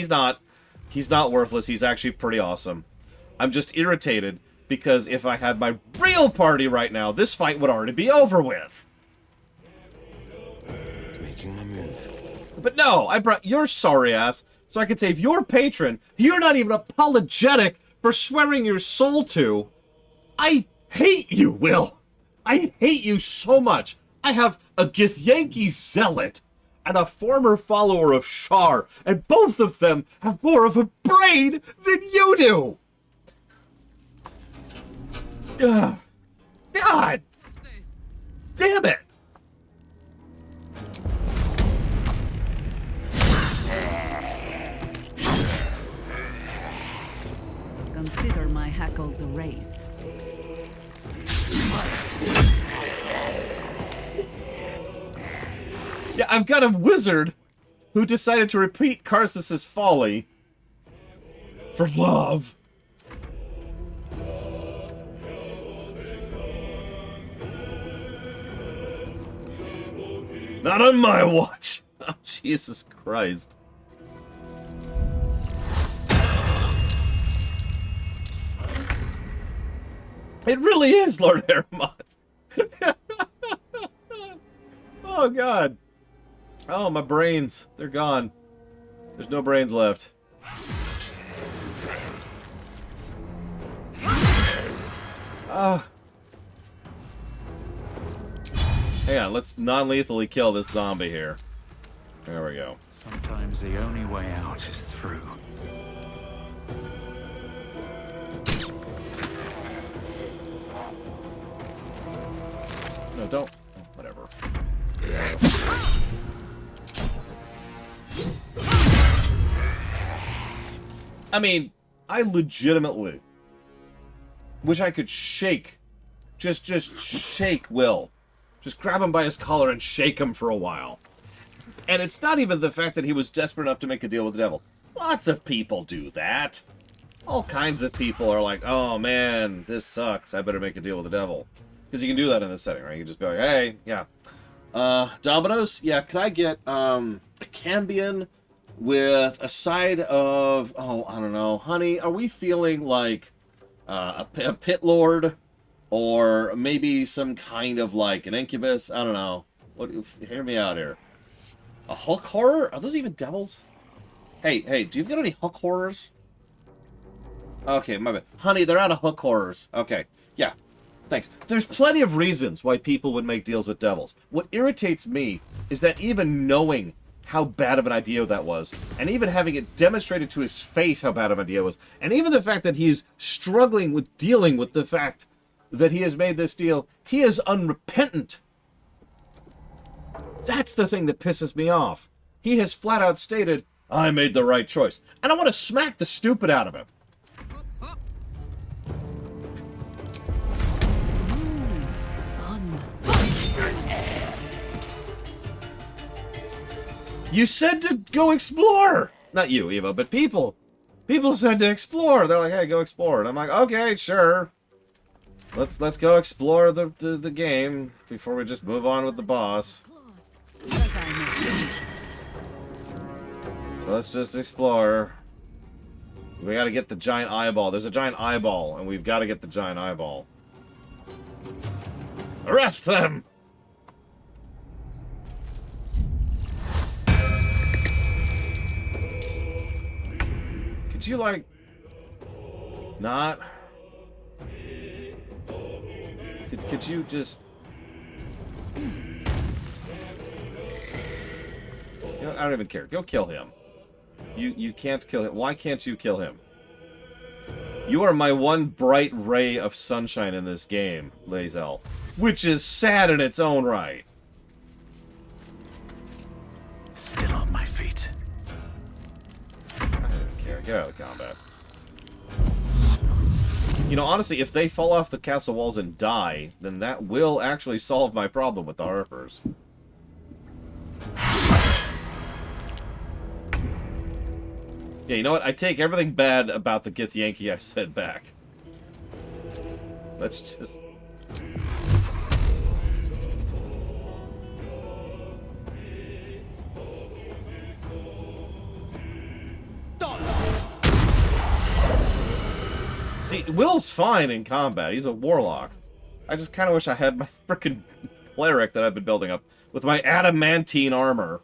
[SPEAKER 1] worthless. He's actually pretty awesome. I'm just irritated because if I had my real party right now, this fight would already be over with.
[SPEAKER 16] Making my move.
[SPEAKER 1] But no, I brought your sorry ass so I could save your patron. You're not even apologetic for swearing your soul to. I hate you, Will. I hate you so much. I have a Githyanki zealot and a former follower of Shar, and both of them have more of a brain than you do. Ugh. God! Damn it!
[SPEAKER 3] Consider my hackles raised.
[SPEAKER 1] Yeah, I've got a wizard who decided to repeat Karsus's folly for love. Not on my watch! Oh, Jesus Christ. It really is Lord Aramont. Oh, God. Oh, my brains. They're gone. There's no brains left. Hang on, let's non-lethally kill this zombie here. There we go.
[SPEAKER 2] Sometimes the only way out is through.
[SPEAKER 1] No, don't. Whatever. I mean, I legitimately wish I could shake. Just shake Will. Just grab him by his collar and shake him for a while. And it's not even the fact that he was desperate enough to make a deal with the devil. Lots of people do that. All kinds of people are like, oh man, this sucks. I better make a deal with the devil. Because you can do that in this setting, right? You can just be like, hey, yeah. Domino's? Yeah, can I get a Cambion with a side of, oh, I don't know. Honey, are we feeling like a pit lord? Or maybe some kind of like an incubus? I don't know. Hear me out here. A hook horror? Are those even devils? Hey, do you got any hook horrors? Okay, my bad. Honey, they're out of hook horrors. Okay, yeah. Thanks. There's plenty of reasons why people would make deals with devils. What irritates me is that even knowing how bad of an idea that was, and even having it demonstrated to his face how bad of an idea it was, and even the fact that he's struggling with dealing with the fact that he has made this deal, he is unrepentant. That's the thing that pisses me off. He has flat out stated, I made the right choice. And I want to smack the stupid out of him. You said to go explore! Not you, Evo, but people. People said to explore. They're like, hey, go explore. And I'm like, okay, sure. Let's go explore the game before we just move on with the boss. So let's just explore. We gotta get the giant eyeball. There's a giant eyeball, and we've got to get the giant eyeball. Arrest them! Could you, like, not? Could you just... You know, I don't even care. Go kill him. You can't kill him. Why can't you kill him? You are my one bright ray of sunshine in this game, Lae'zel. Which is sad in its own right.
[SPEAKER 2] Still on my feet.
[SPEAKER 1] I don't even care. Get out of combat. You know, honestly, if they fall off the castle walls and die, then that will actually solve my problem with the Harpers. Yeah, you know what? I take everything bad about the Githyanki I said back. Let's just... See, Will's fine in combat. He's a warlock. I just kind of wish I had my frickin' cleric that I've been building up with my adamantine armor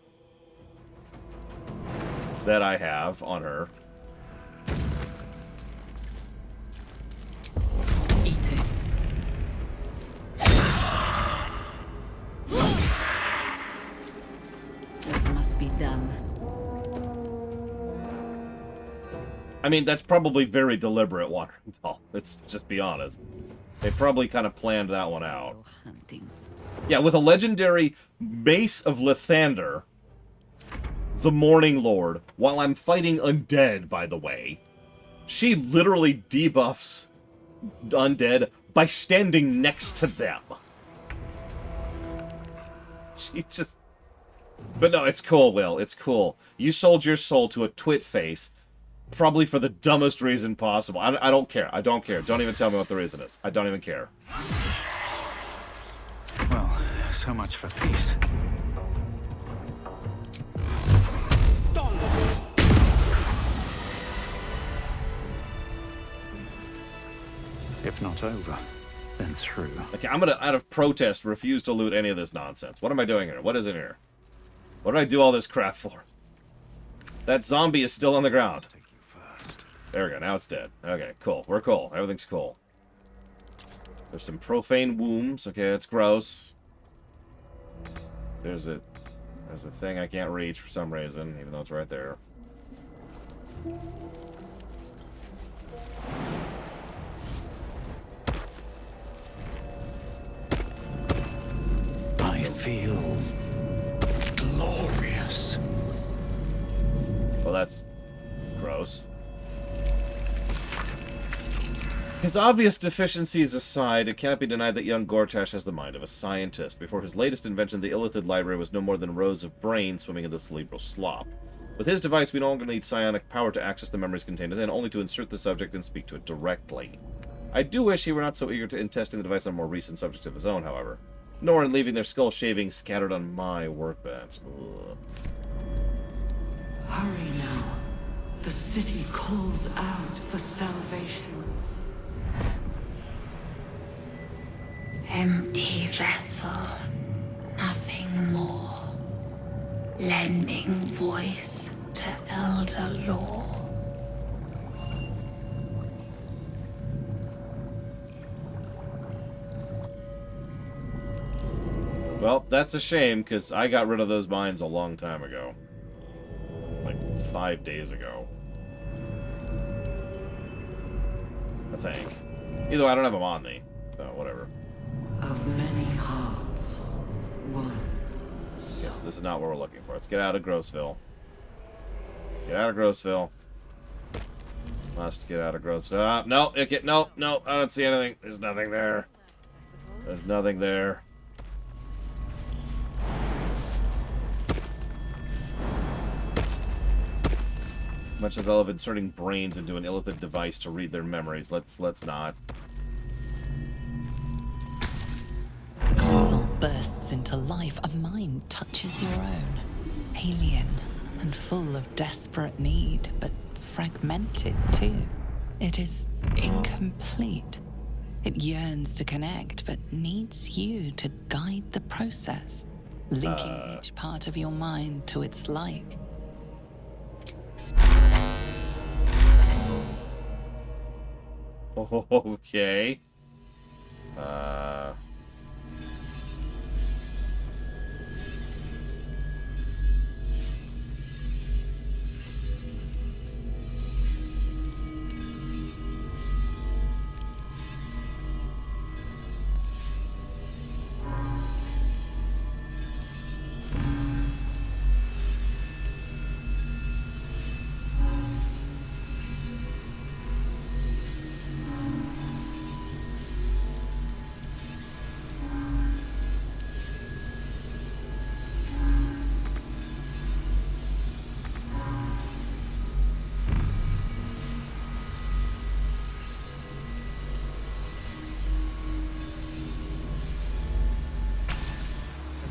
[SPEAKER 1] that I have on her.
[SPEAKER 3] Eat it. What must be done?
[SPEAKER 1] I mean, that's probably very deliberate, Waterdoll. Let's just be honest. They probably kind of planned that one out. Yeah, with a legendary Mace of Lathander, the Morning Lord, while I'm fighting undead, by the way, she literally debuffs undead by standing next to them. She just... But no, it's cool, Will. It's cool. You sold your soul to a twit face, probably for the dumbest reason possible. I don't care. I don't care. Don't even tell me what the reason is. I don't even care.
[SPEAKER 2] Well, so much for peace. If not over, then through.
[SPEAKER 1] Okay, I'm gonna, out of protest, refuse to loot any of this nonsense. What am I doing here? What is in here? What did I do all this crap for? That zombie is still on the ground. There we go, now it's dead. Okay, cool. We're cool. Everything's cool. There's some profane wombs. Okay, it's gross. There's a thing I can't reach for some reason, even though it's right there.
[SPEAKER 2] I feel glorious.
[SPEAKER 1] Well, that's gross. His obvious deficiencies aside, it cannot be denied that young Gortash has the mind of a scientist. Before his latest invention, the Illithid library was no more than rows of brains swimming in the cerebral slop. With his device, we no longer need psionic power to access the memories contained within, only to insert the subject and speak to it directly. I do wish he were not so eager in testing the device on more recent subjects of his own, however. Nor in leaving their skull shavings scattered on my workbench. Ugh.
[SPEAKER 11] Hurry now. The city calls out for salvation.
[SPEAKER 7] Empty vessel, nothing more. Lending voice to elder law.
[SPEAKER 1] Well, that's a shame, because I got rid of those mines a long time ago. Like 5 days ago. I think. Either way, I don't have them on me. So, whatever.
[SPEAKER 11] Of many hearts, one.
[SPEAKER 1] Yes, So this is not what we're looking for. Let's get out of Grossville. Get out of Grossville. Must get out of Grossville. No, no, I don't see anything. There's nothing there. There's nothing there. Much as I love inserting brains into an illithid device to read their memories, let's not.
[SPEAKER 9] As the console bursts into life, a mind touches your own. Alien and full of desperate need, but fragmented too. It is incomplete. It yearns to connect, but needs you to guide the process, linking each part of your mind to its like.
[SPEAKER 1] Okay.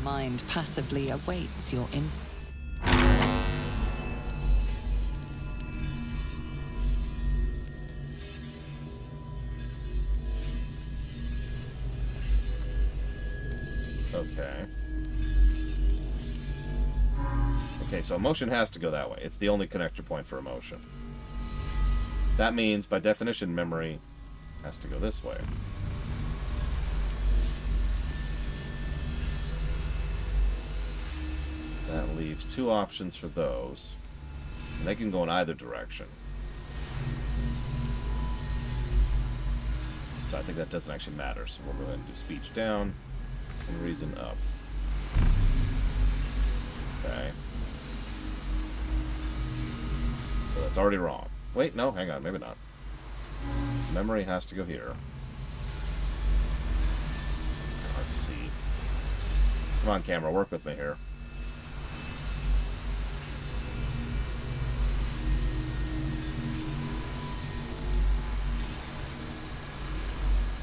[SPEAKER 9] Mind passively awaits your
[SPEAKER 1] Okay. Okay, so emotion has to go that way. It's the only connector point for emotion. That means, by definition, memory has to go this way. That leaves two options for those. And they can go in either direction. So I think that doesn't actually matter. So we'll go ahead and do speech down and reason up. Okay. So that's already wrong. Wait, no, hang on, maybe not. Memory has to go here. It's hard to see. Come on, camera, work with me here.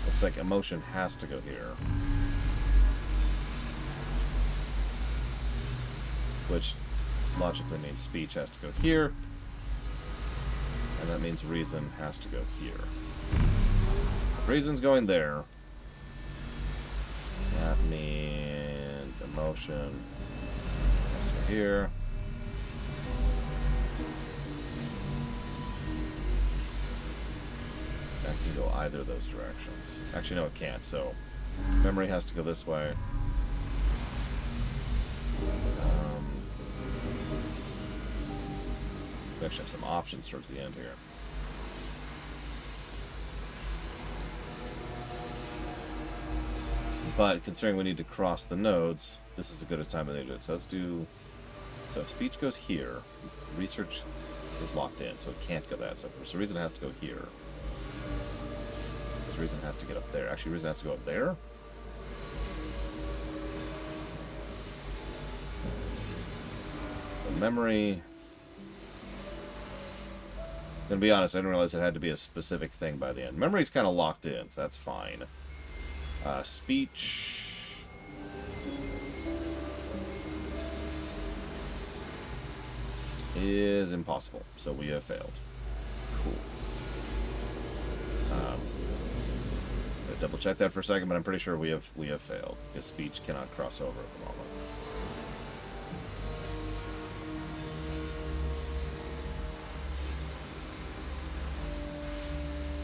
[SPEAKER 1] Looks like emotion has to go here. Which logically means speech has to go here. And that means reason has to go here. If reason's going there, that means emotion has to go here. That can go either of those directions. Actually, no, it can't. So memory has to go this way. We actually have some options towards the end here. But considering we need to cross the nodes, this is as good a time as they do it. So let's do... So if speech goes here, research is locked in, so it can't go that. So reason has to go here. So reason has to get up there. Actually, reason has to go up there. So memory... I'm gonna be honest, I didn't realize it had to be a specific thing by the end. Memory's kind of locked in, so that's fine. Speech... is impossible, so we have failed. Cool. Double check that for a second, but I'm pretty sure we have failed, because speech cannot cross over at the moment.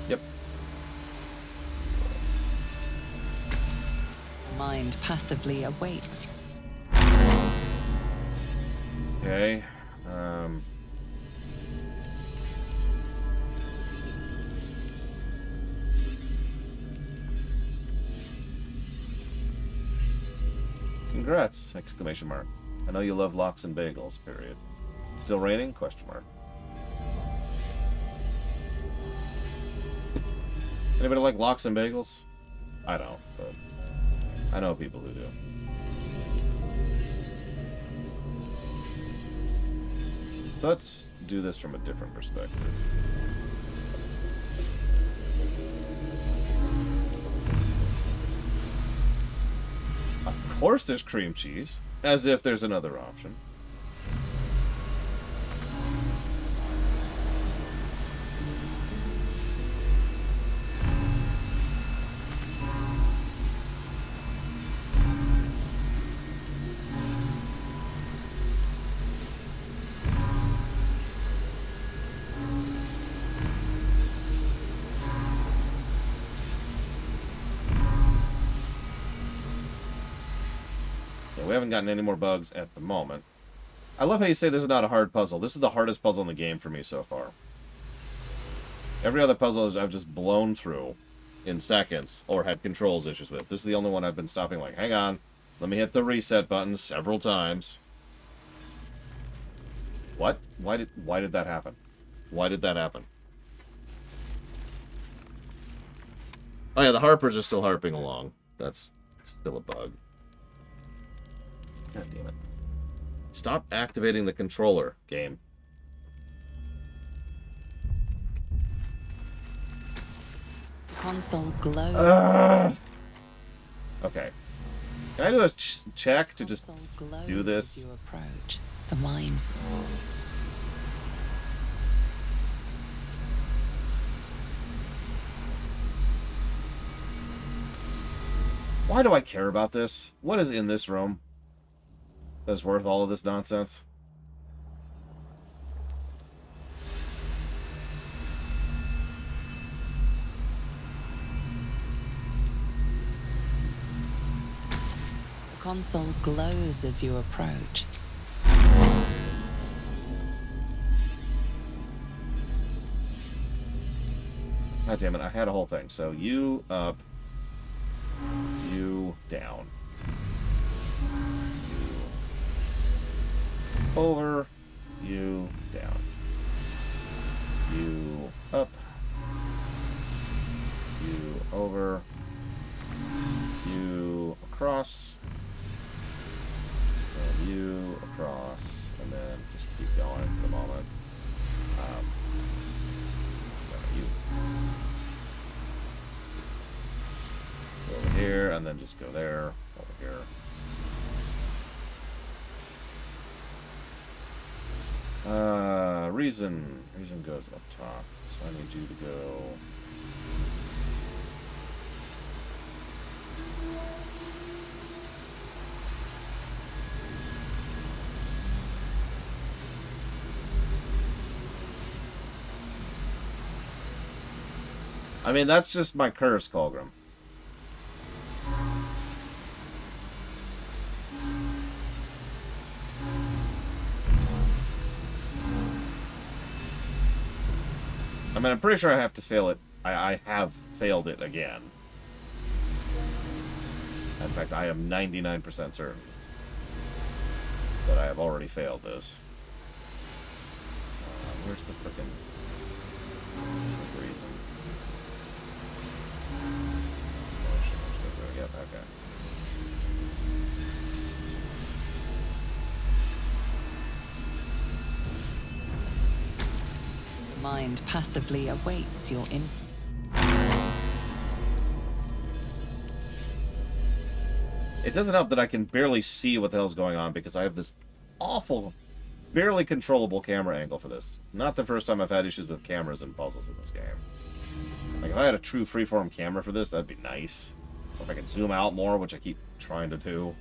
[SPEAKER 1] Yep.
[SPEAKER 9] mind passively awaits.
[SPEAKER 1] Okay. Congrats! Exclamation mark. I know you love lox and bagels, period. Still raining? Question mark. Anybody like lox and bagels? I don't, but I know people who do. So let's do this from a different perspective. Of course there's cream cheese, as if there's another option. We haven't gotten any more bugs at the moment. I love how you say this is not a hard puzzle. This is the hardest puzzle in the game for me so far. Every other puzzle I've just blown through in seconds or had controls issues with. This is the only one I've been stopping like, hang on, let me hit the reset button several times. What? Why did that happen? Why did that happen? Oh yeah, the harpers are still harping along. That's still a bug. God damn it. Stop activating the controller, game.
[SPEAKER 3] Console glows.
[SPEAKER 1] Okay. Can I do a check to just do this?
[SPEAKER 3] As you approach the mines.
[SPEAKER 1] Why do I care about this? What is in this room that's worth all of this nonsense?
[SPEAKER 3] The console glows as you approach.
[SPEAKER 1] God damn it, I had a whole thing. So you up, you down. Over, you down, you up, you over, you across, and you across, and then just keep going for the moment. You go over here, and then just go there, over here. Reason goes up top, so I need you to go. I mean, that's just my curse, Colgrim. I mean, I'm pretty sure I have to fail it. I have failed it again. In fact, I am 99% certain that I have already failed this. Where's the frickin' reason? Yep, okay.
[SPEAKER 3] Mind passively awaits your in.
[SPEAKER 1] It doesn't help that I can barely see what the hell's going on because I have this awful, barely controllable camera angle for this. Not the first time I've had issues with cameras and puzzles in this game. Like, if I had a true freeform camera for this, that'd be nice. Or if I could zoom out more, which I keep trying to do.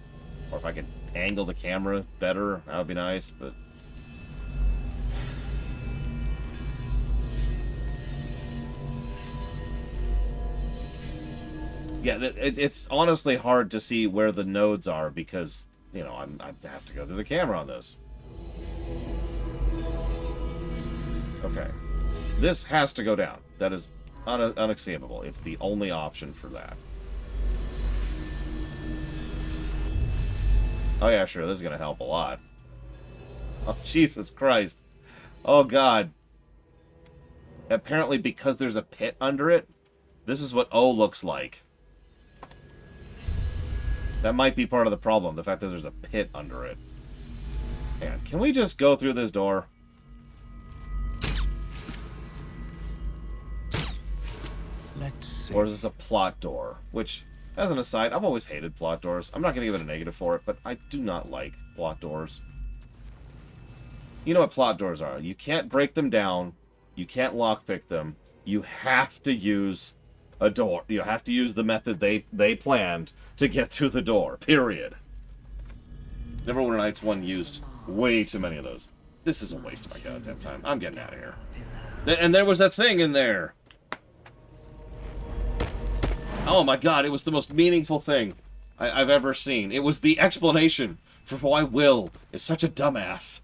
[SPEAKER 1] Or if I could angle the camera better, that would be nice, but... Yeah, it's honestly hard to see where the nodes are because, you know, I have to go through the camera on this. Okay. This has to go down. That is unacceptable. It's the only option for that. Oh yeah, sure, this is gonna help a lot. Oh, Jesus Christ. Oh, God. Apparently, because there's a pit under it, this is what O looks like. That might be part of the problem, the fact that there's a pit under it. Man, can we just go through this door?
[SPEAKER 2] Let's see.
[SPEAKER 1] Or is this a plot door? Which, as an aside, I've always hated plot doors. I'm not going to give it a negative for it, but I do not like plot doors. You know what plot doors are. You can't break them down. You can't lockpick them. You have to use a door. You have to use the method they planned to get through the door. Period. Neverwinter Nights 1 used way too many of those. This is a waste of my goddamn time. I'm getting out of here. And there was a thing in there. Oh my god, it was the most meaningful thing I've ever seen. It was the explanation for why Will is such a dumbass.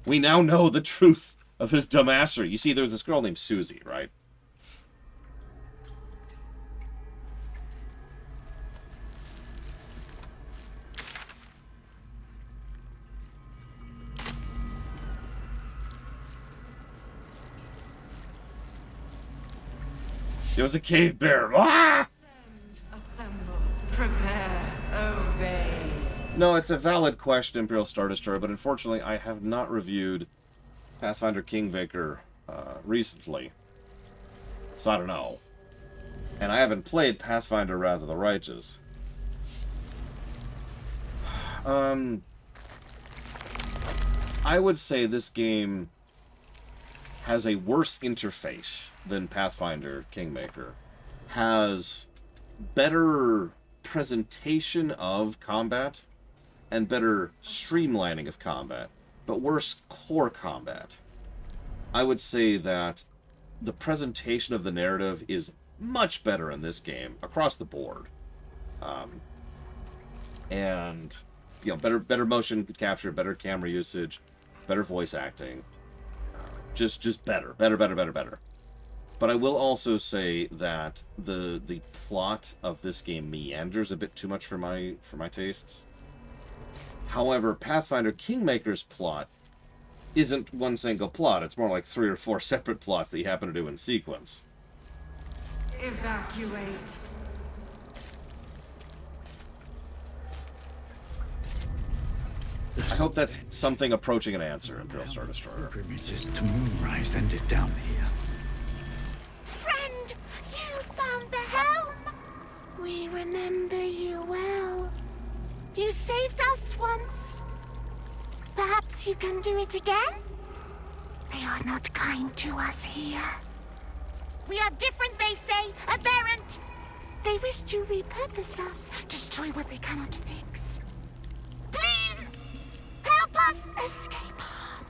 [SPEAKER 1] We now know the truth of his dumbassery. You see, there's this girl named Susie, right? There was a cave bear. Ah!
[SPEAKER 11] Assemble, prepare, obey.
[SPEAKER 1] No, it's a valid question, Imperial Star Destroyer, but unfortunately I have not reviewed Pathfinder Kingmaker recently. So I don't know. And I haven't played Pathfinder Wrath of the Righteous. I would say this game has a worse interface than Pathfinder Kingmaker. Has better presentation of combat and better streamlining of combat, but worse core combat. I would say that the presentation of the narrative is much better in this game across the board, and you know, better motion capture, better camera usage, better voice acting, just better. But I will also say that the plot of this game meanders a bit too much for my tastes. However, Pathfinder Kingmaker's plot isn't one single plot. It's more like 3 or 4 separate plots that you happen to do in sequence.
[SPEAKER 11] Evacuate.
[SPEAKER 1] I hope that's something approaching an answer, Imperial Star Destroyer.
[SPEAKER 2] Pilgrimages to Moonrise ended down here.
[SPEAKER 7] Friend, you found the helm. We remember you well. You saved us once. Perhaps you can do it again? They are not kind to us here. We are different, they say, aberrant. They wish to repurpose us, destroy what they cannot fix. Please, help us escape harm.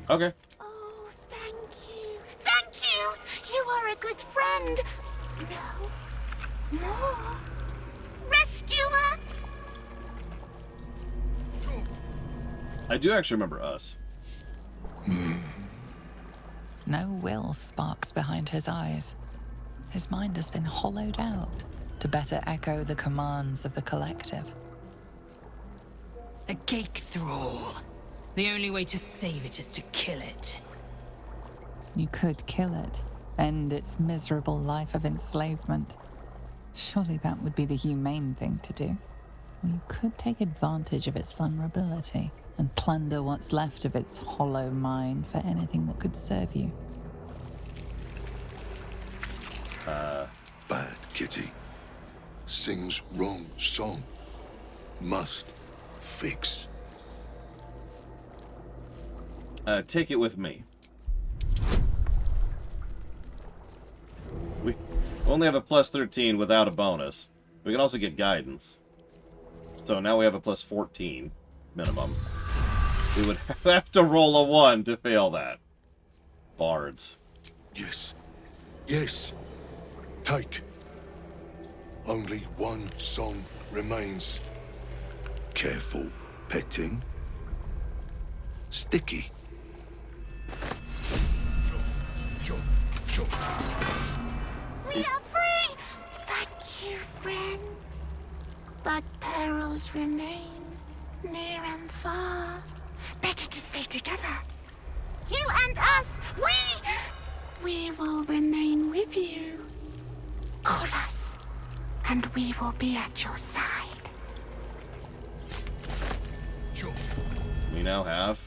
[SPEAKER 1] Okay.
[SPEAKER 7] Oh, thank you. Thank you! You are a good friend. No. More. Rescuer!
[SPEAKER 1] I do actually remember us.
[SPEAKER 9] No will sparks behind his eyes. His mind has been hollowed out to better echo the commands of the collective.
[SPEAKER 10] A gate thrall. The only way to save it is to kill it.
[SPEAKER 9] You could kill it, end its miserable life of enslavement. Surely that would be the humane thing to do. Or you could take advantage of its vulnerability and plunder what's left of its hollow mind for anything that could serve you.
[SPEAKER 16] Bad kitty. Sings wrong song. Must fix.
[SPEAKER 1] Take it with me. We only have a plus 13 without a bonus. We can also get guidance. So now we have a plus 14 minimum. We would have to roll a 1 to fail that. Bards.
[SPEAKER 16] Yes. Yes. Take. Only one song remains. Careful petting. Sticky.
[SPEAKER 7] We are free! Thank you, friend. But perils remain, near and far. Better to stay together. You and us, we will remain with you. Call us, and we will be at your side.
[SPEAKER 16] Sure.
[SPEAKER 1] We now have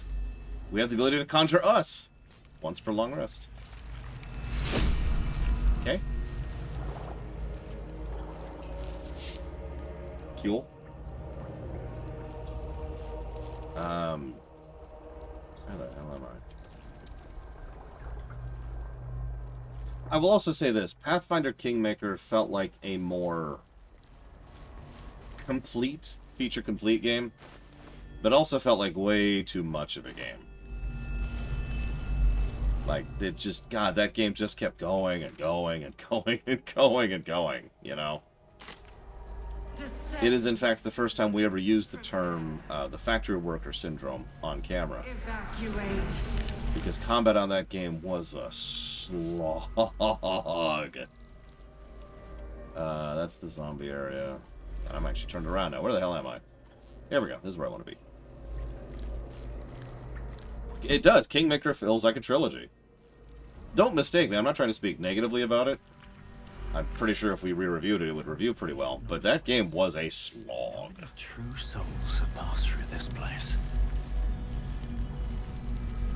[SPEAKER 1] the ability to conjure us once per long rest. Okay. Cool. Where the hell am I will also say this. Pathfinder Kingmaker felt like a more complete, feature-complete game, but also felt like way too much of a game. Like, it just, God, that game just kept going and going and going and going and going, you know? It is, in fact, the first time we ever used the term, the factory worker syndrome on camera.
[SPEAKER 11] Evacuate.
[SPEAKER 1] Because combat on that game was a slog. That's the zombie area. I'm actually turned around now. Where the hell am I? Here we go. This is where I want to be. It does. Kingmaker feels like a trilogy. Don't mistake me. I'm not trying to speak negatively about it. I'm pretty sure if we re-reviewed it, it would review pretty well. But that game was a slog.
[SPEAKER 2] True souls have passed through this place.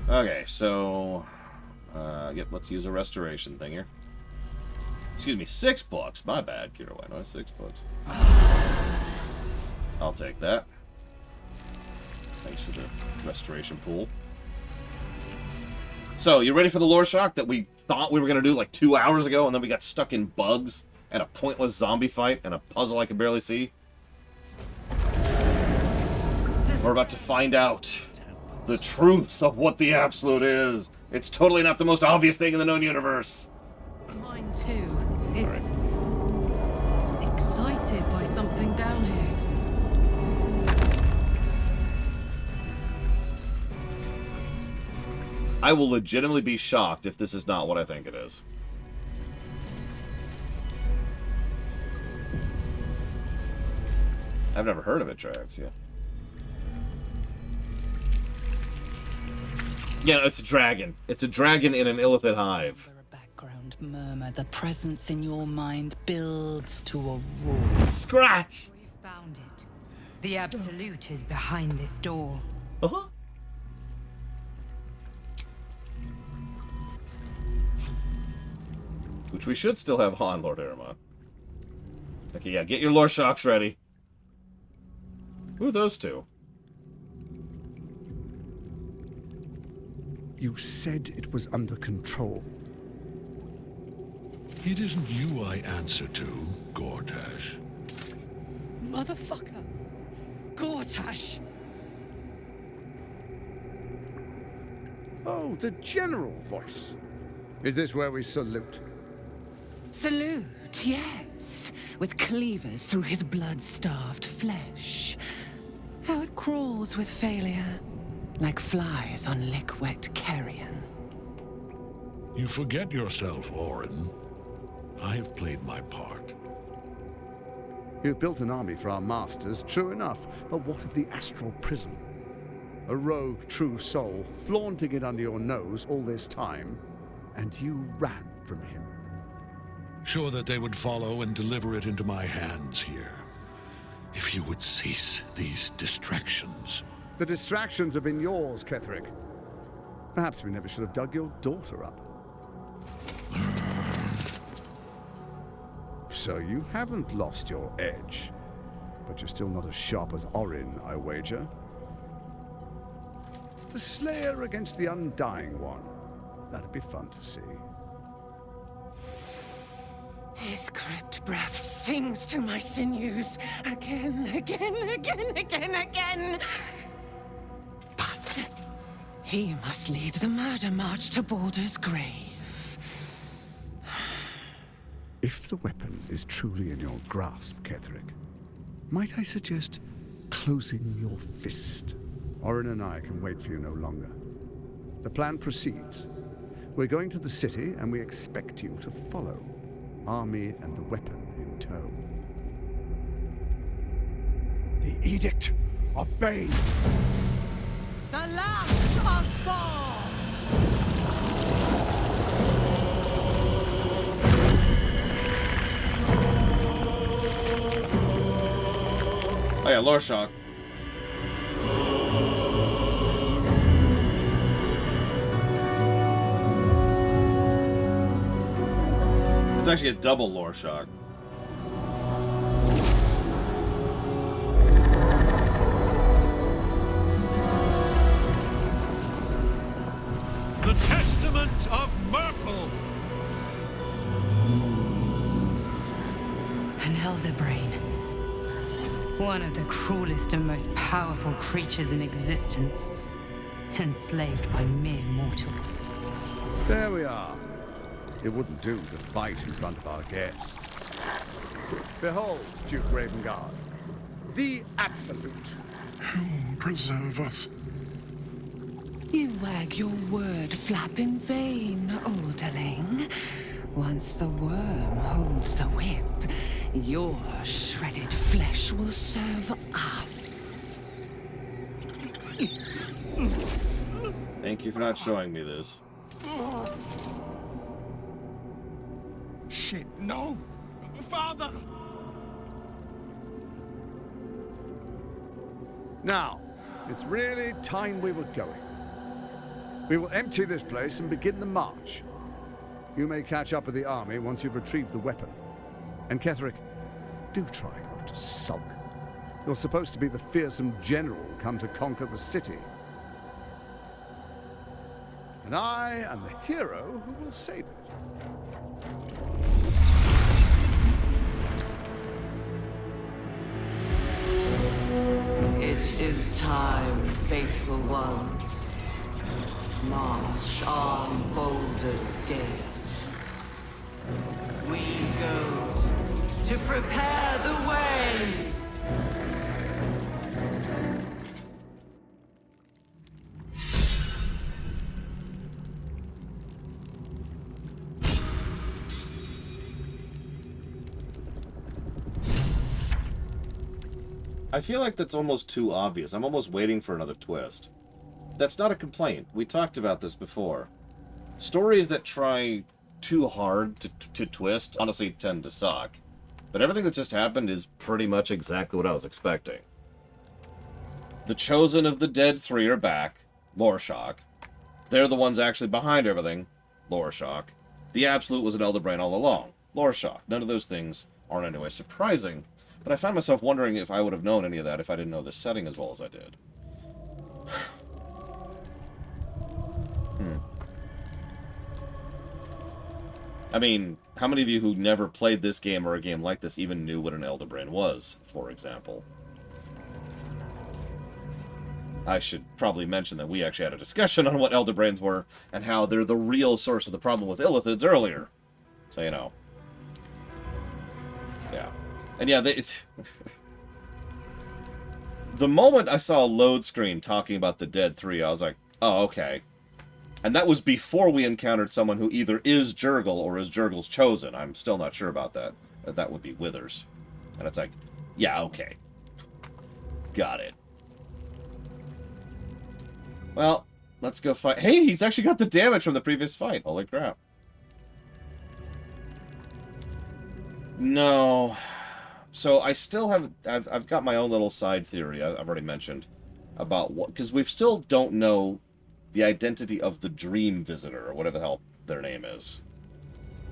[SPEAKER 1] Okay, so... let's use a restoration thing here. Excuse me, 6 books. My bad, Kira. Why not 6 books? I'll take that. Thanks for the restoration pool. So, you ready for the lore shock that we thought we were going to do like 2 hours ago, and then we got stuck in bugs, and a pointless zombie fight, and a puzzle I could barely see? We're about to find out the truth of what the Absolute is. It's totally not the most obvious thing in the known universe.
[SPEAKER 4] Mine too. It's excited by something down here.
[SPEAKER 1] I will legitimately be shocked if this is not what I think it is. I've never heard of it, Trax, yeah. Yeah, it's a dragon. It's a dragon in an illithid hive.
[SPEAKER 9] Background murmur, the presence in your mind builds to a roar.
[SPEAKER 1] Scratch!
[SPEAKER 10] We found it. The Absolute is behind this door.
[SPEAKER 1] Uh-huh. Which we should still have on, Lord Aramon. Okay, yeah, get your lore shocks ready. Who are those two?
[SPEAKER 5] You said it was under control.
[SPEAKER 16] It isn't you I answer to, Gortash.
[SPEAKER 12] Motherfucker! Gortash!
[SPEAKER 17] Oh, the general voice. Is this where we salute?
[SPEAKER 18] Salute, yes, with cleavers through his blood-starved flesh. How it crawls with failure, like flies on lick-wet carrion.
[SPEAKER 16] You forget yourself, Orin. I have played my part.
[SPEAKER 17] You've built an army for our masters, true enough, but what of the astral prison? A rogue true soul flaunting it under your nose all this time, and you ran from him.
[SPEAKER 16] Sure that they would follow and deliver it into my hands here. If you would cease these distractions.
[SPEAKER 17] The distractions have been yours, Ketherick. Perhaps we never should have dug your daughter up. So you haven't lost your edge, but you're still not as sharp as Orin, I wager. The Slayer against the Undying One. That'd be fun to see.
[SPEAKER 18] His crypt breath sings to my sinews again, again, again, again, again. But he must lead the murder march to Baldur's grave.
[SPEAKER 17] If the weapon is truly in your grasp, Ketherick, might I suggest closing your fist? Orin and I can wait for you no longer. The plan proceeds. We're going to the city, and we expect you to follow. Army and the weapon in tow. The Edict of Bane.
[SPEAKER 11] The Lash of Thor!
[SPEAKER 1] Oh yeah, lore shock. It's actually a double lore shock.
[SPEAKER 16] The Testament of Merkel!
[SPEAKER 10] An elder brain. One of the cruelest and most powerful creatures in existence. Enslaved by mere mortals.
[SPEAKER 17] There we are. It wouldn't do to fight in front of our guests. Behold, Duke Ravengard, the Absolute.
[SPEAKER 5] Helm preserve us.
[SPEAKER 18] You wag your word flap in vain, Alderling. Once the worm holds the whip, your shredded flesh will serve us.
[SPEAKER 1] Thank you for not showing me this.
[SPEAKER 5] Shit, no! Father!
[SPEAKER 17] Now, it's really time we were going. We will empty this place and begin the march. You may catch up with the army once you've retrieved the weapon. And Ketherick, do try not to sulk. You're supposed to be the fearsome general come to conquer the city. And I am the hero who will save it.
[SPEAKER 11] It is time, faithful ones. March on Baldur's Gate. We go to prepare the way.
[SPEAKER 1] I feel like that's almost too obvious. I'm almost waiting for another twist. That's not a complaint. We talked about this before. Stories that try too hard to twist honestly tend to suck. But everything that just happened is pretty much exactly what I was expecting. The Chosen of the Dead 3 are back. Lore shock. They're the ones actually behind everything. Lore shock. The Absolute was an Elder Brain all along. Lore shock. None of those things aren't in any way surprising. But I found myself wondering if I would have known any of that if I didn't know this setting as well as I did. I mean, how many of you who never played this game or a game like this even knew what an Elder Brain was, for example? I should probably mention that we actually had a discussion on what Elder Brains were and how they're the real source of the problem with Illithids earlier. So, you know. Yeah. And yeah, it's... The moment I saw a load screen talking about the Dead 3, I was like, oh, okay. And that was before we encountered someone who either is Jurgle or is Jurgle's chosen. I'm still not sure about that. That would be Withers. And it's like, yeah, okay. Got it. Well, let's go fight. Hey, he's actually got the damage from the previous fight. Holy crap. No. So I still have... I've got my own little side theory I've already mentioned about what... Because we still don't know the identity of the Dream Visitor, or whatever the hell their name is.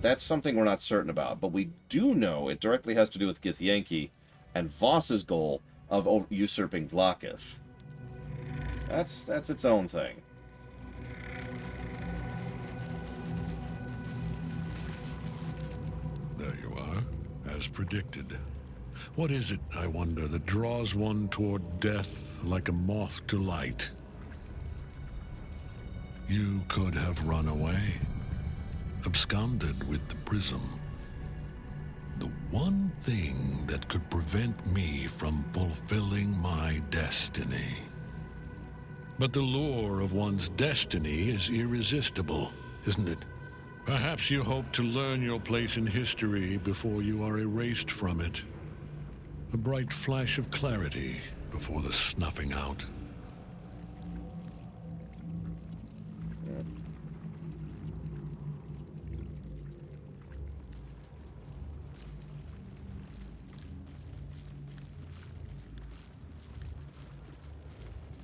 [SPEAKER 1] That's something we're not certain about, but we do know it directly has to do with Githyanki and Voss's goal of usurping Vlaakith. That's its own thing.
[SPEAKER 16] There you are, as predicted. What is it, I wonder, that draws one toward death like a moth to light? You could have run away, absconded with the prism. The one thing that could prevent me from fulfilling my destiny. But the lure of one's destiny is irresistible, isn't it? Perhaps you hope to learn your place in history before you are erased from it. A bright flash of clarity before the snuffing out.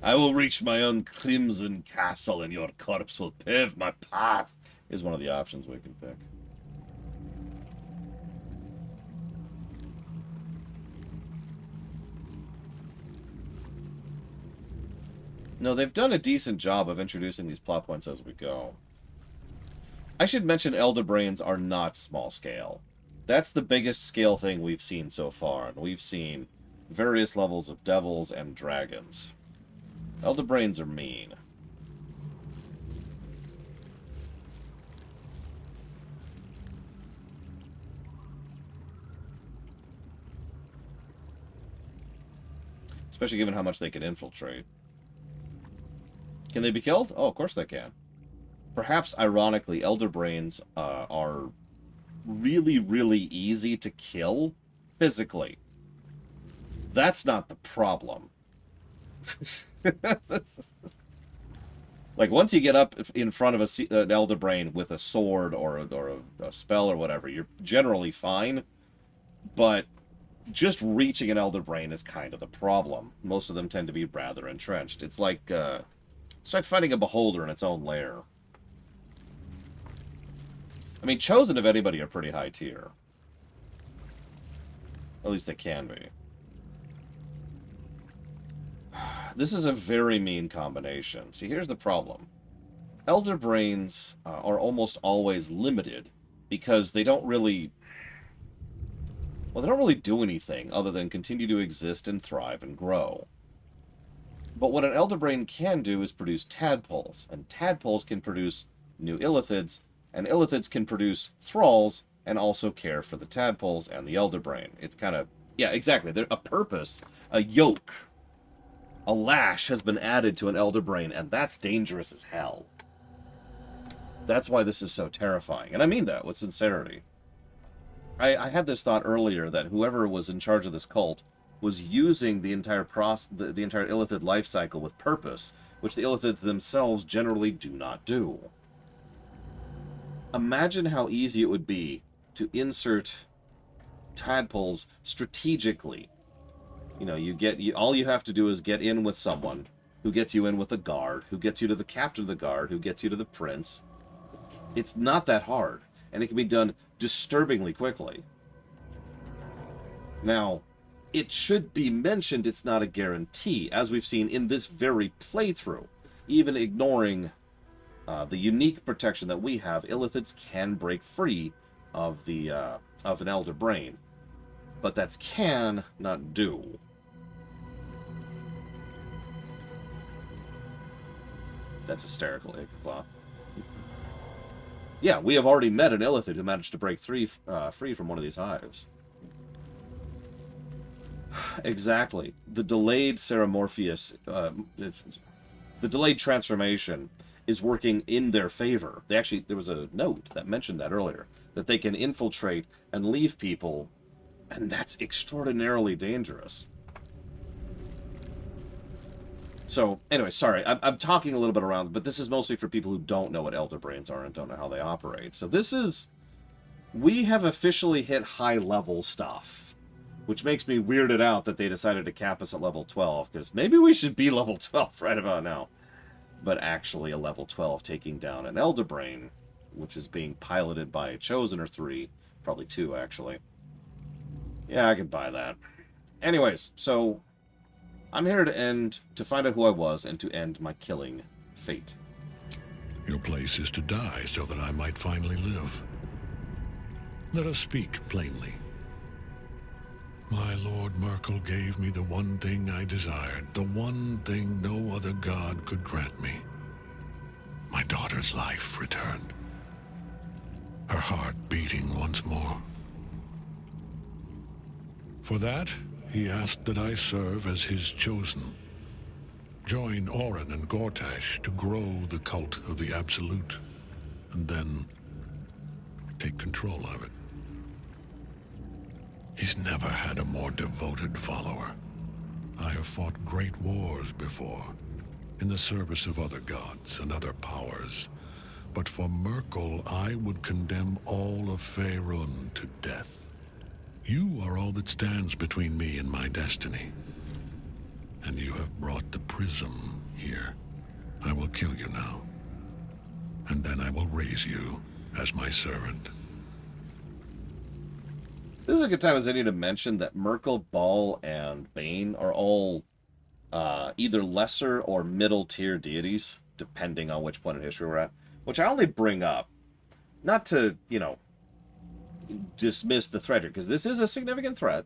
[SPEAKER 1] I will reach my own crimson castle, and your corpse will pave my path, is one of the options we can pick. No, they've done a decent job of introducing these plot points as we go. I should mention Elder Brains are not small scale. That's the biggest scale thing we've seen so far, and we've seen various levels of devils and dragons. Elder Brains are mean. Especially given how much they can infiltrate. Can they be killed? Oh, of course they can. Perhaps, ironically, Elder Brains are really, really easy to kill physically. That's not the problem. Like, once you get up in front of an Elder Brain with a sword or a spell or whatever, you're generally fine. But just reaching an Elder Brain is kind of the problem. Most of them tend to be rather entrenched. It's like fighting a beholder in its own lair. I mean, Chosen, if anybody, are pretty high tier. At least they can be. This is a very mean combination. See, here's the problem. Elder Brains are almost always limited because they don't really... Well, they don't really do anything other than continue to exist and thrive and grow. But what an Elder Brain can do is produce tadpoles, and tadpoles can produce new illithids, and illithids can produce thralls and also care for the tadpoles and the Elder Brain. It's kind of... Yeah, exactly. They're a purpose, a yoke, a lash has been added to an Elder Brain, and that's dangerous as hell. That's why this is so terrifying. And I mean that with sincerity. I had this thought earlier that whoever was in charge of this cult was using the entire the entire illithid life cycle with purpose, which the illithids themselves generally do not do. Imagine how easy it would be to insert tadpoles strategically. You know, all you have to do is get in with someone who gets you in with a guard, who gets you to the captain of the guard, who gets you to the prince. It's not that hard, and it can be done disturbingly quickly. Now, it should be mentioned it's not a guarantee, as we've seen in this very playthrough. Even ignoring the unique protection that we have, illithids can break free of an Elder Brain. But that's can, not do. That's hysterical, Icaclaw. Yeah, we have already met an illithid who managed to break free from one of these hives. Exactly. The delayed Ceramorpheus, the delayed transformation is working in their favor. There was a note that mentioned that earlier, that they can infiltrate and leave people, and that's extraordinarily dangerous. So, anyway, sorry, I'm talking a little bit around, but this is mostly for people who don't know what Elder Brains are and don't know how they operate. So this is... We have officially hit high-level stuff, which makes me weirded out that they decided to cap us at level 12, because maybe we should be level 12 right about now. But actually, a level 12 taking down an Elder Brain, which is being piloted by a Chosen or 3, probably 2, actually. Yeah, I could buy that. Anyways, so... I'm here to find out who I was and to end my killing fate.
[SPEAKER 16] Your place is to die so that I might finally live. Let us speak plainly. My Lord Merkel gave me the one thing I desired, the one thing no other god could grant me. My daughter's life returned. Her heart beating once more. For that, he asked that I serve as his chosen. Join Orin and Gortash to grow the cult of the Absolute, and then take control of it. He's never had a more devoted follower. I have fought great wars before, in the service of other gods and other powers. But for Merkel, I would condemn all of Faerun to death. You are all that stands between me and my destiny. And you have brought the prism here. I will kill you now. And then I will raise you as my servant.
[SPEAKER 1] This is a good time as any to mention that Merkel, Baal, and Bane are all either lesser or middle tier deities, depending on which point in history we're at. Which I only bring up, not to, you know, dismiss the threat here, because this is a significant threat,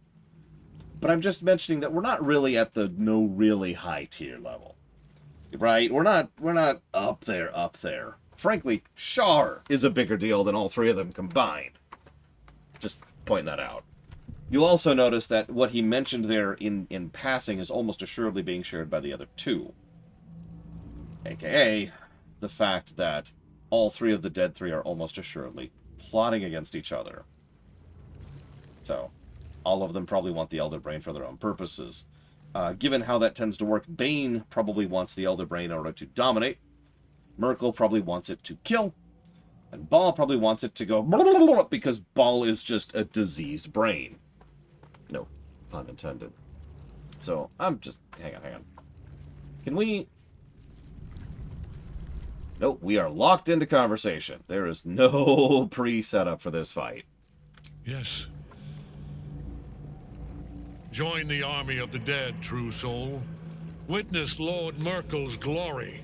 [SPEAKER 1] but I'm just mentioning that we're not really at the no really high tier level. Right? We're not up there. Frankly, Shar is a bigger deal than all three of them combined. Just pointing that out. You'll also notice that what he mentioned there in passing is almost assuredly being shared by the other two. AKA the fact that all three of the dead three are almost assuredly plotting against each other. So, all of them probably want the Elder Brain for their own purposes. Given how that tends to work, Bane probably wants the Elder Brain in order to dominate. Merkel probably wants it to kill. And Baal probably wants it to go because Baal is just a diseased brain. No pun intended. So, I'm just... Hang on. Can we... Nope, we are locked into conversation. There is no pre-setup for this fight.
[SPEAKER 16] Yes. Join the army of the dead, true soul. Witness Lord Merkel's glory.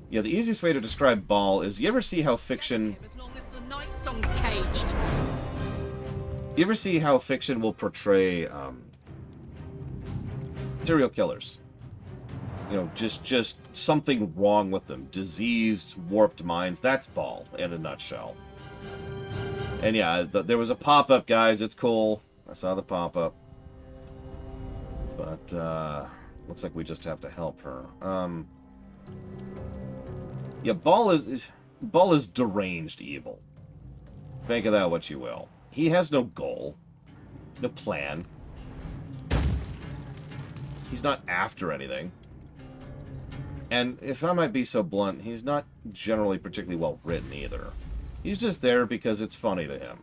[SPEAKER 1] Yeah, the easiest way to describe Baal is, you ever see how fiction...
[SPEAKER 4] As long as the night song's caged.
[SPEAKER 1] You ever see how fiction will portray serial killers? You know, just something wrong with them. Diseased, warped minds. That's Baal, in a nutshell. And yeah, there was a pop-up, guys. It's cool. I saw the pop-up. But, looks like we just have to help her. Yeah, Baal is deranged evil. Make of that what you will. He has no goal. No plan. He's not after anything. And if I might be so blunt, he's not generally particularly well written either. He's just there because it's funny to him.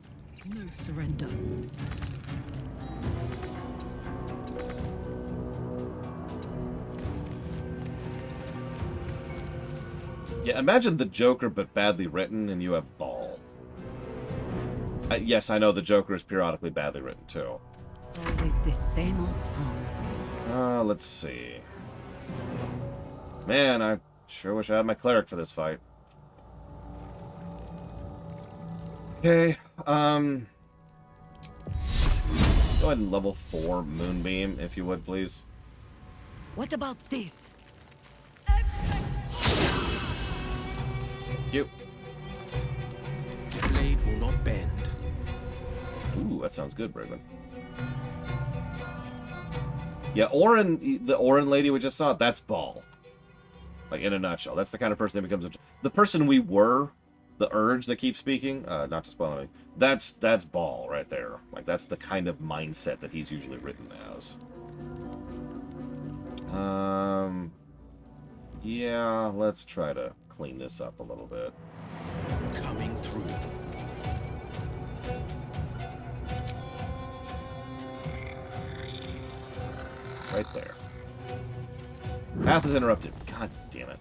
[SPEAKER 3] No surrender.
[SPEAKER 1] Yeah, imagine the Joker but badly written and you have Baal. Yes, I know the Joker is periodically badly written too.
[SPEAKER 3] Always this same old song.
[SPEAKER 1] Let's see. Man, I sure wish I had my cleric for this fight. Okay, go ahead and level 4 Moonbeam, if you would, please.
[SPEAKER 3] What about this?
[SPEAKER 1] Thank you.
[SPEAKER 8] The blade will not bend.
[SPEAKER 1] Ooh, that sounds good, Brigman. Yeah, the Orin lady we just saw, that's Baal. Like, in a nutshell. That's the kind of person that becomes the person we were, the urge that keeps speaking, not to spoil anything, that's Baal right there. Like, that's the kind of mindset that he's usually written as. Yeah, let's try to clean this up a little bit.
[SPEAKER 8] Coming through.
[SPEAKER 1] Right there. Path is interrupted. God damn it.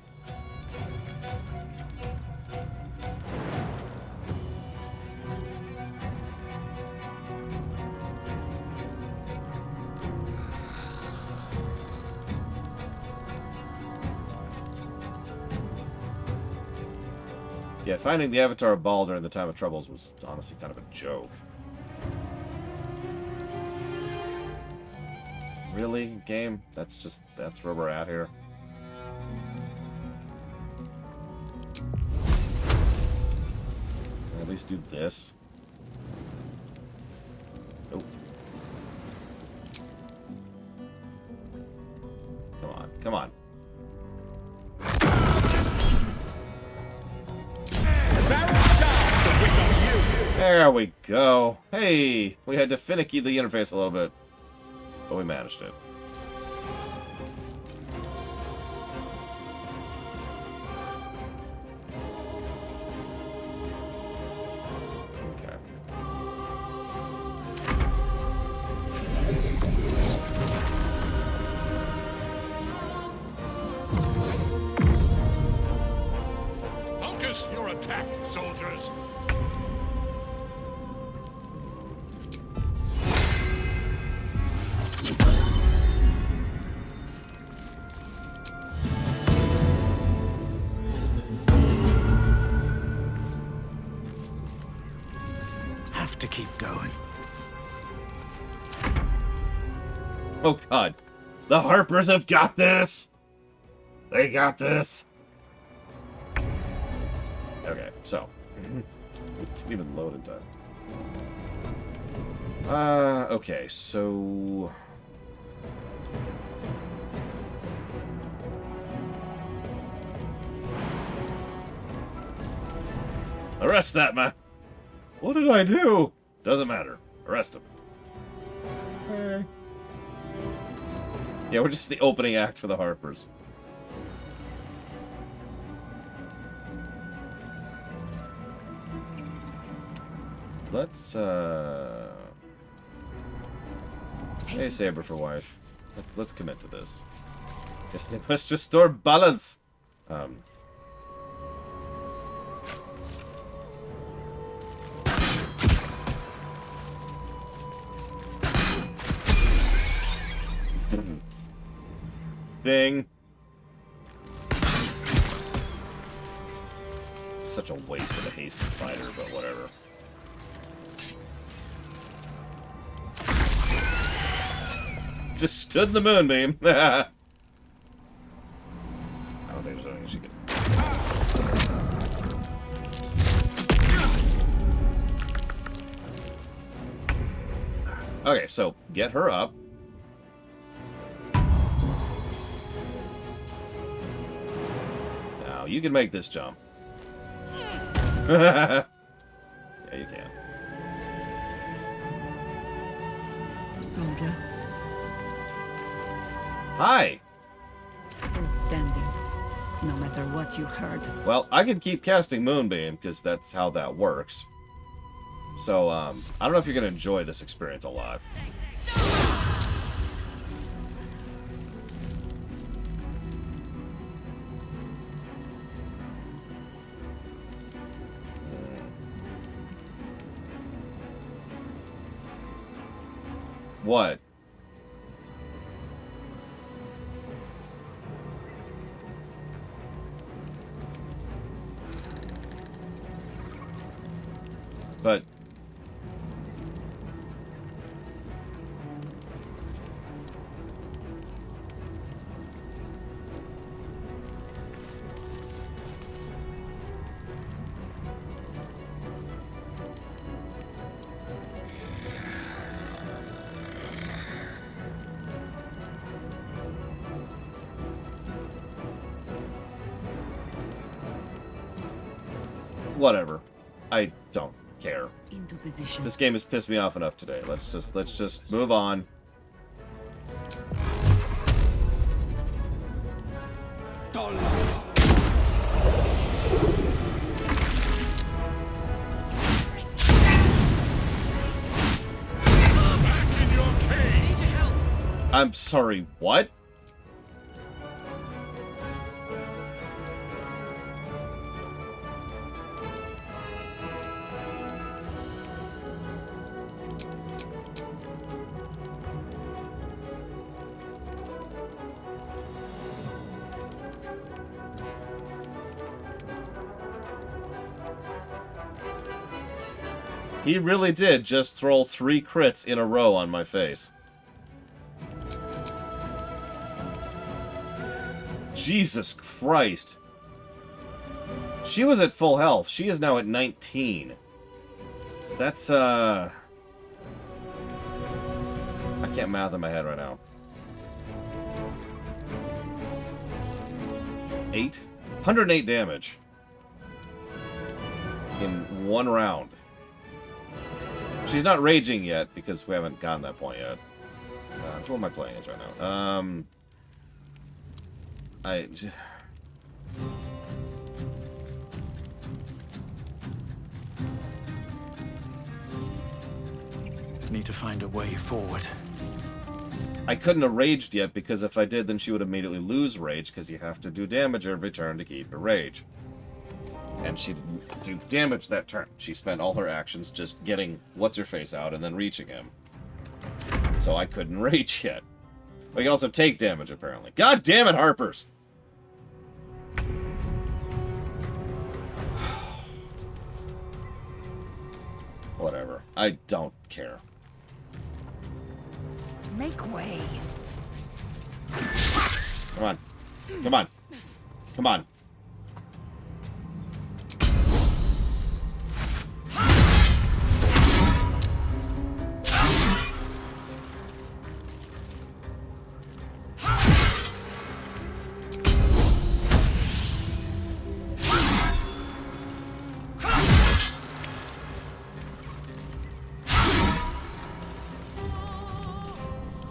[SPEAKER 1] Yeah, finding the Avatar of Baldur in the Time of Troubles was honestly kind of a joke. Really, game? That's where we're at here. Can I at least do this? Nope. Come on, come on. There we go. Hey, we had to finicky the interface a little bit, but we managed it. Okay.
[SPEAKER 5] Focus your attack, soldiers.
[SPEAKER 2] Have to keep going.
[SPEAKER 1] Oh god. The Harpers have got this! They got this! Okay, so. It didn't even load in time. Okay, so... Arrest that man! What did I do? Doesn't matter. Arrest him. Yeah, we're just the opening act for the Harpers. Let's, Hey, Saber for wife. Let's commit to this. Yes, they must restore balance! Ding. Such a waste of a hasted fighter, but whatever. Just stood in the moonbeam. I don't think there's anything she can. Okay, so get her up. Now you can make this jump. Yeah, you can.
[SPEAKER 3] Soldier.
[SPEAKER 1] Hi.
[SPEAKER 3] Still standing, no matter what you heard.
[SPEAKER 1] Well, I can keep casting Moonbeam, because that's how that works. So, I don't know if you're going to enjoy this experience alive. What? But whatever. I don't care.
[SPEAKER 3] Into position.
[SPEAKER 1] This game has pissed me off enough today. Let's just move on. I'm sorry, what? He really did just throw 3 crits in a row on my face. Jesus Christ. She was at full health. She is now at 19. That's, I can't math in my head right now. 8? 108 damage. In 1 round. She's not raging yet because we haven't gotten that point yet. Who am I playing as right now?
[SPEAKER 2] Need to find a way forward.
[SPEAKER 1] I couldn't have raged yet because if I did, then she would immediately lose rage because you have to do damage every turn to keep her rage. And she didn't do damage that turn. She spent all her actions just getting what's-her-face out and then reaching him. So I couldn't rage yet. But you can also take damage, apparently. God damn it, Harpers! Whatever. I don't care.
[SPEAKER 3] Make way.
[SPEAKER 1] Come on. Come on. Come on.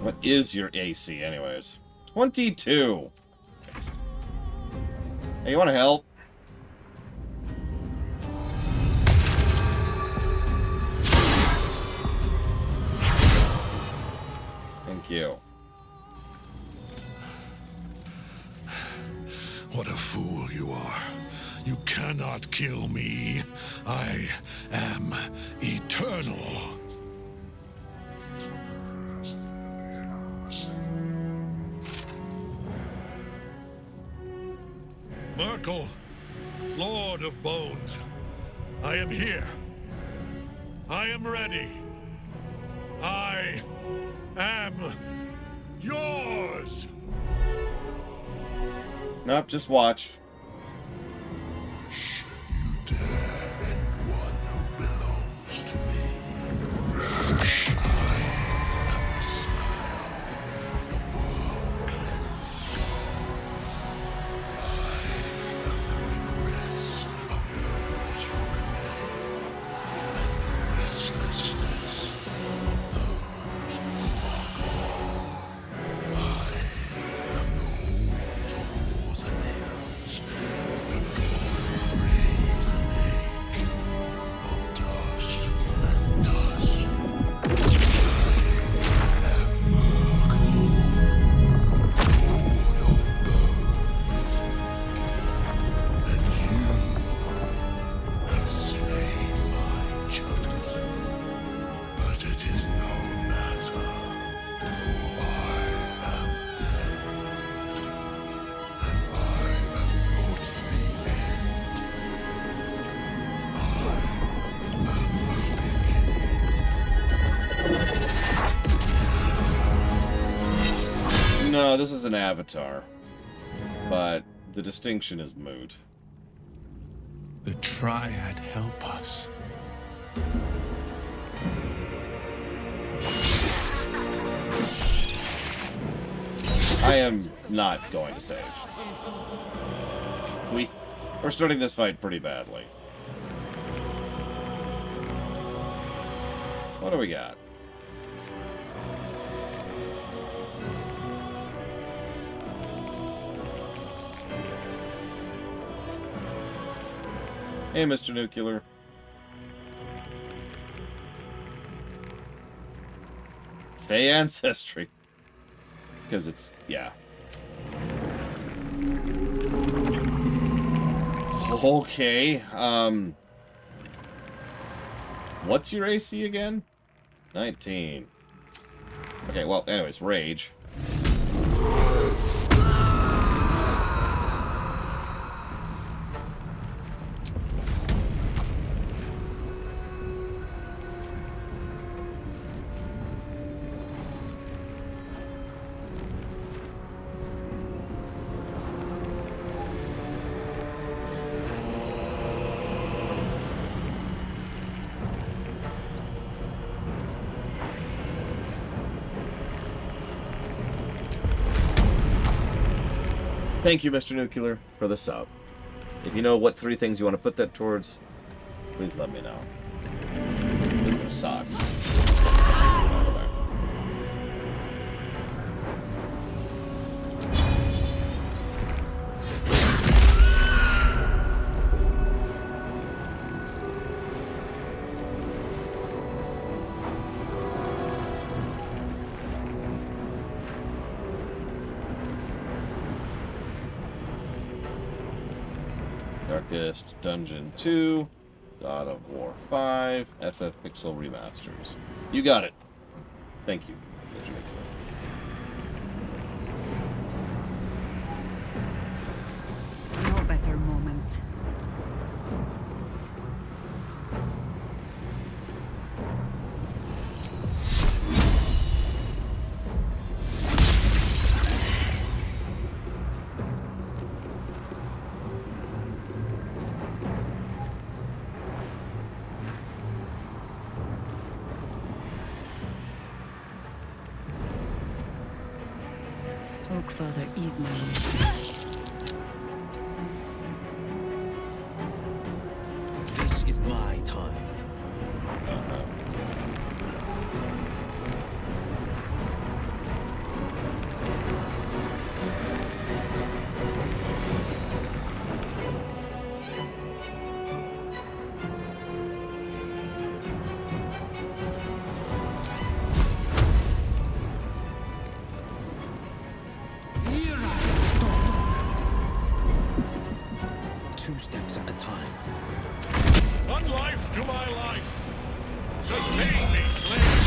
[SPEAKER 1] What is your AC, anyways? 22. Hey, you want to help? Thank you.
[SPEAKER 5] What a fool you are. You cannot kill me. I am eternal. Merkel, Lord of Bones, I am here. I am ready. I am yours.
[SPEAKER 1] Nope, just watch. No, this is an avatar. But the distinction is moot.
[SPEAKER 8] The Triad help us.
[SPEAKER 1] I am not going to save. We're starting this fight pretty badly. What do we got? Hey, Mr. Nuclear. Fey ancestry. Because it's, yeah. Okay, what's your AC again? 19. Okay, well, anyways, rage. Thank you, Mr. Nuclear, for the sub. If you know what 3 things you want to put that towards, please let me know. Business. gonna suck. Darkest Dungeon 2, God of War 5, FF Pixel Remasters. You got it. Thank you, Mr. Mickey.
[SPEAKER 3] No better moment. Oak Father, ease my way.
[SPEAKER 19] This is my time. Two steps at a time.
[SPEAKER 5] One life to my life. Sustain me, slave.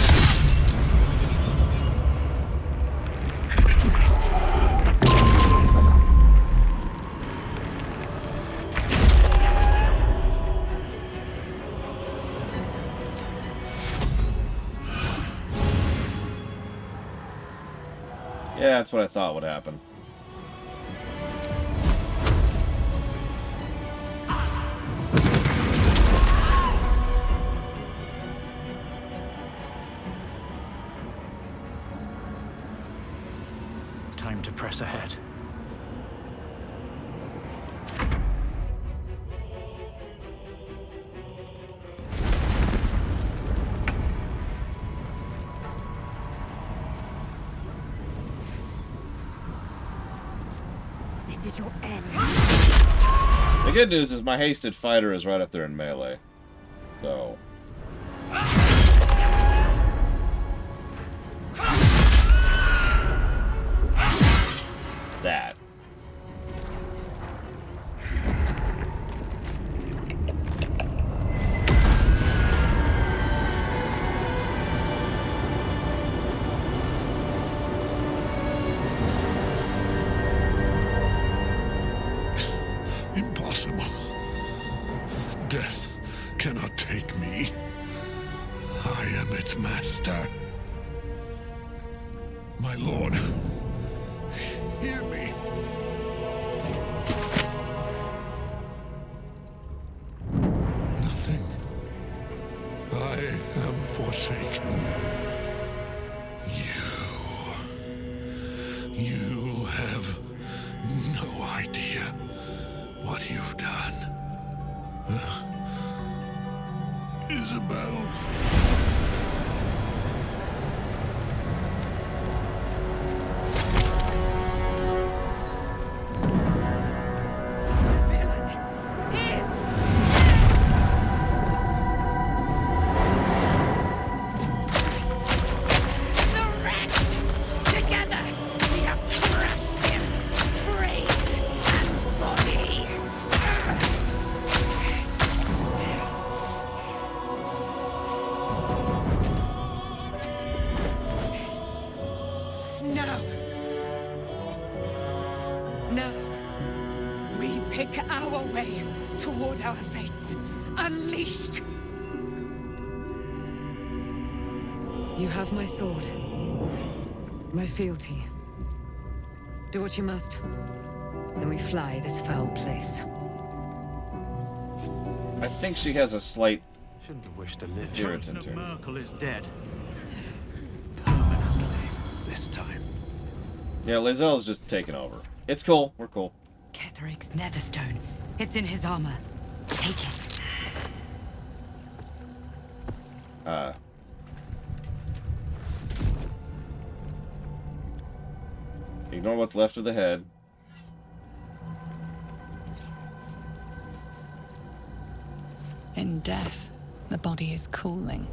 [SPEAKER 1] Yeah, that's what I thought would happen.
[SPEAKER 2] Time to press ahead.
[SPEAKER 7] This is your end.
[SPEAKER 1] The good news is my hasted fighter is right up there in melee. So... that.
[SPEAKER 16] Impossible. Death cannot take me. I am its master. My lord, hear me. Nothing. I am forsaken. You have no idea what you've done. Isabel.
[SPEAKER 18] Our way toward our fates. Unleashed! You have my sword. My fealty. Do what you must. Then we fly this foul place.
[SPEAKER 1] I think she has a slight
[SPEAKER 2] Shouldn't have wished to live.
[SPEAKER 1] irritant here.
[SPEAKER 2] Merkel is dead. Permanently, this time.
[SPEAKER 1] Yeah, Lae'zel's just taking over. It's cool. We're cool.
[SPEAKER 10] Ketheric's netherstone. It's in his armor. Take it.
[SPEAKER 1] Ignore what's left of the head.
[SPEAKER 9] In death, the body is cooling,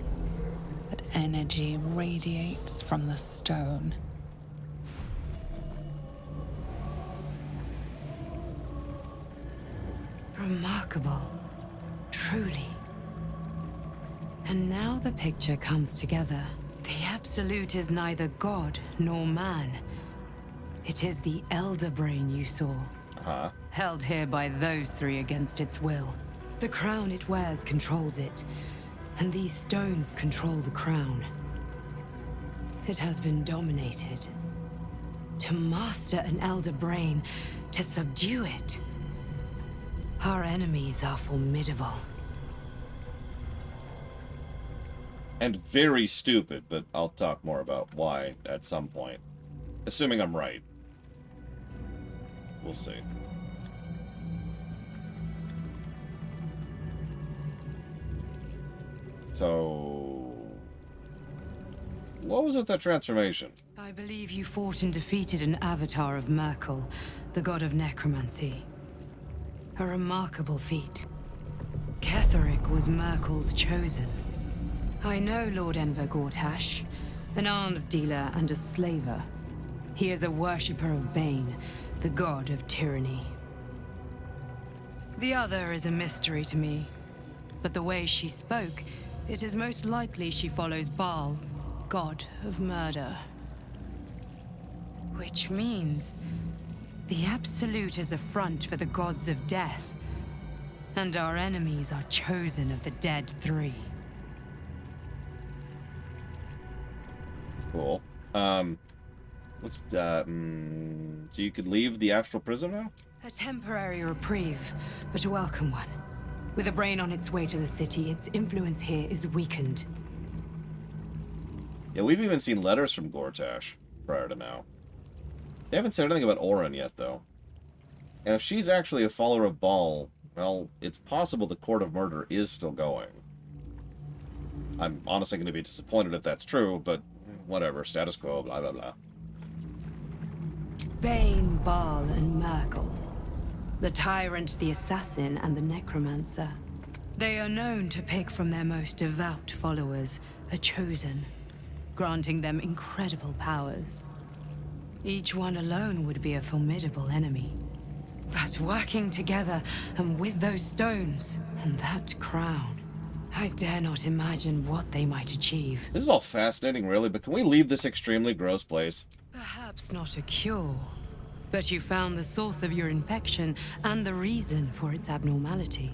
[SPEAKER 9] but energy radiates from the stone.
[SPEAKER 10] Remarkable. Truly. And now the picture comes together. The Absolute is neither god nor man. It is the Elder Brain you saw. Held here by those three against its will. The crown it wears controls it, and these stones control the crown. It has been dominated. To master an Elder Brain, to subdue it. Our enemies are formidable.
[SPEAKER 1] And very stupid, but I'll talk more about why at some point. Assuming I'm right. We'll see. So... what was with that transformation?
[SPEAKER 10] I believe you fought and defeated an avatar of Merkel, the god of necromancy. A remarkable feat. Ketheric was Merkel's chosen. I know Lord Enver Gortash, an arms dealer and a slaver. He is a worshipper of Bane, the god of tyranny. The other is a mystery to me, but the way she spoke, it is most likely she follows Baal, god of murder. Which means the Absolute is a front for the gods of death, and our enemies are chosen of the dead three.
[SPEAKER 1] Cool. So you could leave the astral prison now?
[SPEAKER 10] A temporary reprieve, but a welcome one. With a brain on its way to the city, its influence here is weakened.
[SPEAKER 1] Yeah, we've even seen letters from Gortash prior to now. They haven't said anything about Orin yet, though. And if she's actually a follower of Baal, well, it's possible the Court of Murder is still going. I'm honestly going to be disappointed if that's true, but whatever. Status quo, blah, blah, blah.
[SPEAKER 10] Bane, Baal, and Merkel. The tyrant, the assassin, and the necromancer. They are known to pick from their most devout followers a chosen, granting them incredible powers. Each one alone would be a formidable enemy. But working together, and with those stones, and that crown, I dare not imagine what they might achieve.
[SPEAKER 1] This is all fascinating, really, but can we leave this extremely gross place?
[SPEAKER 10] Perhaps not a cure, but you found the source of your infection and the reason for its abnormality.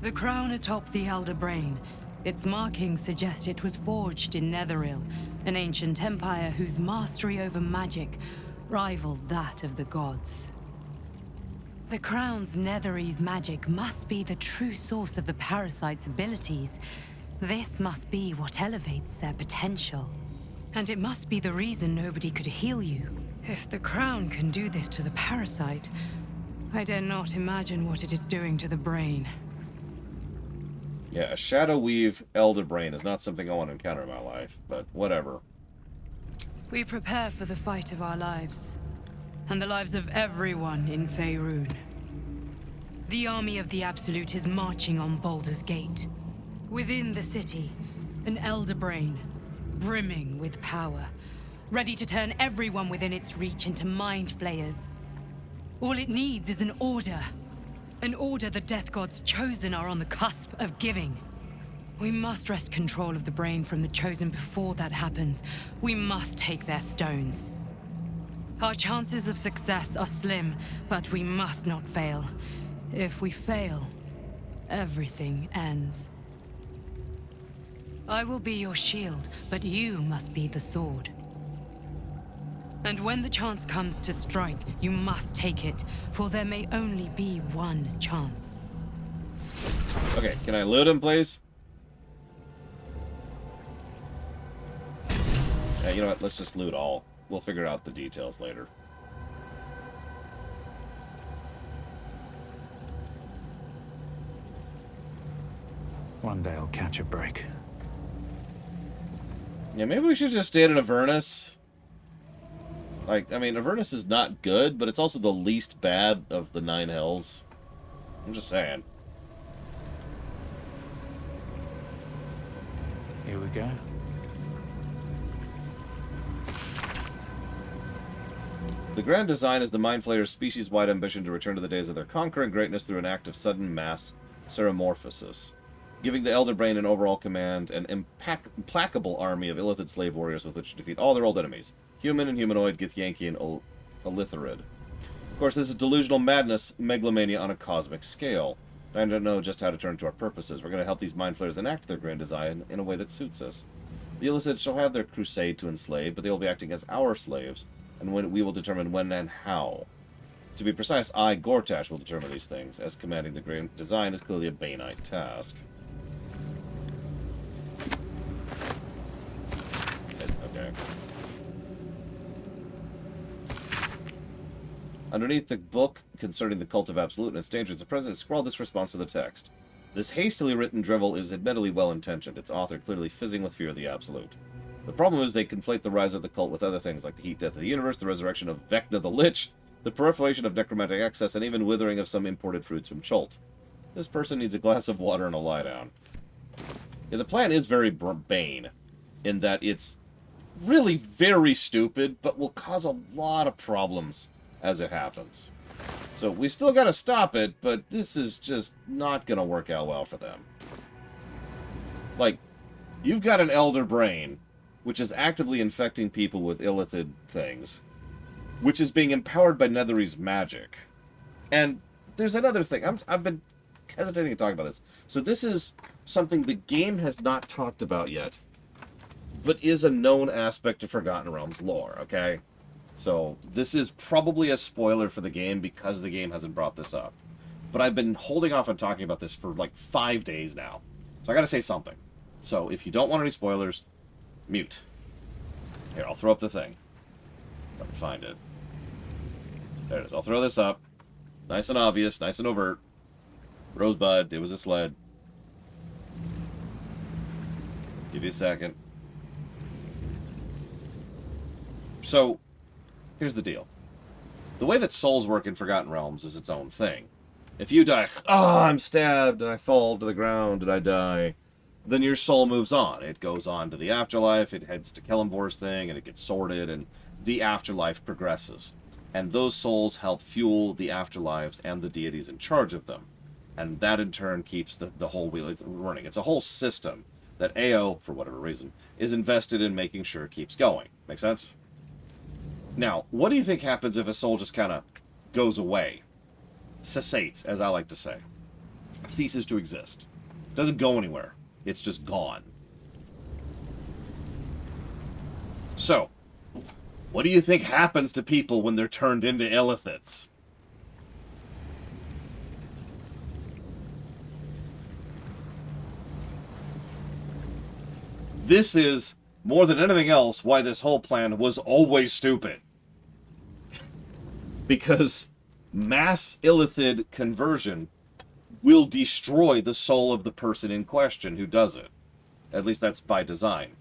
[SPEAKER 10] The crown atop the Elder Brain. Its markings suggest it was forged in Netheril, an ancient empire whose mastery over magic rivaled that of the gods. The crown's Netherese magic must be the true source of the parasite's abilities. This must be what elevates their potential. And it must be the reason nobody could heal you. If the crown can do this to the parasite, I dare not imagine what it is doing to the brain.
[SPEAKER 1] Yeah, a Shadow Weave Elder Brain is not something I want to encounter in my life, but whatever.
[SPEAKER 10] We prepare for the fight of our lives, and the lives of everyone in Faerun. The army of the Absolute is marching on Baldur's Gate. Within the city, an Elder Brain, brimming with power, ready to turn everyone within its reach into mind flayers. All it needs is an order. An order the Death Gods chosen are on the cusp of giving. We must wrest control of the brain from the chosen before that happens. We must take their stones. Our chances of success are slim, but we must not fail. If we fail, everything ends. I will be your shield, but you must be the sword. And when the chance comes to strike, you must take it, for there may only be one chance.
[SPEAKER 1] Okay, can I loot him, please? Yeah, you know what? Let's just loot all. We'll figure out the details later.
[SPEAKER 2] One day I'll catch a break.
[SPEAKER 1] Yeah, maybe we should just stay in Avernus. Like, I mean, Avernus is not good, but it's also the least bad of the 9 hells. I'm just saying.
[SPEAKER 2] Here we go.
[SPEAKER 1] The grand design is the Mind Flayer's species-wide ambition to return to the days of their conquering greatness through an act of sudden mass ceremorphosis, giving the Elder Brain an overall command, an implacable army of illithid slave warriors with which to defeat all their old enemies, human and humanoid, Githyanki and Illitharid. Of course, this is delusional madness, megalomania on a cosmic scale. I don't know just how to turn to our purposes. We're going to help these Mind Flayers enact their grand design in a way that suits us. The illithids shall have their crusade to enslave, but they will be acting as our slaves, and we will determine when and how. To be precise, I, Gortash, will determine these things, as commanding the grand design is clearly a Baneite task. Okay. Underneath the book concerning the cult of absolute and its dangers, the president scrawled this response to the text. This hastily written drivel is admittedly well-intentioned, its author clearly fizzing with fear of the absolute. The problem is they conflate the rise of the cult with other things like the heat death of the universe, the resurrection of Vecna the Lich, the proliferation of necromantic excess, and even withering of some imported fruits from Chult. This person needs a glass of water and a lie down. Yeah, the plan is very Bane, in that it's really very stupid, but will cause a lot of problems as it happens. So we still gotta stop it, but this is just not gonna work out well for them. Like, you've got an Elder Brain, which is actively infecting people with illithid things, which is being empowered by Nethery's magic. And there's another thing. I've been hesitating to talk about this. So this is something the game has not talked about yet, but is a known aspect of Forgotten Realms lore, okay? So this is probably a spoiler for the game because the game hasn't brought this up. But I've been holding off on talking about this for like 5 days now. So I gotta say something. So if you don't want any spoilers, mute. Here, I'll throw up the thing. If I can find it. There it is. I'll throw this up. Nice and obvious, nice and overt. Rosebud, it was a sled. Give you a second. So, here's the deal. The way that souls work in Forgotten Realms is its own thing. If you die, oh, I'm stabbed, and I fall to the ground, and I die, then your soul moves on. It goes on to the afterlife, it heads to Kelemvor's thing, and it gets sorted, and the afterlife progresses. And those souls help fuel the afterlives and the deities in charge of them. And that, in turn, keeps the whole wheel running. It's a whole system that AO, for whatever reason, is invested in making sure it keeps going. Make sense? Now, what do you think happens if a soul just kind of goes away? Cessates, as I like to say. Ceases to exist. Doesn't go anywhere. It's just gone. So, what do you think happens to people when they're turned into illithids? This is, more than anything else, why this whole plan was always stupid. Because mass illithid conversion will destroy the soul of the person in question who does it. At least that's by design.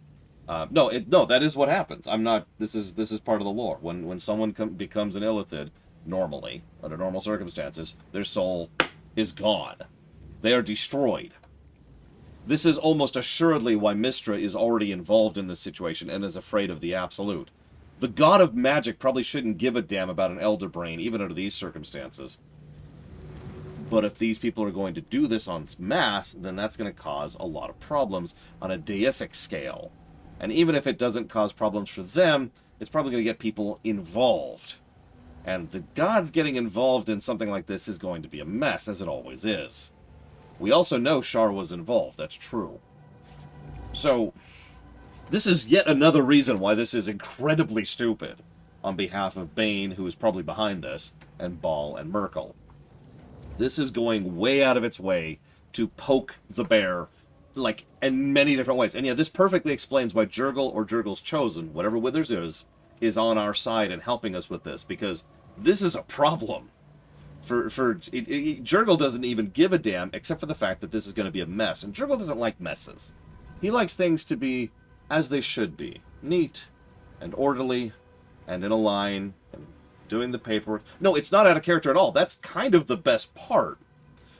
[SPEAKER 1] No, that is what happens. I'm not. This is part of the lore. When someone becomes an illithid, normally under normal circumstances, their soul is gone. They are destroyed. This is almost assuredly why Mystra is already involved in this situation and is afraid of the Absolute. The god of magic probably shouldn't give a damn about an Elder Brain, even under these circumstances. But if these people are going to do this en masse, then that's going to cause a lot of problems on a deific scale. And even if it doesn't cause problems for them, it's probably going to get people involved. And the gods getting involved in something like this is going to be a mess, as it always is. We also know Shar was involved, that's true. So, this is yet another reason why this is incredibly stupid on behalf of Bane, who is probably behind this, and Ball and Merkel. This is going way out of its way to poke the bear, like, in many different ways. And yeah, this perfectly explains why Jurgle or Jurgle's Chosen, whatever Withers is on our side and helping us with this, because this is a problem. Jurgle doesn't even give a damn, except for the fact that this is going to be a mess. And Jurgle doesn't like messes. He likes things to be as they should be. Neat and orderly and in a line and doing the paperwork. No, it's not out of character at all. That's kind of the best part.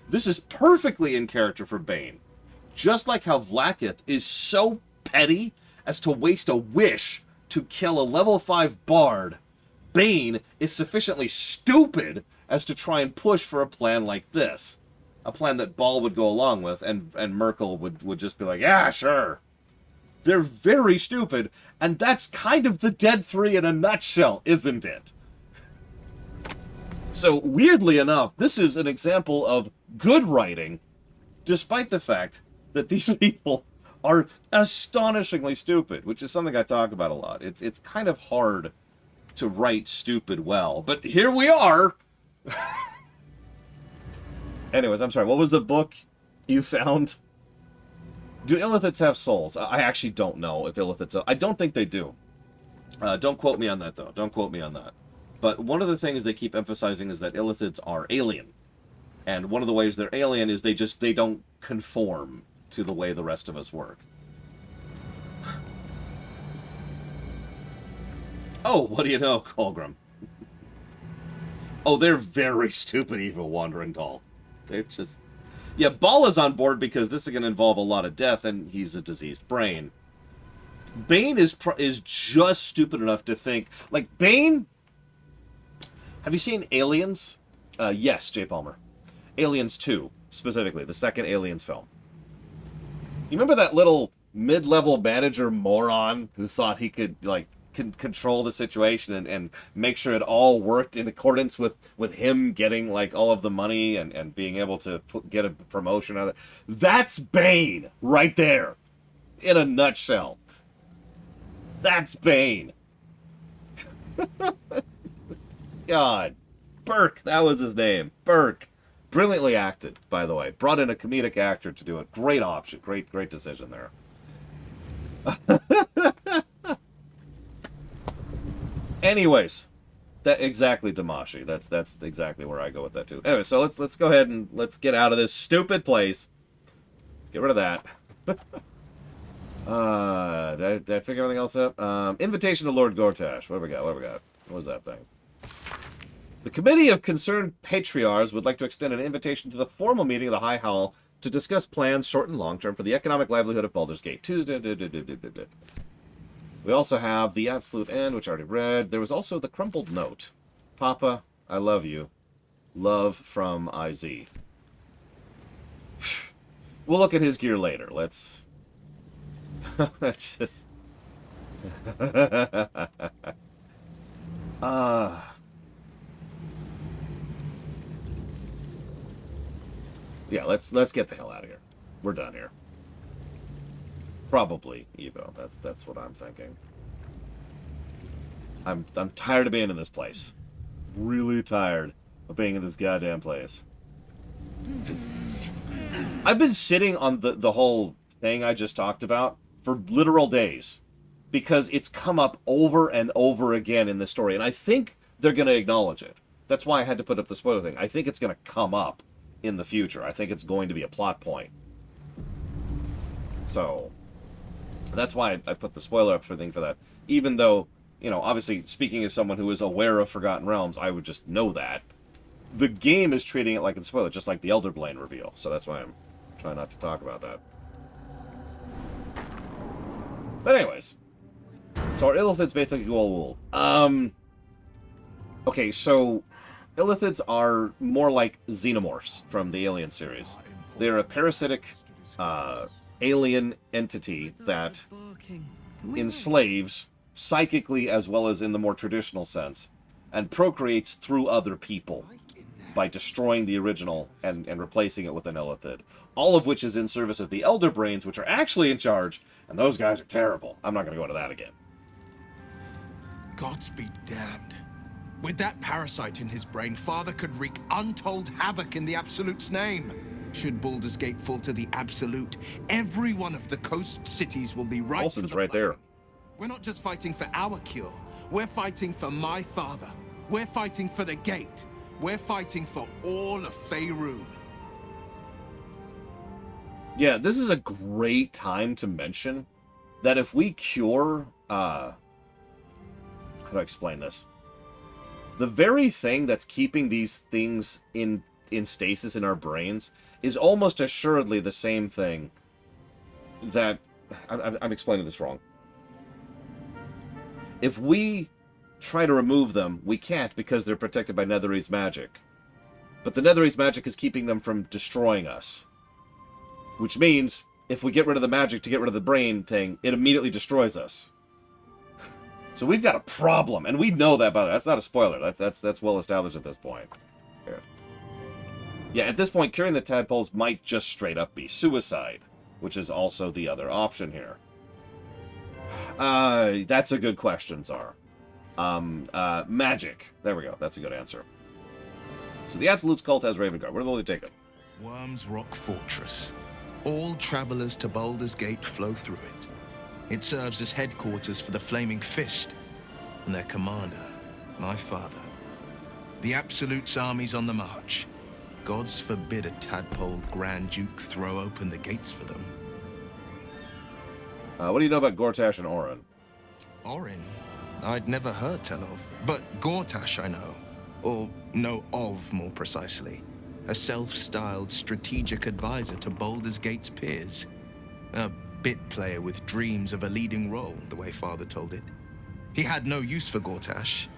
[SPEAKER 1] This is perfectly in character for Bane. Just like how Vlaakith is so petty as to waste a wish to kill a level 5 bard, Bane is sufficiently stupid as to try and push for a plan like this. A plan that Ball would go along with, and Merkel would just be like, yeah, sure. They're very stupid, and that's kind of the Dead 3 in a nutshell, isn't it? So, weirdly enough, this is an example of good writing, despite the fact that these people are astonishingly stupid, which is something I talk about a lot. It's kind of hard to write stupid well, but here we are! Anyways, I'm sorry, what was the book you found? Do Illithids have souls? I actually don't know if Illithids... I don't think they do. Don't quote me on that, though. Don't quote me on that. But one of the things they keep emphasizing is that Illithids are alien. And one of the ways they're alien is they don't conform to the way the rest of us work. Oh, what do you know, Colgrim? Oh, they're very stupid, evil Wandering Doll. They're just... Yeah, Ball is on board because this is going to involve a lot of death, and he's a diseased brain. Bane is just stupid enough to think... Like, Bane... Have you seen Aliens? Yes, Jay Palmer. Aliens 2, specifically. The second Aliens film. You remember that little mid-level manager moron who thought he could, like, control the situation and make sure it all worked in accordance with him getting, like, all of the money and being able to get a promotion out of it? That's Bane right there. In a nutshell. That's Bane. God. Burke, that was his name. Burke. Brilliantly acted, by the way. Brought in a comedic actor to do it. Great option. Great decision there. Anyways, that exactly Damashi. That's exactly where I go with that too. Anyway, so let's go ahead and let's get out of this stupid place. Let's get rid of that. Did I figure everything else up? Invitation to Lord Gortash. What do we got? What was that thing? The Committee of Concerned Patriarchs would like to extend an invitation to the formal meeting of the High Hall to discuss plans, short and long term, for the economic livelihood of Baldur's Gate. Tuesday. We also have The Absolute End, which I already read. There was also The Crumpled Note. Papa, I love you. Love from IZ. We'll look at his gear later. Let's just... Yeah, let's get the hell out of here. We're done here. Probably, Evo. That's what I'm thinking. I'm tired of being in this place. Really tired of being in this goddamn place. I've been sitting on the whole thing I just talked about for literal days because it's come up over and over again in the story, and I think they're going to acknowledge it. That's why I had to put up the spoiler thing. I think it's going to come up in the future. I think it's going to be a plot point. So that's why I put the spoiler up thing for that. Even though, you know, obviously, speaking as someone who is aware of Forgotten Realms, I would just know that. The game is treating it like a spoiler, just like the Elder Blade reveal. So that's why I'm trying not to talk about that. But anyways. So our Illithids basically go all wool. Okay, so Illithids are more like xenomorphs from the Alien series. They're a parasitic alien entity that enslaves psychically as well as in the more traditional sense and procreates through other people by destroying the original and replacing it with an Illithid. All of which is in service of the Elder Brains, which are actually in charge, and those guys are terrible. I'm not going to go into that again.
[SPEAKER 8] Gods be damned. With that parasite in his brain, Father could wreak untold havoc in the Absolute's name. Should Baldur's Gate fall to the Absolute, every one of the coast cities will be right
[SPEAKER 1] Olsen's
[SPEAKER 8] for the
[SPEAKER 1] right there.
[SPEAKER 8] We're not just fighting for our cure. We're fighting for my father. We're fighting for the Gate. We're fighting for all of Faerun.
[SPEAKER 1] Yeah, this is a great time to mention that if we cure, how do I explain this? The very thing that's keeping these things in stasis in our brains is almost assuredly the same thing that... I'm explaining this wrong. If we try to remove them, we can't because they're protected by Netherese magic. But the Netherese magic is keeping them from destroying us. Which means, if we get rid of the magic to get rid of the brain thing, it immediately destroys us. So we've got a problem, and we know that, by the way. That's not a spoiler. That's well established at this point. Here. Yeah, at this point, curing the tadpoles might just straight up be suicide, which is also the other option here. That's a good question, Czar. Magic. There we go. That's a good answer. So the Absolute's cult has Ravengard. Where will they take it?
[SPEAKER 8] Worm's Rock Fortress. All travelers to Baldur's Gate flow through it. It serves as headquarters for the Flaming Fist and their commander, my father. The Absolute's army's on the march. Gods forbid a tadpole Grand Duke throw open the gates for them.
[SPEAKER 1] What do you know about Gortash and Orin?
[SPEAKER 8] Orin? I'd never heard tell of. But Gortash I know. Or know of, more precisely. A self-styled strategic advisor to Baldur's Gate's peers. A bit player with dreams of a leading role, the way Father told it. He had no use for Gortash,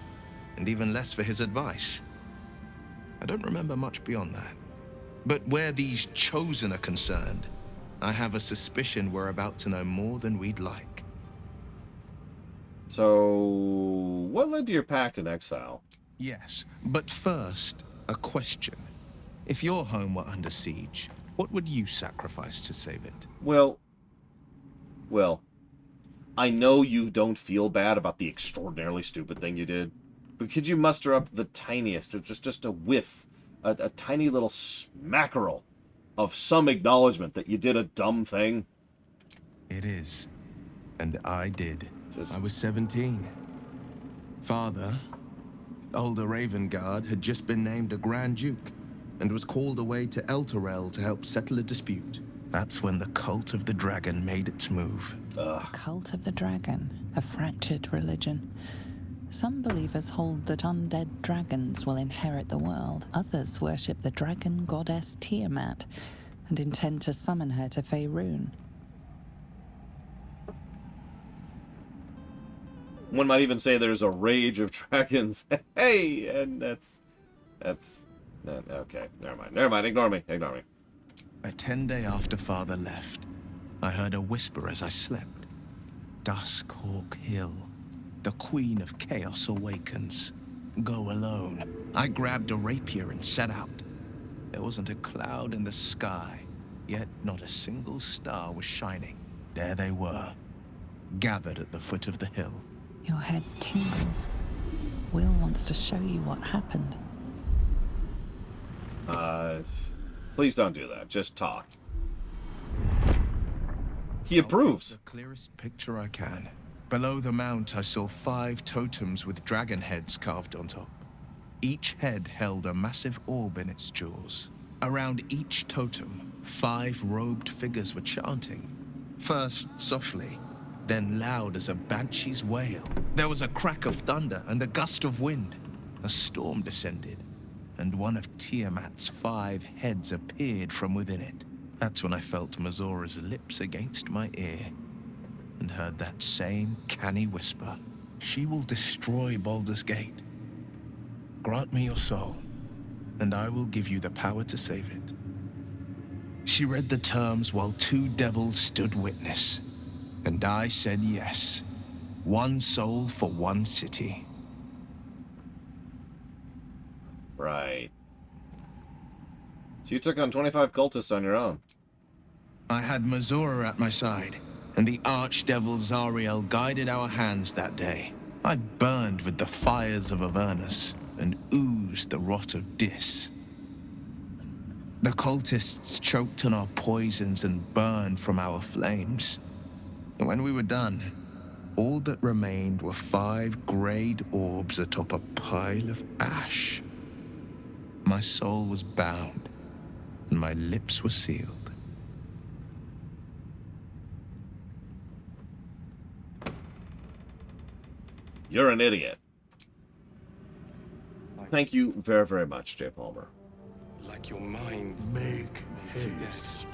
[SPEAKER 8] and even less for his advice. I don't remember much beyond that. But where these Chosen are concerned, I have a suspicion we're about to know more than we'd like.
[SPEAKER 1] So, what led to your pact in exile?
[SPEAKER 8] Yes, but first, a question. If your home were under siege, what would you sacrifice to save it?
[SPEAKER 1] Well, I know you don't feel bad about the extraordinarily stupid thing you did, but could you muster up the tiniest, it's just a whiff, a tiny little smackerel of some acknowledgement that you did a dumb thing?
[SPEAKER 8] It is. And I did. I was 17. Father, older Ravengard, had just been named a Grand Duke and was called away to Elturel to help settle a dispute. That's when the Cult of the Dragon made its move.
[SPEAKER 9] The Cult of the Dragon, a fractured religion. Some believers hold that undead dragons will inherit the world. Others worship the dragon goddess Tiamat and intend to summon her to Faerun.
[SPEAKER 1] One might even say there's a rage of dragons. Hey, and that's okay. Never mind. Ignore me.
[SPEAKER 8] A 10-day after Father left, I heard a whisper as I slept. Duskhawk Hill. The Queen of Chaos awakens. Go alone. I grabbed a rapier and set out. There wasn't a cloud in the sky, yet not a single star was shining. There they were, gathered at the foot of the hill.
[SPEAKER 9] Your head tingles. Will wants to show you what happened.
[SPEAKER 1] Please don't do that. Just talk. He approves.
[SPEAKER 8] The clearest picture I can. Below the mount, I saw 5 totems with dragon heads carved on top. Each head held a massive orb in its jaws. Around each totem, 5 robed figures were chanting. First softly, then loud as a banshee's wail. There was a crack of thunder and a gust of wind. A storm descended, and one of Tiamat's 5 heads appeared from within it. That's when I felt Mazora's lips against my ear, and heard that same canny whisper. She will destroy Baldur's Gate. Grant me your soul, and I will give you the power to save it. She read the terms while 2 devils stood witness, and I said yes. 1 soul for 1 city.
[SPEAKER 1] Right. So you took on 25 cultists on your own.
[SPEAKER 8] I had Mazora at my side, and the archdevil Zariel guided our hands that day. I burned with the fires of Avernus and oozed the rot of Dis. The cultists choked on our poisons and burned from our flames. And when we were done, all that remained were 5 grayed orbs atop a pile of ash. My soul was bound, and my lips were sealed.
[SPEAKER 1] You're an idiot. Thank you very, very much, J. Palmer.
[SPEAKER 15] Like your mind.
[SPEAKER 16] Make haste.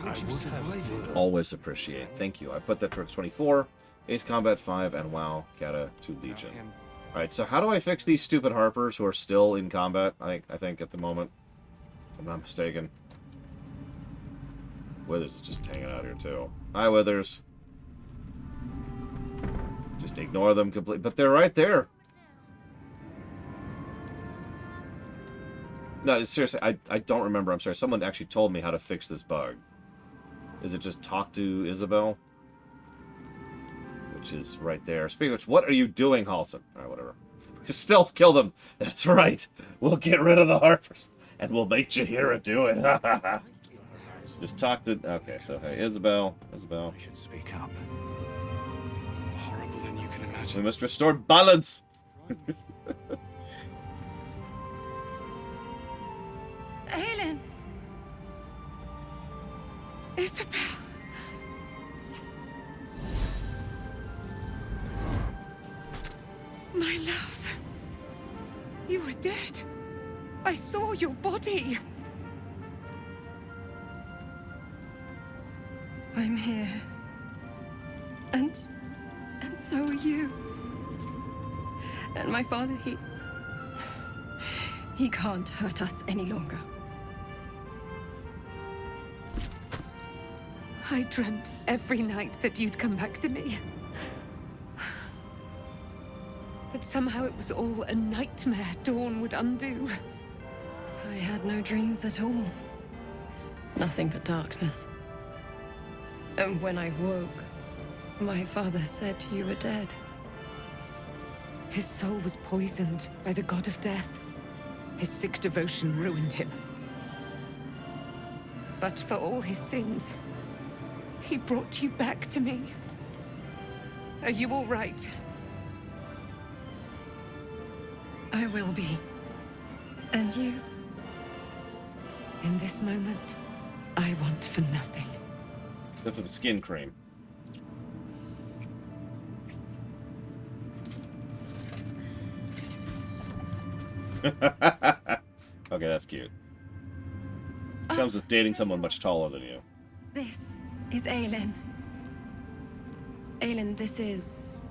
[SPEAKER 16] I would have
[SPEAKER 1] Always appreciate. Thank you. I put that towards 24, Ace Combat 5, and WoW Kata 2 Legion. Alright, so how do I fix these stupid Harpers who are still in combat, I think at the moment? If I'm not mistaken. Withers is just hanging out here, too. Hi, Withers. Just ignore them completely. But they're right there. No, seriously, I don't remember. I'm sorry. Someone actually told me how to fix this bug. Is it just talk to Isabel? Which is right there. Speaking of which, what are you doing, Halson? Alright, whatever. Just stealth kill them. That's right. We'll get rid of the Harpers. And we'll make Jaheira do it. Just talk to... Okay, so hey, Isabel. I should speak up.
[SPEAKER 15] Horrible than you can imagine.
[SPEAKER 1] We must restore balance.
[SPEAKER 12] Helen! Isabel! My love. You were dead. I saw your body. I'm here. And so are you. And my father, he can't hurt us any longer. I dreamt every night that you'd come back to me. That somehow it was all a nightmare Dawn would undo. I had no dreams at all. Nothing but darkness. And when I woke, my father said you were dead. His soul was poisoned by the god of death. His sick devotion ruined him. But for all his sins, he brought you back to me. Are you all right? I will be. And you? In this moment, I want for nothing.
[SPEAKER 1] Except for the skin cream. Okay, that's cute. Comes with dating someone much taller than you.
[SPEAKER 12] This is Aelin. Aelin, this is...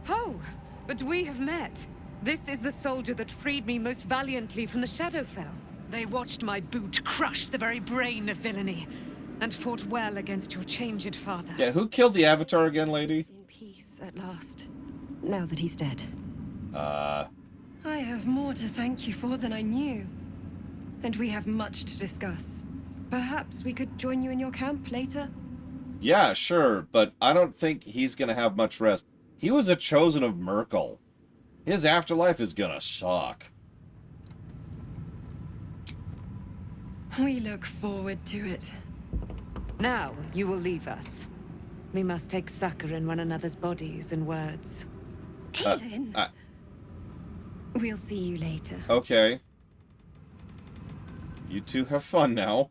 [SPEAKER 4] Oh, but we have met. This is the soldier that freed me most valiantly from the Shadowfell. They watched my boot crush the very brain of villainy, and fought well against your changed father.
[SPEAKER 1] Yeah, who killed the Avatar again, lady?
[SPEAKER 12] In peace at last, now that he's dead.
[SPEAKER 1] I
[SPEAKER 12] have more to thank you for than I knew. And we have much to discuss. Perhaps we could join you in your camp later?
[SPEAKER 1] Yeah, sure, but I don't think he's gonna have much rest. He was a chosen of Merkel. His afterlife is gonna suck.
[SPEAKER 12] We look forward to it.
[SPEAKER 4] Now, you will leave us. We must take succor in one another's bodies and words.
[SPEAKER 12] Aelin! We'll see you later.
[SPEAKER 1] Okay. You two have fun now.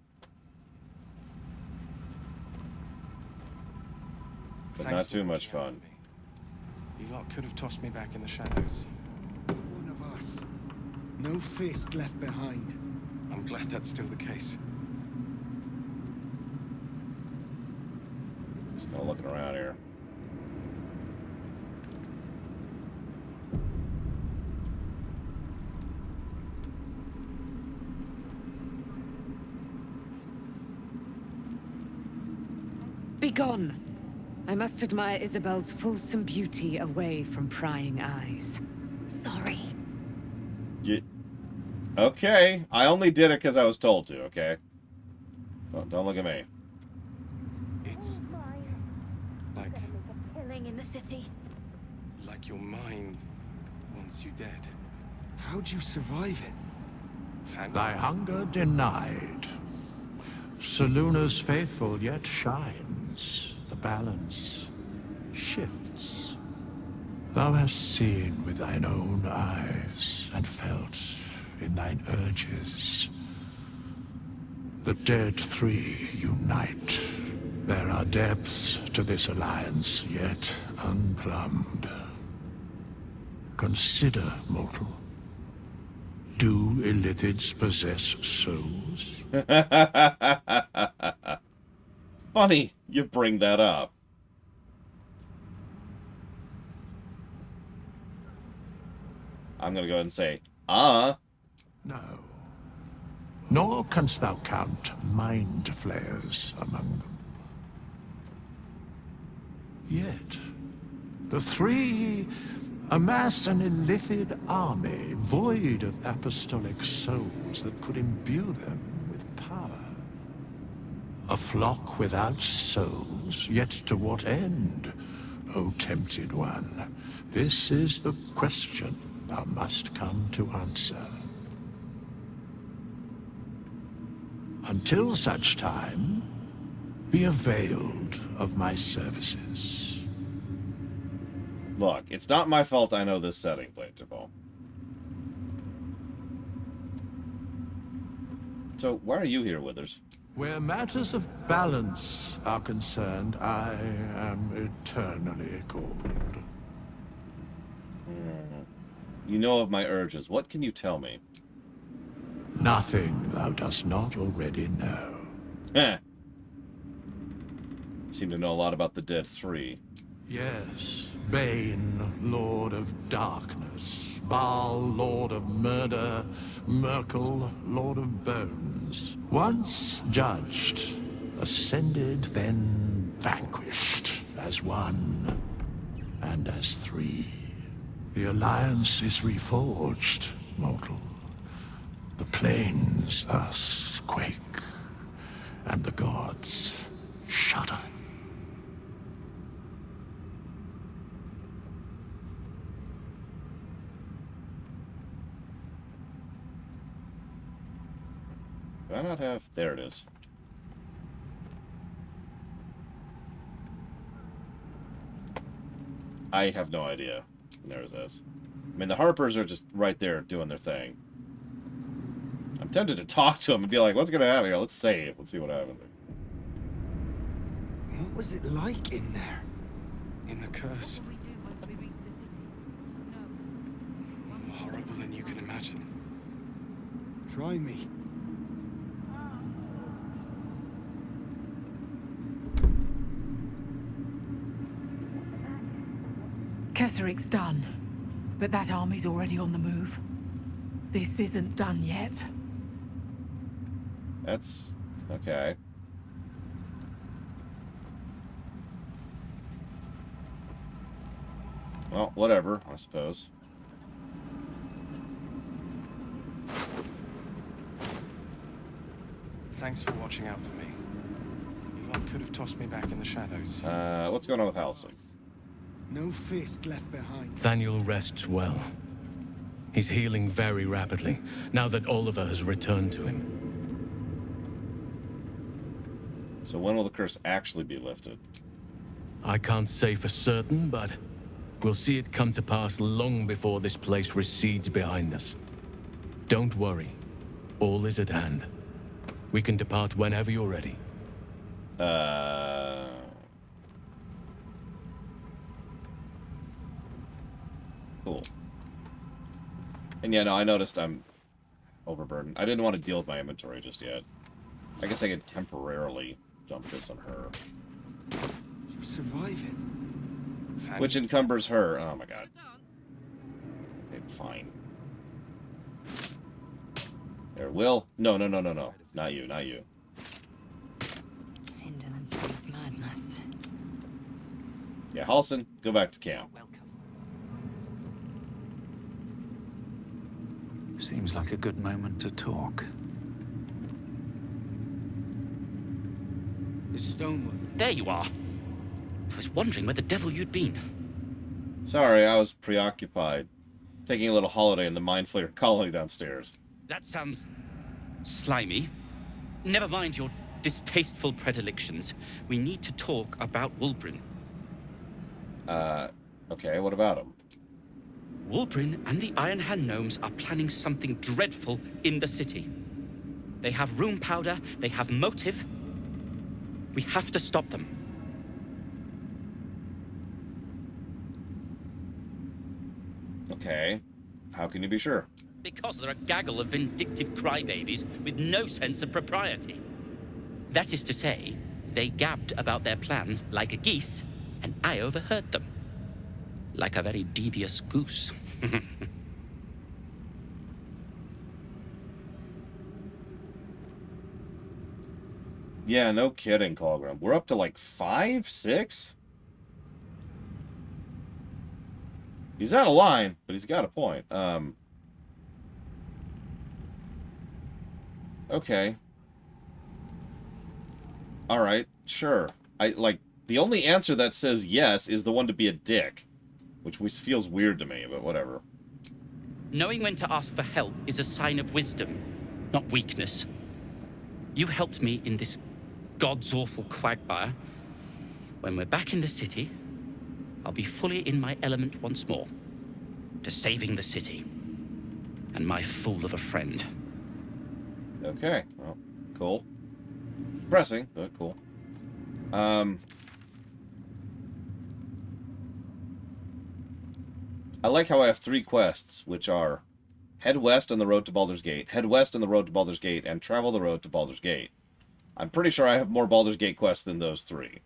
[SPEAKER 1] But
[SPEAKER 15] Thanks
[SPEAKER 1] not too much fun.
[SPEAKER 15] You lot could have tossed me back in the shadows.
[SPEAKER 19] One of us. No fist left behind.
[SPEAKER 15] I'm glad that's still the case.
[SPEAKER 1] Just kind of looking around here.
[SPEAKER 4] Begone! I must admire Isabel's fulsome beauty away from prying eyes.
[SPEAKER 12] Sorry.
[SPEAKER 1] Okay, I only did it because I was told to, okay? Don't look at me.
[SPEAKER 15] It's... like...
[SPEAKER 7] Killing in the city.
[SPEAKER 15] like your mind wants you dead.
[SPEAKER 19] How'd you survive it?
[SPEAKER 16] Thy hunger denied. Seluna's faithful yet shines. The balance shifts. Thou hast seen with thine own eyes and felt in thine urges. The dead three unite. There are depths to this alliance, yet unplumbed. Consider, mortal. Do illithids possess souls?
[SPEAKER 1] Funny you bring that up. I'm gonna go ahead and say,
[SPEAKER 16] No. Nor canst thou count mind flayers among them. Yet, the three amass an illithid army void of apostolic souls that could imbue them with power. A flock without souls, yet to what end, O tempted one? This is the question thou must come to answer. Until such time, be availed of my services.
[SPEAKER 1] Look, it's not my fault I know this setting, Blade Jabal. So, why are you here, Withers?
[SPEAKER 16] Where matters of balance are concerned, I am eternally cold.
[SPEAKER 1] You know of my urges. What can you tell me?
[SPEAKER 16] Nothing thou dost not already know.
[SPEAKER 1] Heh. Seem to know a lot about the Dead Three.
[SPEAKER 16] Yes, Bane, Lord of Darkness, Baal, Lord of Murder, Merkel, Lord of Bones. Once judged, ascended, then vanquished, as one, and as three. The alliance is reforged, mortal. The plains thus quake, and the gods shudder.
[SPEAKER 1] Do I not have... There it is. I have no idea. There it is. I mean, the Harpers are just right there doing their thing. I'm tempted to talk to them and be like, what's going to happen here? Let's save. Let's see what happens.
[SPEAKER 19] What was it like in there?
[SPEAKER 20] In the curse? More horrible than you can imagine.
[SPEAKER 19] Try me.
[SPEAKER 21] Ketheric's done, but that army's already on the move. This isn't done yet.
[SPEAKER 1] That's... okay. Well, whatever, I suppose.
[SPEAKER 20] Thanks for watching out for me. You lot could have tossed me back in the shadows.
[SPEAKER 1] What's going on with Halsey?
[SPEAKER 19] No fist left behind.
[SPEAKER 15] Thaniel rests well. He's healing very rapidly, now that Oliver has returned to him.
[SPEAKER 1] So when will the curse actually be lifted?
[SPEAKER 15] I can't say for certain, but we'll see it come to pass long before this place recedes behind us. Don't worry. All is at hand. We can depart whenever you're ready.
[SPEAKER 1] Cool. And yeah, no, I noticed I'm overburdened. I didn't want to deal with my inventory just yet. I guess I could temporarily dump this on her.
[SPEAKER 19] You survive it.
[SPEAKER 1] Which encumbers her. Oh my god. Okay, fine. There, Will. No. Not you, not you.
[SPEAKER 4] Indolence breeds madness.
[SPEAKER 1] Yeah, Halson, go back to camp.
[SPEAKER 2] Seems like a good moment to talk.
[SPEAKER 22] The stonework. There you are. I was wondering where the devil you'd been.
[SPEAKER 1] Sorry, I was preoccupied. Taking a little holiday in the Mind Flayer colony downstairs.
[SPEAKER 22] That sounds slimy. Never mind your distasteful predilections. We need to talk about Wulbren.
[SPEAKER 1] Okay, what about him?
[SPEAKER 22] Wulbren and the Iron Hand Gnomes are planning something dreadful in the city. They have room powder, they have motive. We have to stop them.
[SPEAKER 1] Okay. How can you be sure?
[SPEAKER 22] Because they're a gaggle of vindictive crybabies with no sense of propriety. That is to say, they gabbed about their plans like geese, and I overheard them. Like a very devious goose.
[SPEAKER 1] Yeah, no kidding, Colgrim. We're up to like 5, 6? He's out of line, but he's got a point. Okay. Alright, sure. The only answer that says yes is the one to be a dick. Which feels weird to me, but whatever.
[SPEAKER 22] Knowing when to ask for help is a sign of wisdom, not weakness. You helped me in this god's awful quagmire. When we're back in the city, I'll be fully in my element once more. To saving the city. And my fool of a friend.
[SPEAKER 1] Okay, well, cool. Depressing, but cool. I like how I have 3 quests, which are head west on the road to Baldur's Gate, head west on the road to Baldur's Gate, and travel the road to Baldur's Gate. I'm pretty sure I have more Baldur's Gate quests than those 3.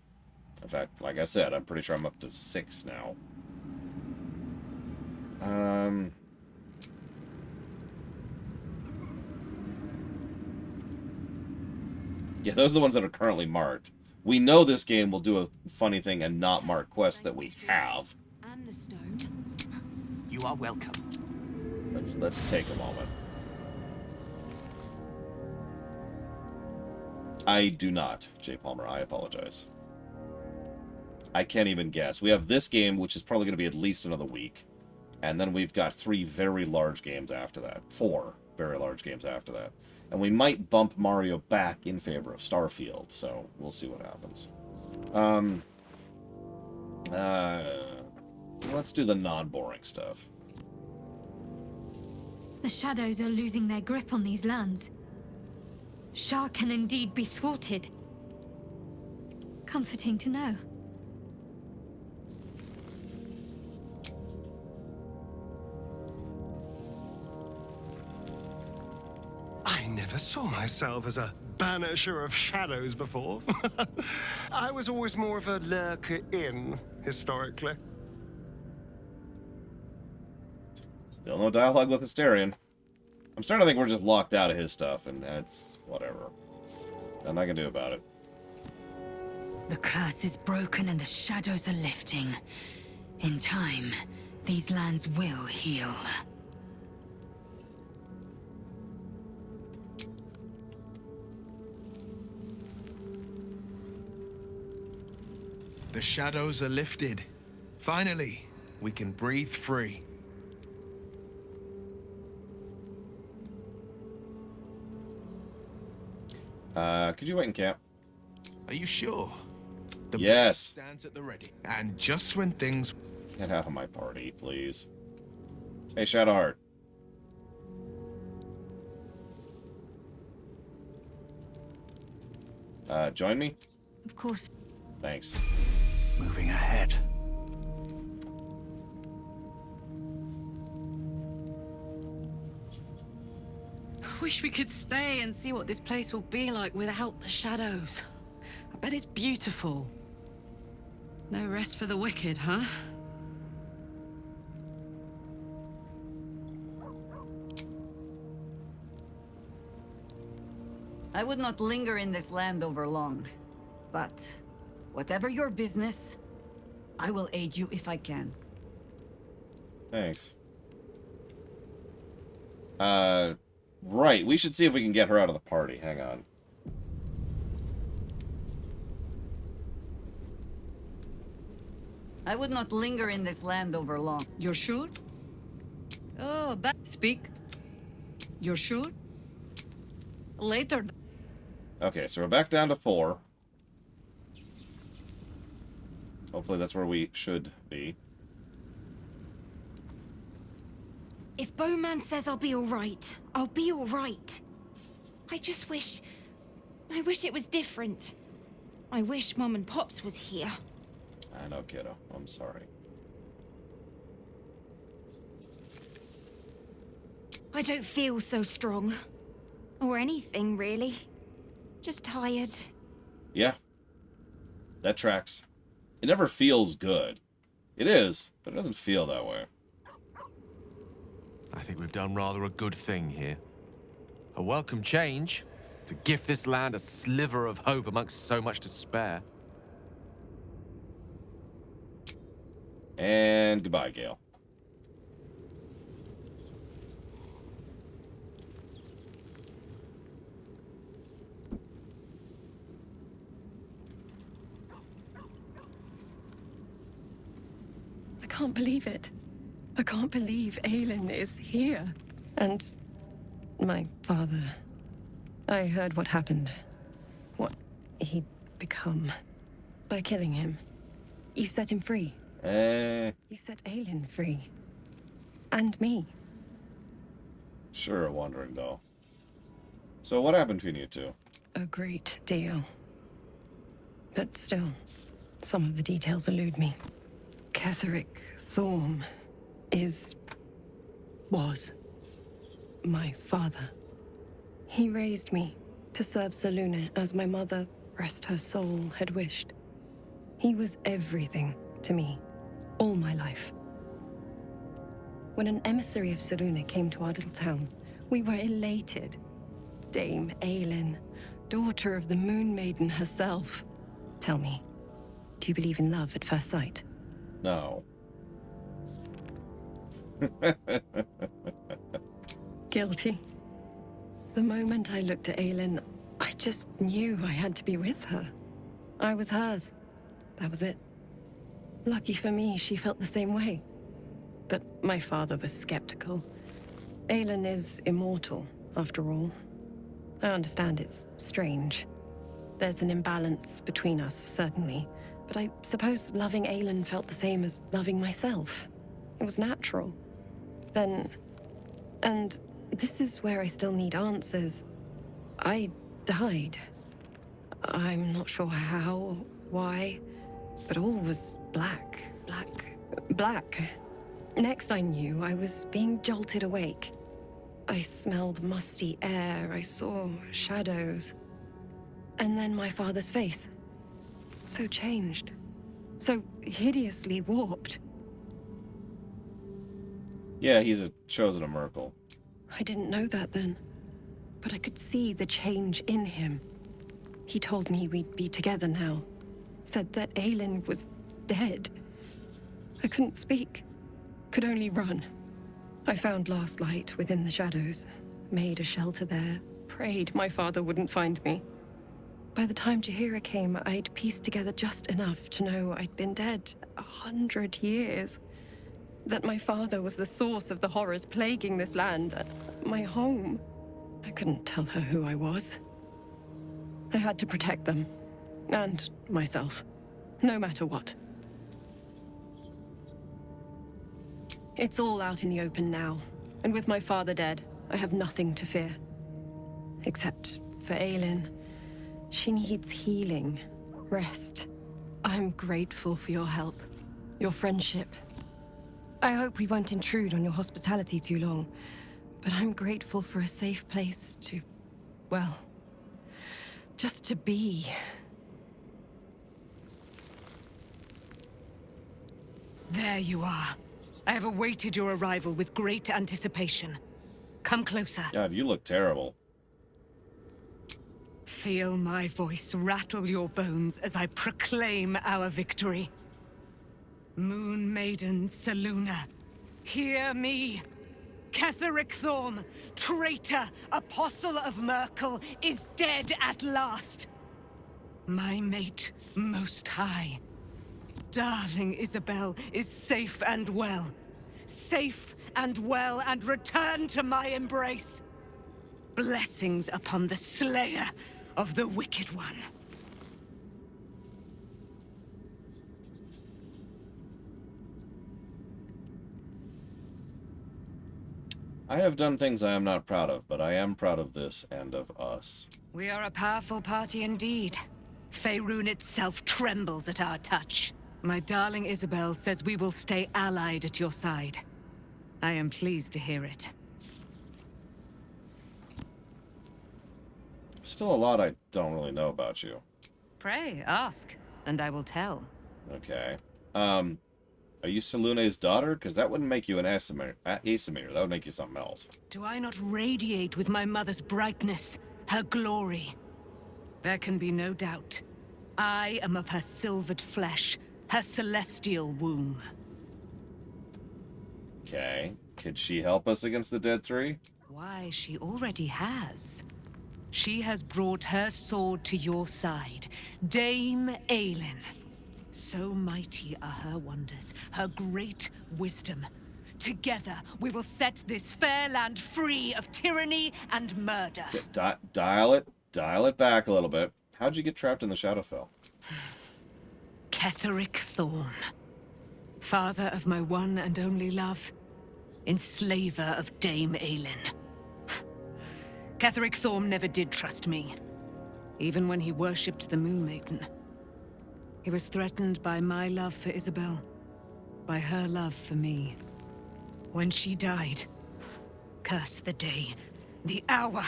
[SPEAKER 1] In fact, like I said, I'm pretty sure I'm up to 6 now. Yeah, those are the ones that are currently marked. We know this game will do a funny thing and not mark quests that we have.
[SPEAKER 7] And the stone.
[SPEAKER 22] You are welcome.
[SPEAKER 1] Let's take a moment. I do not, Jay Palmer. I apologize. I can't even guess. We have this game, which is probably going to be at least another week. And then we've got 3 very large games after that. 4 very large games after that. And we might bump Mario back in favor of Starfield, so we'll see what happens. Let's do the non-boring stuff.
[SPEAKER 13] The shadows are losing their grip on these lands. Shah can indeed be thwarted. Comforting to know.
[SPEAKER 14] I never saw myself as a banisher of shadows before. I was always more of a lurker-in, historically.
[SPEAKER 1] Still no dialogue with Hysterian. I'm starting to think we're just locked out of his stuff, and that's whatever. Nothing I can do about it.
[SPEAKER 13] The curse is broken and the shadows are lifting. In time, these lands will heal.
[SPEAKER 8] The shadows are lifted. Finally, we can breathe free.
[SPEAKER 1] Could you wait in camp?
[SPEAKER 8] Are you sure? The
[SPEAKER 1] yes.
[SPEAKER 8] Stands at the ready. And just when things...
[SPEAKER 1] Get out of my party, please. Hey, Shadowheart. Join me?
[SPEAKER 13] Of course.
[SPEAKER 1] Thanks.
[SPEAKER 2] Moving ahead.
[SPEAKER 6] Wish we could stay and see what this place will be like without the shadows. I bet it's beautiful. No rest for the wicked, huh?
[SPEAKER 3] I would not linger in this land over long. But whatever your business, I will aid you if I can.
[SPEAKER 1] Thanks. Right, we should see if we can get her out of the party. Hang on.
[SPEAKER 3] I would not linger in this land over long. You're sure? Oh, speak. You're sure? Later.
[SPEAKER 1] Okay, so we're back down to 4. Hopefully that's where we should be.
[SPEAKER 7] If Bowman says I'll be alright, I'll be alright. I just wish... I wish it was different. I wish Mum and Pops was here.
[SPEAKER 1] I know, kiddo. I'm sorry.
[SPEAKER 11] I don't feel so strong. Or anything, really. Just tired.
[SPEAKER 1] Yeah. That tracks. It never feels good. It is, but it doesn't feel that way.
[SPEAKER 17] I think we've done rather a good thing here. A welcome change to gift this land a sliver of hope amongst so much despair.
[SPEAKER 1] And goodbye, Gale.
[SPEAKER 12] I can't believe it. I can't believe Aelin is here. And my father. I heard what happened. What he'd become. By killing him. You set him free. You set Aelin free. And me.
[SPEAKER 1] Sure, a wandering doll. So what happened between you two?
[SPEAKER 12] A great deal. But still, some of the details elude me. Ketheric Thorm was my father. He raised me to serve Selûne as my mother, rest her soul, had wished. He was everything to me, all my life. When an emissary of Selûne came to our little town, we were elated. Dame Aelin, daughter of the Moon Maiden herself. Tell me, do you believe in love at first sight?
[SPEAKER 1] No.
[SPEAKER 12] Guilty. The moment I looked at Aelin, I just knew I had to be with her. I was hers. That was it. Lucky for me, she felt the same way. But my father was skeptical. Aelin is immortal, after all. I understand it's strange. There's an imbalance between us, certainly. But I suppose loving Aelin felt the same as loving myself. It was natural. Then... And this is where I still need answers. I died. I'm not sure how, why, but all was black. Next I knew, I was being jolted awake. I smelled musty air, I saw shadows. And then my father's face. So changed. So hideously warped.
[SPEAKER 1] Yeah, he's a chosen of Merkel.
[SPEAKER 12] I didn't know that then. But I could see the change in him. He told me we'd be together now. Said that Aelin was dead. I couldn't speak. Could only run. I found last light within the shadows. Made a shelter there. Prayed my father wouldn't find me. By the time Jaheira came, I'd pieced together just enough to know I'd been dead 100 years. That my father was the source of the horrors plaguing this land, my home. I couldn't tell her who I was. I had to protect them. And myself. No matter what. It's all out in the open now. And with my father dead, I have nothing to fear. Except for Aelin. She needs healing. Rest. I'm grateful for your help. Your friendship. I hope we won't intrude on your hospitality too long. But I'm grateful for a safe place to... well... just to be.
[SPEAKER 10] There you are. I have awaited your arrival with great anticipation. Come closer.
[SPEAKER 1] God, you look terrible.
[SPEAKER 10] Feel my voice rattle your bones as I proclaim our victory. Moon Maiden Selûne, hear me. Ketheric Thorm, traitor, apostle of Merkel, is dead at last. My mate, Most High. Darling Isabel is safe and well. Safe and well, and return to my embrace. Blessings upon the slayer of the Wicked One.
[SPEAKER 1] I have done things I am not proud of, but I am proud of this and of us.
[SPEAKER 10] We are a powerful party indeed. Faerun itself trembles at our touch. My darling Isabel says we will stay allied at your side. I am pleased to hear it.
[SPEAKER 1] Still a lot I don't really know about you.
[SPEAKER 10] Pray, ask, and I will tell.
[SPEAKER 1] Okay. Are you Salune's daughter? Because that wouldn't make you an Asimir. That would make you something else.
[SPEAKER 21] Do I not radiate with my mother's brightness, her glory? There can be no doubt. I am of her silvered flesh, her celestial womb.
[SPEAKER 1] Okay. Could she help us against the Dead Three?
[SPEAKER 21] Why, she already has. She has brought her sword to your side, Dame Aelin. So mighty are her wonders, her great wisdom. Together, we will set this fair land free of tyranny and murder.
[SPEAKER 1] Okay, dial it back a little bit. How'd you get trapped in the Shadowfell?
[SPEAKER 21] Ketheric Thorn, father of my one and only love, enslaver of Dame Aelin. Ketheric Thorn never did trust me, even when he worshipped the Moon Maiden. He was threatened by my love for Isabel, by her love for me. When she died, curse the day, the hour,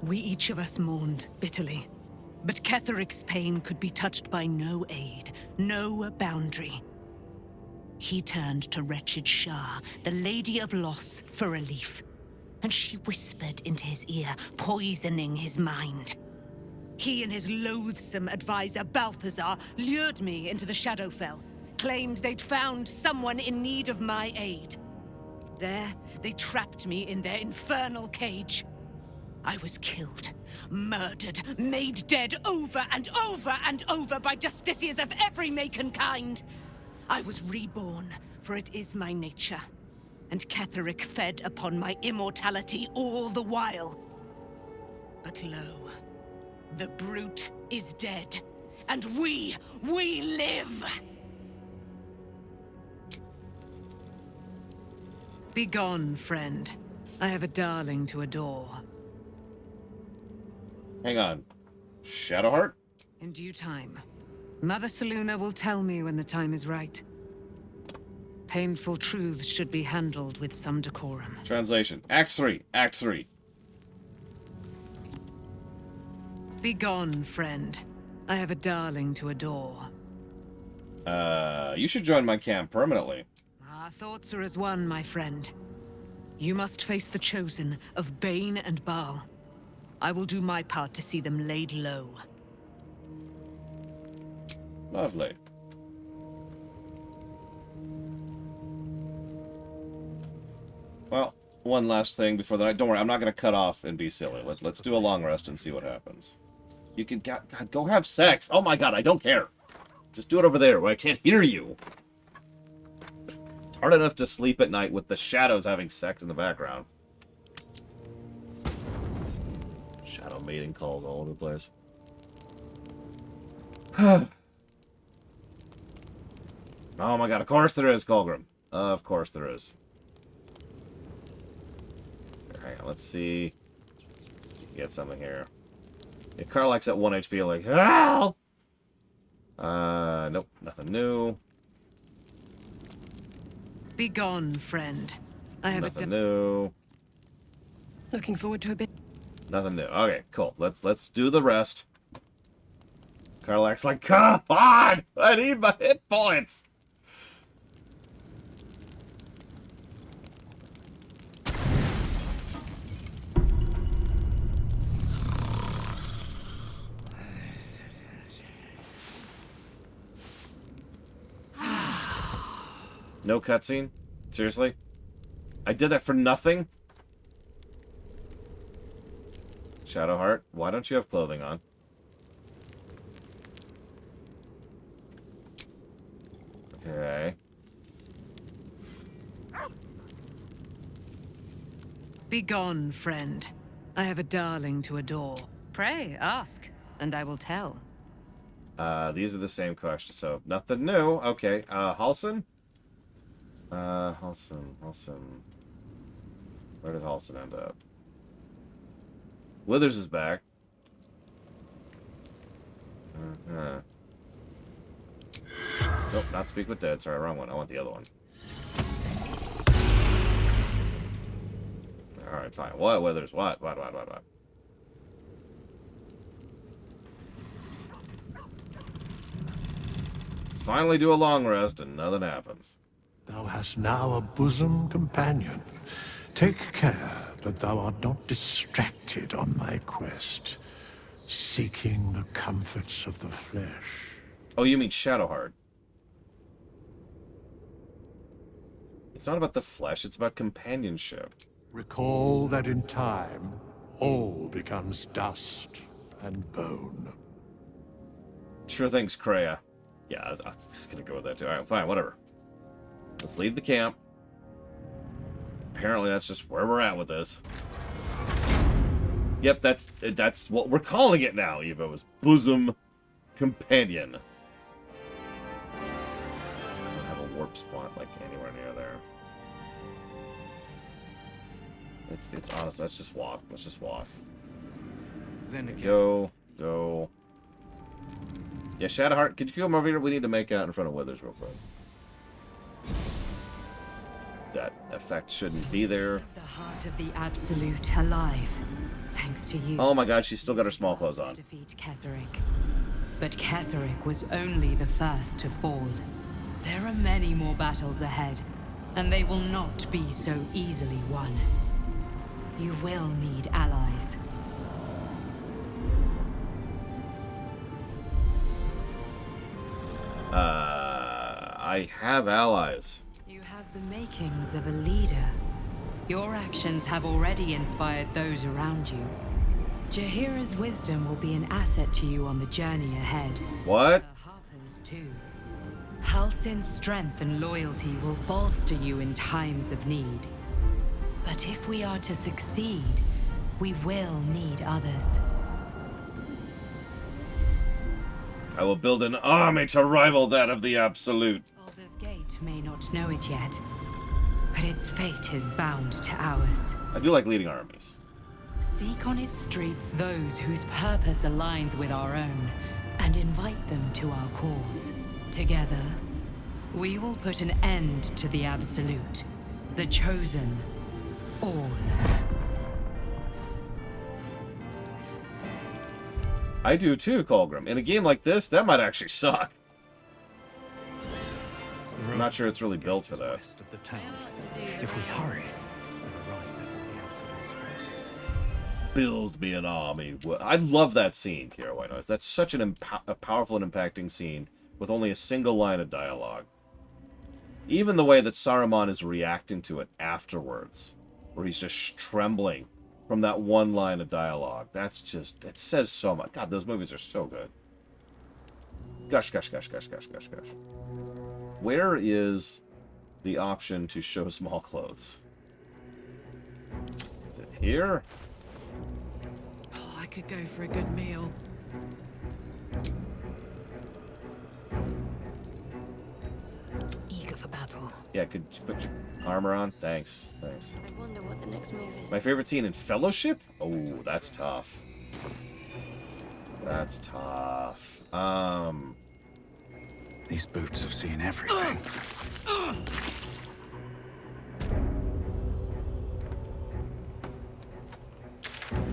[SPEAKER 21] we each of us mourned bitterly. But Ketheric's pain could be touched by no aid, no boundary. He turned to wretched Shah, the Lady of Loss, for relief. And she whispered into his ear, poisoning his mind. He and his loathsome advisor, Balthazar, lured me into the Shadowfell, claimed they'd found someone in need of my aid. There, they trapped me in their infernal cage. I was killed, murdered, made dead over and over and over by justiciars of every make and kind. I was reborn, for it is my nature. And Ketheric fed upon my immortality all the while. But lo, the brute is dead, and we live! Begone, friend. I have a darling to adore.
[SPEAKER 1] Hang on. Shadowheart?
[SPEAKER 21] In due time. Mother Saluna will tell me when the time is right. Painful truths should be handled with some decorum.
[SPEAKER 1] Translation. Act 3. Act 3.
[SPEAKER 21] Begone, friend. I have a darling to adore.
[SPEAKER 1] You should join my camp permanently.
[SPEAKER 21] Our thoughts are as one, my friend. You must face the chosen of Bane and Baal. I will do my part to see them laid low.
[SPEAKER 1] Lovely. Well, one last thing before the night. Don't worry, I'm not going to cut off and be silly. Let's do a long rest and see what happens. You can God, go have sex. Oh my God, I don't care. Just do it over there where I can't hear you. It's hard enough to sleep at night with the shadows having sex in the background. Shadow mating calls all over the place. Oh my God, of course there is, Colgrim. Of course there is. Hang on, let's see. Get something here. If Karlach's at 1 HP, like, help! Nope, nothing new.
[SPEAKER 21] Begone, friend. I have
[SPEAKER 1] nothing new.
[SPEAKER 12] Looking forward to a bit.
[SPEAKER 1] Nothing new. Okay, cool. Let's do the rest. Karlach's like, come on! I need my hit points! No cutscene? Seriously? I did that for nothing? Shadowheart, why don't you have clothing on? Okay.
[SPEAKER 21] Begone, friend. I have a darling to adore. Pray, ask, and I will tell.
[SPEAKER 1] These are the same questions, so nothing new. Okay, Halsin? Halsin. Where did Halsin end up? Withers is back. Nope, not speak with dead. Sorry, wrong one. I want the other one. Alright, fine. What? Withers? What? finally do a long rest and nothing happens.
[SPEAKER 16] Thou hast now a bosom companion. Take care that thou art not distracted on thy quest, seeking the comforts of the flesh.
[SPEAKER 1] Oh, you mean Shadowheart. It's not about the flesh, it's about companionship.
[SPEAKER 16] Recall that in time, all becomes dust and bone.
[SPEAKER 1] Sure thanks, Kreia. Yeah, I was just gonna go with that too. Alright, fine, whatever. Let's leave the camp. Apparently that's just where we're at with this. Yep, that's what we're calling it now, Evo, is Bosom Companion. I don't have a warp spot like anywhere near there. It's honest, let's just walk. Let's just walk.
[SPEAKER 2] Then again.
[SPEAKER 1] Go. Yeah, Shadowheart, could you come over here? We need to make out in front of Withers real quick. That effect shouldn't be there.
[SPEAKER 10] The heart of the Absolute alive, thanks to you.
[SPEAKER 1] Oh my god, she's still got her small clothes on.
[SPEAKER 10] To defeat Ketheric. But Ketheric was only the first to fall. There are many more battles ahead, and they will not be so easily won. You will need allies.
[SPEAKER 1] I have allies.
[SPEAKER 10] You have the makings of a leader. Your actions have already inspired those around you. Jaheira's wisdom will be an asset to you on the journey ahead.
[SPEAKER 1] What?
[SPEAKER 10] Harper's too. Halsin's strength and loyalty will bolster you in times of need. But if we are to succeed, we will need others.
[SPEAKER 1] I will build an army to rival that of the Absolute.
[SPEAKER 10] Baldur's Gate may not know it yet, but its fate is bound to ours.
[SPEAKER 1] I do like leading armies.
[SPEAKER 10] Seek on its streets those whose purpose aligns with our own, and invite them to our cause. Together, we will put an end to the Absolute, the Chosen, all.
[SPEAKER 1] I do too, Colgrim. In a game like this, that might actually suck. I'm not sure it's really built for that.
[SPEAKER 2] If we hurry, we'll arrive before the Absolute's forces.
[SPEAKER 1] Build me an army. I love that scene, Kira White Noise. That's such a powerful and impacting scene with only a single line of dialogue. Even the way that Saruman is reacting to it afterwards, where he's just trembling from that one line of dialogue. That's just, it says so much. God, those movies are so good. Gosh. Where is the option to show small clothes? Is it here?
[SPEAKER 6] Oh, I could go for a good meal.
[SPEAKER 11] Eager for battle.
[SPEAKER 1] Yeah, could you put your armor on? Thanks.
[SPEAKER 11] I wonder what the next move is.
[SPEAKER 1] My favorite scene in Fellowship? Oh, that's tough. That's tough.
[SPEAKER 2] These boots have seen everything.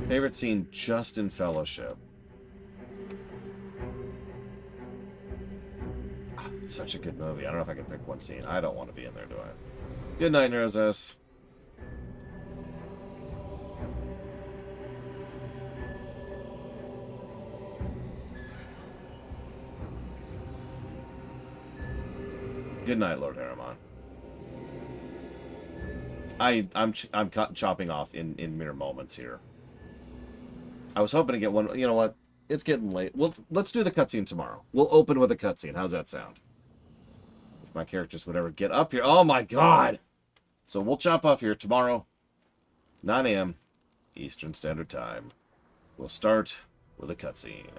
[SPEAKER 1] Favorite scene just in Fellowship. It's such a good movie. I don't know if I can pick one scene. I don't want to be in there, do I? Good night, Neurozess. Good night, Lord Harriman. I'm chopping off in mere moments here. I was hoping to get one. You know what? It's getting late. Well, let's do the cutscene tomorrow. We'll open with a cutscene. How's that sound? If my characters would ever get up here. Oh my god! So we'll chop off here tomorrow, 9 a.m. Eastern Standard Time. We'll start with a cutscene.